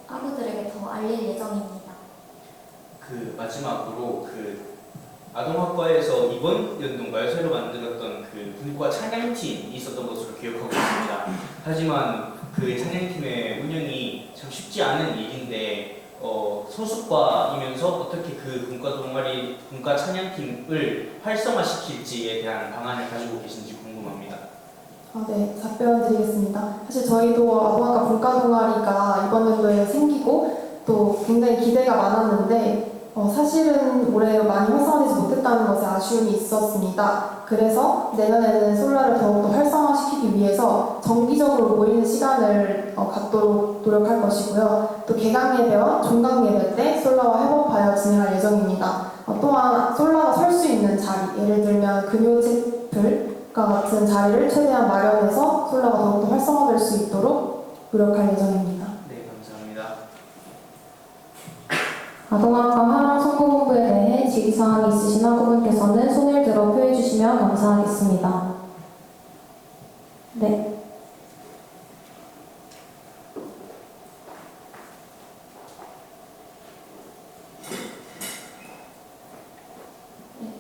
학우들에게 더 알릴 예정입니다. 그 마지막으로 그 아동학과에서 이번 연도인가요? 새로 만들었던 그 분과 찬양팀이 있었던 것으로 기억하고 있습니다. 하지만 그 찬양팀의 운영이 참 쉽지 않은 일인데 소속과이면서 어떻게 그 분과 동아리, 분과 찬양팀을 활성화시킬지에 대한 방안을 가지고 계신지 궁금합니다. 네, 답변 드리겠습니다. 사실 저희도 아동학과 분과 동아리가 이번 연도에 생기고 또 굉장히 기대가 많았는데 사실은 올해 많이 활성화되지 못했다는 것에 아쉬움이 있었습니다. 그래서 내년에는 솔라를 더욱더 활성화시키기 위해서 정기적으로 모이는 시간을 갖도록 노력할 것이고요. 또 개강 예배와 종강 예배 때 솔라와 협업하여 진행할 예정입니다. 또한 솔라가 설 수 있는 자리, 예를 들면 금요체플과 같은 자리를 최대한 마련해서 솔라가 더욱더 활성화될 수 있도록 노력할 예정입니다. 네, 감사합니다. 아동학과 하랑 선거본부에 대해 질의사항이 있으신 학우분께서는 손을 들어 표해 주시면 감사하겠습니다. 네. 네,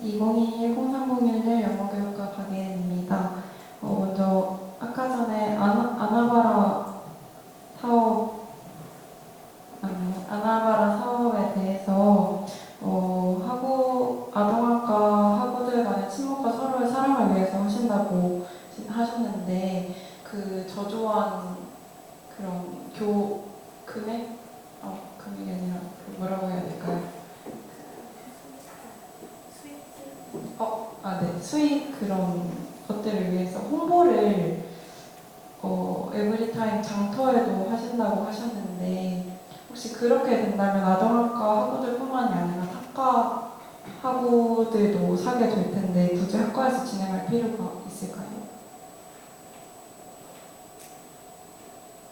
2021-0301 영어교육과 박예은입니다. 먼저 아까 전에 아나바라 사업에 대해서 아동학과 학우들 간의 친목과 서로의 사랑을 위해서 하신다고 하셨는데 그 저조한 그런 금액이 아니라 뭐라고 해야 될까요? 수익 그런 것들을 위해서 홍보를 에브리타임 장터에도 하신다고 하셨는데 혹시 그렇게 된다면 아동학과 학우들뿐만이 아니라 학과 학우들도 사게 될 텐데 굳이 학과에서 진행할 필요가 있을까요?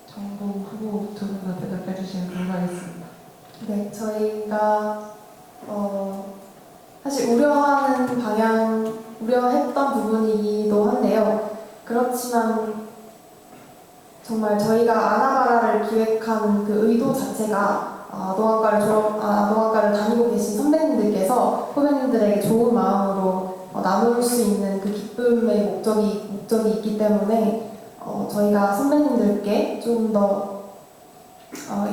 정보 후보 두 분 다 대답해 주시면 감사하겠습니다. 네, 저희가 사실 우려했던 부분이기도 한데요. 그렇지만 정말 저희가 아나바라를 기획한 그 의도 자체가 아동학과를 다니고 계신 선배님들께서 후배님들에게 좋은 마음으로 나눌 수 있는 그 기쁨의 목적이 있기 때문에 저희가 선배님들께 좀 더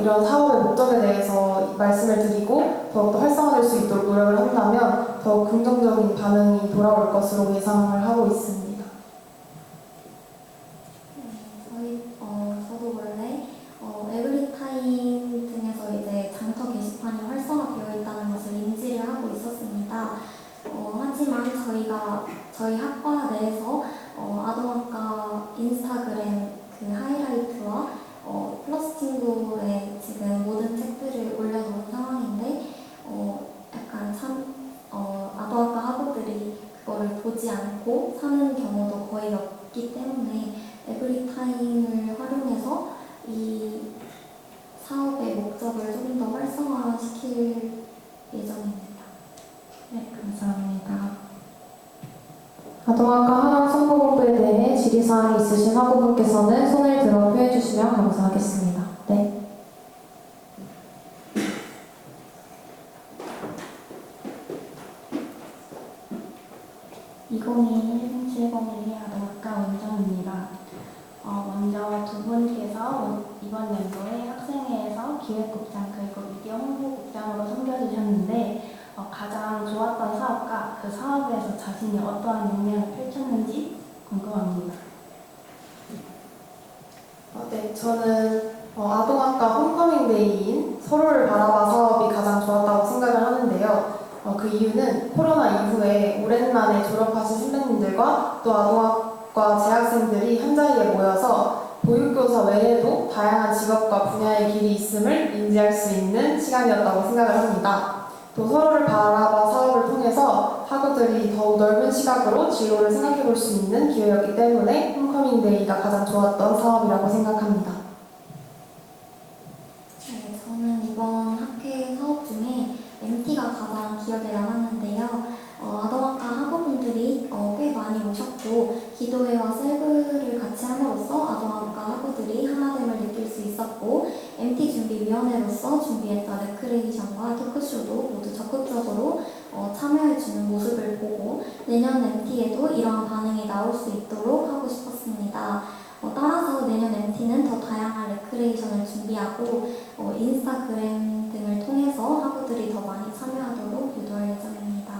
이런 사업의 목적에 대해서 말씀을 드리고 더욱더 활성화될 수 있도록 노력을 한다면 더욱 긍정적인 반응이 돌아올 것으로 예상을 하고 있습니다. 저도 원래 에브리타임 등에서 이제 장터 게시판이 활성화되어 있다는 것을 인지를 하고 있었습니다. 하지만 저희 학과 내에서 아동학과 인스타그램 그 하이라이트와 플러스 친구의 지금 모든 책들을 올려놓은 상황인데 약간 아동학과 학우들이 그거를 보지 않고 사는 경우도 거의 없기 때문에 에브리타임을 활용해서 이 사업의 목적을 좀 더 활성화시킬 예정입니다. 네, 감사합니다. 아동학과 하랑 선거본부에 대해 질의사항이 있으신 학우분께서는 손을 들어 표해 주시면 감사하겠습니다. 네. 아동학과 원정입니다. 먼저 두 분께서 이번 연도에 학생회에서 기획국장 그리고 미디어 홍보국장으로 섬겨주셨는데 가장 좋았던 사업과 그 사업에서 자신이 어떠한 역량을 펼쳤는지 궁금합니다. 네, 저는 아동학과 홈커밍데이인 서로를 바라봐 사업이 가장 좋았다고 생각을 하는데요. 그 이유는 코로나 이후에 오랜만에 졸업하신 선배님들과 또 아동학과 재학생들이 한자리에 모여서 보육교사 외에도 다양한 직업과 분야의 길이 있음을 인지할 수 있는 시간이었다고 생각을 합니다. 또 서로를 바라봐 사업을 통해서 학우들이 더욱 넓은 시각으로 진로를 생각해 볼 수 있는 기회였기 때문에 홈커밍 데이가 가장 좋았던 사업이라고 생각합니다. 네, 저는 이번 학회 사업 중에 MT가 가장 기억에 남았는데요. 아동학과 학우분들이 꽤 많이 오셨고 기도회와 셀브를 같이 함으로써 아동학과 학우들이 하나됨을 느낄 수 있었고 MT 준비위원회로서 준비했던 레크레이션과 토크쇼도 모두 적극적으로 참여해주는 모습을 보고 내년 MT에도 이러한 반응이 나올 수 있도록 하고 싶었습니다. 따라서 내년 MT는 더 다양한 레크레이션을 준비하고 인스타그램 등을 통해서 학우들이 더 많이 참여하도록 유도할 예정입니다.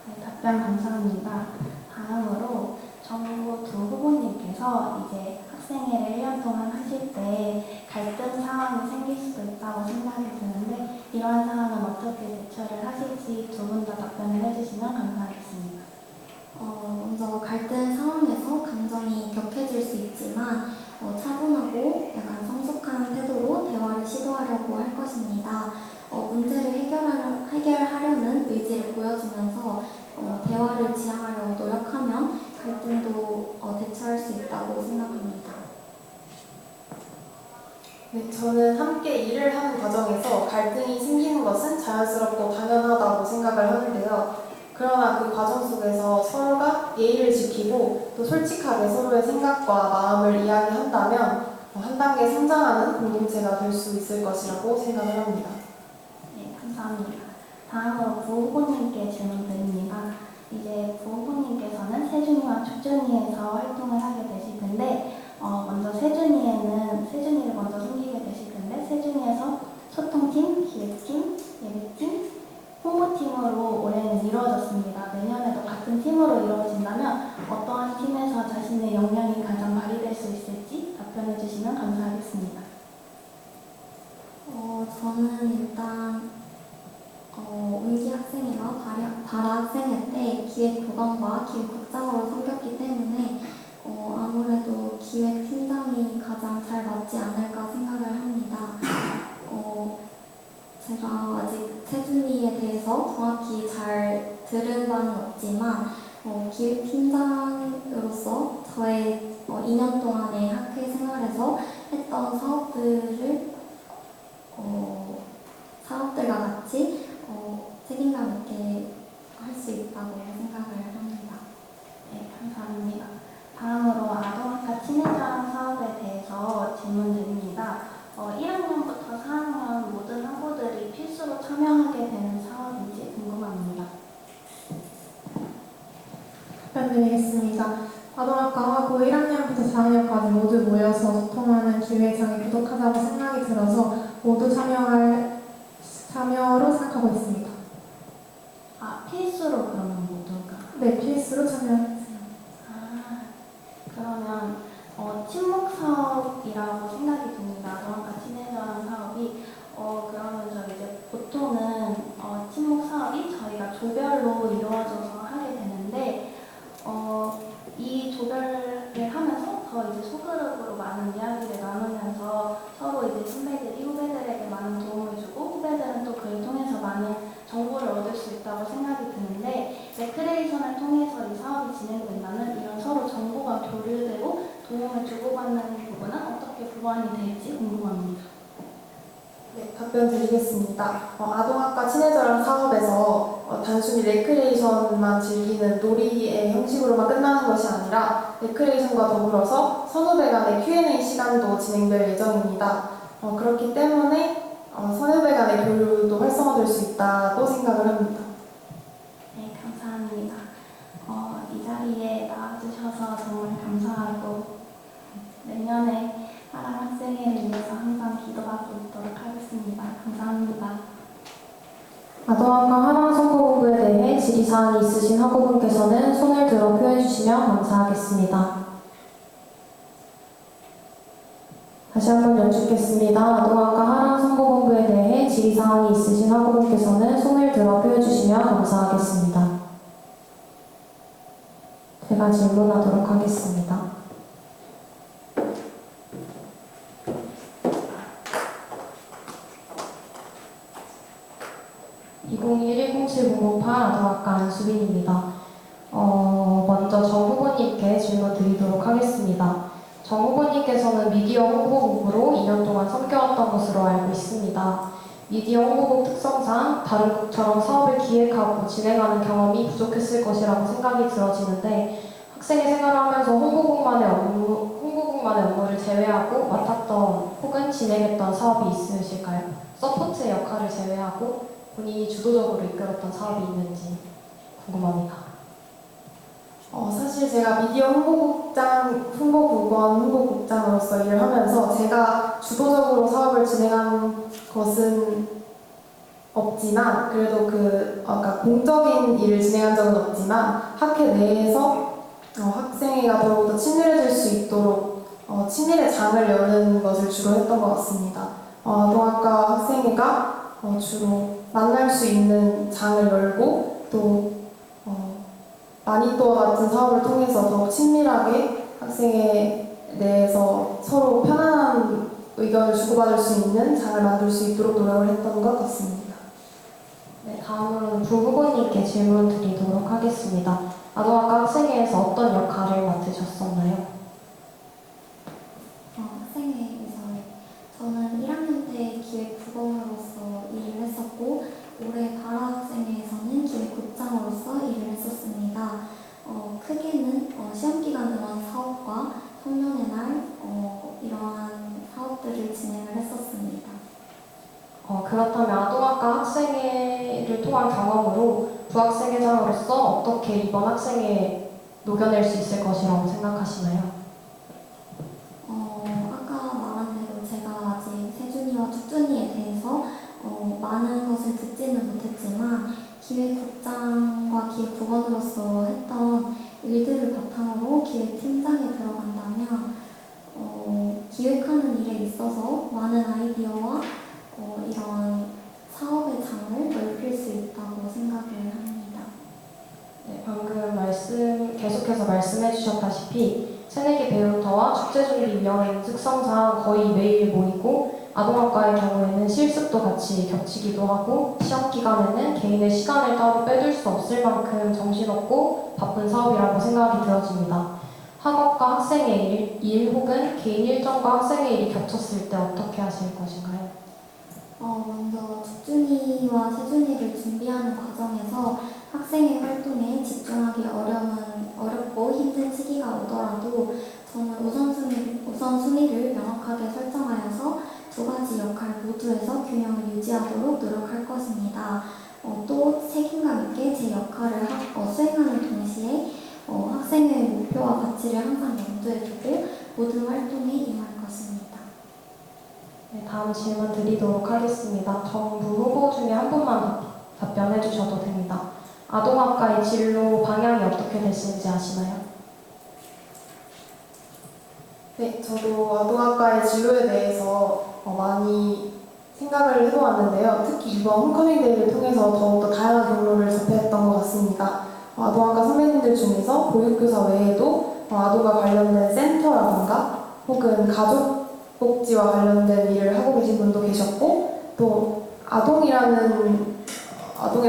네, 답변 감사합니다. 다음으로 정부 두 후보님께서 이제 학생회를 1년 동안 하실 때 갈등 상황이 생길 수도 있다고 생각이 드는데 이러한 상황은 어떻게 대처를 하실지 두 분 다 답변을 해주시면 감사하겠습니다. 먼저 갈등 상황에서 감정이 격해질 수 있지만 차분하고 약간 성숙한 태도로 대화를 시도하려고 할 것입니다. 문제를 해결하려는 의지를 보여주면서 대화를 지향하려고 노력하면 갈등도 대처할 수 있다고 생각합니다. 네, 저는 함께 일을 하는 과정에서 갈등이 생기는 것은 자연스럽고 당연하다고 생각을 하는데요. 그러나 그 과정 속에서 서로가 예의를 지키고 또 솔직하게 서로의 생각과 마음을 이야기한다면 한 단계 성장하는 공동체가 될 수 있을 것이라고 생각을 합니다. 네, 감사합니다. 다음으로 부후보님께 질문 드립니다. 이제 부후보님께서는 세준이와 축준이에서 활동을 하게 되실 텐데 먼저 세준이를 먼저 섬기게 되실 텐데 세준이에서 소통팀, 기획팀, 예배팀, 홍보팀으로 올해는 이루어졌습니다. 내년에도 같은 팀으로 이루어진다면 어떠한 팀에서 자신의 역량이 가장 발휘될 수 있을지 답변해 주시면 감사하겠습니다. 저는 일단 운기 학생회와 바라 학생회 때 기획부관과 기획국장으로 섬겼기 때문에 아무래도 기획팀장이 가장 잘 맞지 않을까 생각을 합니다. 제가 아직 세준이에 대해서 정확히 잘 들은 바는 없지만 기획팀장으로서 저의 2년 동안의 학회 생활에서 했던 사업들과 같이 책임감 있게 할 수 있다고 생각을 합니다. 네, 감사합니다. 다음으로 아동학과 친해져라 사업에 대해서 질문드립니다. 1학년부터 4학년 모든 학우들이 필수로 참여하게 되는 사업인지 궁금합니다. 답변드리겠습니다. 아동학과 하고 1학년부터 4학년까지 모두 모여서 소통하는 기회장이 부족하다고 생각이 들어서 모두 참여로 생각하고 있습니다. 필수로 그러면 모두가? 네, 필수로 참여하겠습니다. 그러면 친목 사업이라고 생각이 듭니다. 아동학과 친해져라는 사업이 그러면 저 이제 보통은 친목 사업이 저희가 조별로 이루어져서 하게 되는데 이 조별을 하면서 더 이제 소그룹으로 많은 이야기를 나누면서 서로 이제 선배들이 후배들에게 많은 도움을 주고 후배들은 또 그를 통해서 많은 정보를 얻을 수 있다고 생각이 드는데 레크레이션을 통해서 이 사업이 진행된다면 이런 서로 정보가 교류되고 도움을 주고받는 부분은 어떻게 보완이 될지 궁금합니다. 네, 답변 드리겠습니다. 아동학과 친해져라 사업에서 단순히 레크레이션만 즐기는 놀이의 형식으로만 끝나는 것이 아니라 레크레이션과 더불어서 선후배 간의 Q&A 시간도 진행될 예정입니다. 그렇기 때문에 선후배 간의 교류도 활성화될 수 있다고 생각을 합니다. 네, 감사합니다. 이 자리에 나와주셔서 정말 감사하고 내년에 사랑 학생회를 위해서 항상 기도하고 있도록 하겠습니다. 감사합니다. 아동학과 하나 선거본부에 대해 질의사항이 있으신 학우분께서는 손을 들어 표해주시면 감사하겠습니다. 다시 한번 여쭙겠습니다. 아동학과 하나 선거본부에 대해 질의사항이 있으신 학우분께서는 손을 들어 표해주시면 감사하겠습니다. 제가 질문하도록 하겠습니다. 질문입니다. 먼저 정 후보님께 질문 드리도록 하겠습니다. 정 후보님께서는 미디어 홍보국으로 2년 동안 섬겨왔던 것으로 알고 있습니다. 미디어 홍보국 특성상 다른 국처럼 사업을 기획하고 진행하는 경험이 부족했을 것이라고 생각이 들어지는데 학생의 생활을 하면서 홍보국만의 업무를 제외하고 맡았던 혹은 진행했던 사업이 있으실까요? 서포트의 역할을 제외하고 본인이 주도적으로 이끌었던 사업이 있는지 궁금합니다. 사실 제가 미디어 홍보국장으로서 일을 하면서 제가 주도적으로 사업을 진행한 것은 없지만 그래도 공적인 일을 진행한 적은 없지만 학회 내에서 학생회가 더욱더 친밀해질 수 있도록 친밀의 장을 여는 것을 주로 했던 것 같습니다. 아동학과 학생회가 주로 만날 수 있는 장을 열고 또 마니또와 같은 사업을 통해서 더욱 친밀하게 학생회 내에서 서로 편안한 의견을 주고받을 수 있는 장을 만들 수 있도록 노력을 했던 것 같습니다. 네, 다음으로는 부 후보님께 질문 드리도록 하겠습니다. 아동학과 학생회에서 어떤 역할을 맡으셨었나요? 학생회에서 저는 1학년 때 기획부범으로서 일을 했었고 올해 바라학생회에서는 기획국장으로서 일을 했었습니다. 크게는 시험기간 응원 사업과 청년의 날 이러한 사업들을 진행을 했었습니다. 그렇다면 아동학과 학생회를 통한 경험으로 부학생회장으로서 어떻게 이번 학생회에 녹여낼 수 있을 것이라고 생각하시나요? 아까 말한 대로 제가 아직 세준이와 축준이에 대해서 많은 것을 듣지는 못했지만 기획국장과 기획부원으로서 했던 일들을 바탕으로 기획팀장에 들어간다면 기획하는 일에 있어서 많은 아이디어와 이런 사업의 장을 넓힐 수 있다고 생각을 합니다. 네, 방금 계속해서 말씀해 주셨다시피 새내기 배우터와 축제준비위원회는 특성상 거의 매일 모이고 아동학과의 경우에는 실습도 같이 겹치기도 하고 시험 기간에는 개인의 시간을 따로 빼둘 수 없을 만큼 정신없고 바쁜 사업이라고 생각이 들어집니다. 학업과 학생의 일 혹은 개인 일정과 학생의 일이 겹쳤을 때 어떻게 하실 것인가요? 먼저 축준이와 세준이를 준비하는 과정에서 학생의 활동에 집중하기 어렵고 힘든 시기가 오더라도 저는 우선순위를 명확하게 설정하여서 두 가지 역할 모두에서 균형을 유지하도록 노력할 것입니다. 또 책임감 있게 제 역할을 수행하는 동시에 학생의 목표와 가치를 항상 염두에 두고 모든 활동에 임할 것입니다. 네, 다음 질문 드리도록 하겠습니다. 정부 후보 중에 한 분만 답변해 주셔도 됩니다. 아동학과의 진로 방향이 어떻게 되시는지 아시나요? 네, 저도 아동학과의 진로에 대해서 많이 생각을 해보았는데요. 특히 이번 홈커밍데이를 통해서 더욱더 다양한 경로를 접했던 것 같습니다. 아동학과 선배님들 중에서 보육교사 외에도 아동과 관련된 센터라던가 혹은 가족복지와 관련된 일을 하고 계신 분도 계셨고 또 아동의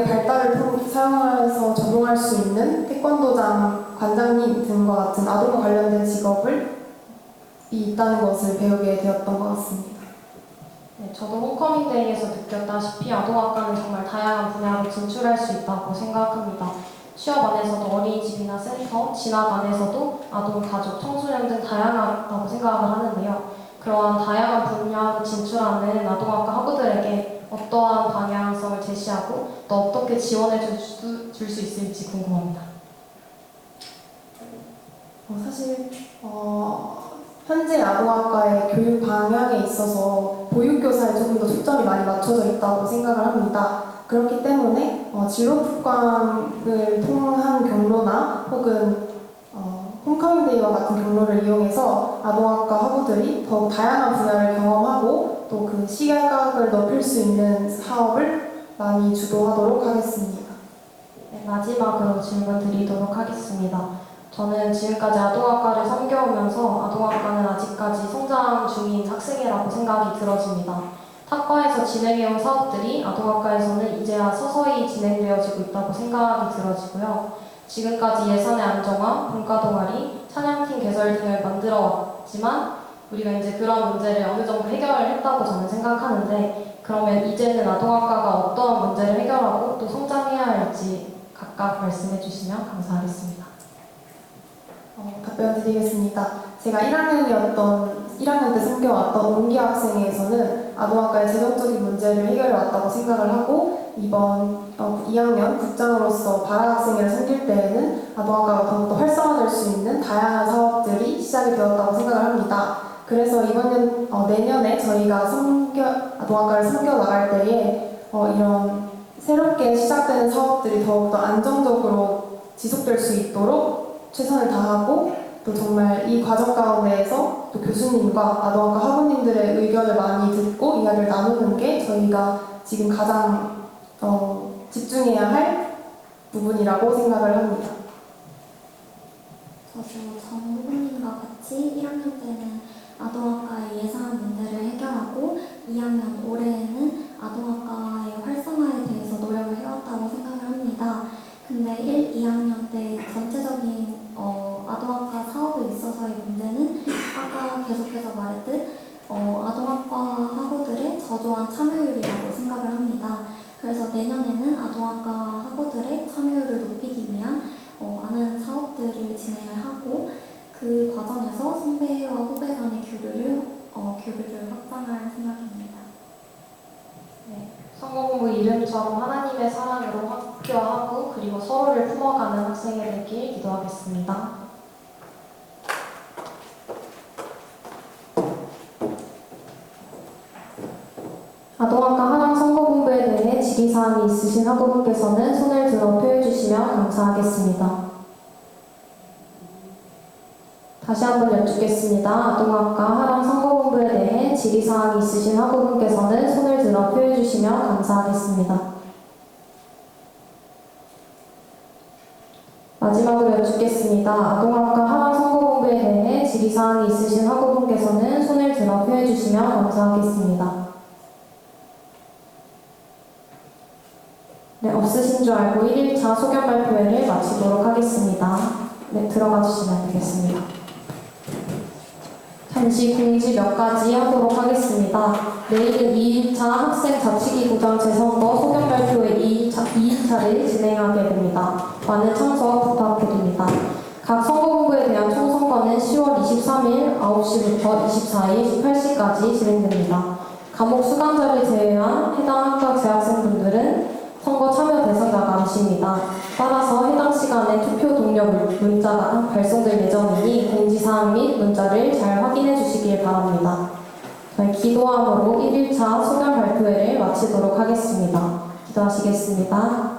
발달을 사용해서 적용할 수 있는 태권도장 관장님 등과 같은 아동과 관련된 직업이 있다는 것을 배우게 되었던 것 같습니다. 네, 저도 홈커밍데이에서 느꼈다시피 아동학과는 정말 다양한 분야로 진출할 수 있다고 생각합니다. 취업 안에서도 어린이집이나 센터, 진학 안에서도 아동, 가족, 청소년 등 다양하다고 생각을 하는데요. 그러한 다양한 분야로 진출하는 아동학과 학우들에게 어떠한 방향성을 제시하고 또 어떻게 지원해 줄 수 있을지 궁금합니다. 사실 현재 아동학과의 교육 방향에 있어서 보육교사에 조금 더 초점이 많이 맞춰져 있다고 생각을 합니다. 그렇기 때문에 진로 특강을 통한 경로나 혹은 홈커밍데이와 같은 경로를 이용해서 아동학과 학우들이 더욱 다양한 분야를 경험하고 또 그 시각을 넓힐 수 있는 사업을 많이 주도하도록 하겠습니다. 네, 마지막으로 질문 드리도록 하겠습니다. 저는 지금까지 아동학과를 섬겨오면서 아동학과는 아직까지 성장 중인 학생회라고 생각이 들어집니다. 탁과에서 진행해온 사업들이 아동학과에서는 이제야 서서히 진행되어지고 있다고 생각이 들어지고요. 지금까지 예산의 안정화, 분과동아리, 찬양팀 개설 등을 만들어 왔지만 우리가 이제 그런 문제를 어느 정도 해결을 했다고 저는 생각하는데, 그러면 이제는 아동학과가 어떠한 문제를 해결하고 또 성장해야 할지 각각 말씀해 주시면 감사하겠습니다. 답변 드리겠습니다. 제가 1학년 때 섬겨왔던 온기 학생회에서는 아동학과의 재정적인 문제를 해결해 왔다고 생각을 하고, 이번 2학년 국장으로서 바라학생회를 섬길 때에는 아동학과가 더욱더 활성화될 수 있는 다양한 사업들이 시작이 되었다고 생각을 합니다. 그래서 내년에 저희가 아동학과를 섬겨 나갈 때에 이런 새롭게 시작되는 사업들이 더욱더 안정적으로 지속될 수 있도록 최선을 다하고, 또 정말 이 과정 가운데에서 또 교수님과 아동학과 학우님들의 의견을 많이 듣고 이야기를 나누는 게 저희가 지금 가장 집중해야 할 부분이라고 생각을 합니다. 저도 정부님과 같이 1학년 때는 아동학과의 예산 문제를 해결하고 2학년 올해에는 아동학과의 활성화에 대해서 노력을 해왔다고 생각을 합니다. 근데 1, 2학년 때 전체적인 아동학과 사업에 있어서의 문제는 아까 계속해서 말했듯 아동학과 학우들의 저조한 참여율이라고 생각을 합니다. 그래서 내년에는 아동학과 학우들의 참여율을 높이기 위한 많은 사업들을 진행을 하고, 그 과정에서 선배와 후배 간의 교류를 확장할 생각입니다. 네, 선거공부 이름처럼 하나님의 사랑으로 학교하고 그리고 서로를 품어가는 학생이 되길 기도하겠습니다. 아동학과 하랑 선거공부에 대해 질의사항이 있으신 학우분께서는 손을 들어 표해주시면 감사하겠습니다. 다시 한번 여쭙겠습니다. 아동학과 하랑 선거공부에 대해 질의사항이 있으신 학우분께서는 손을 들어 표해주시면 감사하겠습니다. 마지막으로 여쭙겠습니다. 아동학과 하랑 선거공부에 대해 질의사항이 있으신 학우분께서는 손을 들어 표해주시면 감사하겠습니다. 네, 없으신 줄 알고 1일차 소견 발표회를 마치도록 하겠습니다. 네, 들어가 주시면 되겠습니다. 잠시 공지 몇 가지 하도록 하겠습니다. 내일은 2일차 학생 자치기구장 재선거 소견 발표회 2일차를 진행하게 됩니다. 많은 참석 부탁드립니다. 각 선거공부에 대한 총선거는 10월 23일 9시부터 24일 18시까지 진행됩니다. 과목 수강자를 제외한 해당 학과 재학생분들은 선거 참여 대상자가 아니십니다. 따라서 해당 시간에 투표 동료 문자가 발송될 예정이니 공지사항 및 문자를 잘 확인해 주시길 바랍니다. 저희 기도함으로 1일차 소견 발표회를 마치도록 하겠습니다. 기도하시겠습니다.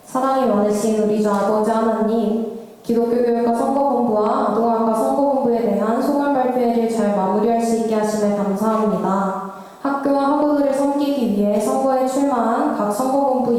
사랑이 많으신 우리 주 아버지 하나님, 기독교 교육과 선거공부와 아동학과 선거공부에 대한 소견 발표회를 잘 마무리할 수 있게 하심에 감사합니다. 학교와 학우들을 섬기기 위해 선거에 출마한 각 선거공부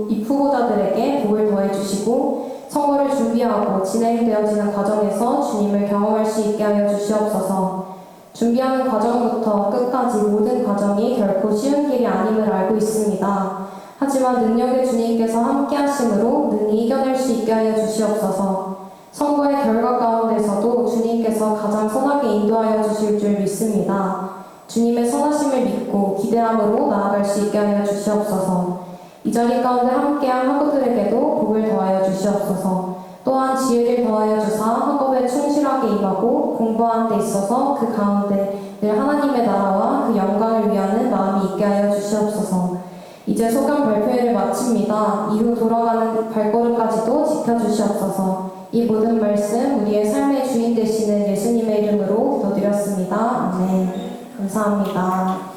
입후보자들에게 복을 더해주시고, 선거를 준비하고 진행되어지는 과정에서 주님을 경험할 수 있게 하여 주시옵소서. 준비하는 과정부터 끝까지 모든 과정이 결코 쉬운 길이 아님을 알고 있습니다. 하지만 능력의 주님께서 함께 하심으로 능히 이겨낼 수 있게 하여 주시옵소서. 선거의 결과 가운데서도 주님께서 가장 선하게 인도하여 주실 줄 믿습니다. 주님의 선하심을 믿고 기대함으로 나아갈 수 있게 하여 주시옵소서. 이 자리 가운데 함께한 학우들에게도 복을 더하여 주시옵소서. 또한 지혜를 더하여 주사 학업에 충실하게 임하고 공부하는 데 있어서 그 가운데 늘 하나님의 나라와 그 영광을 위하는 마음이 있게 하여 주시옵소서. 이제 소견 발표회를 마칩니다. 이후 돌아가는 발걸음까지도 지켜주시옵소서. 이 모든 말씀 우리의 삶의 주인 되시는 예수님의 이름으로 기도드렸습니다. 아멘. 감사합니다.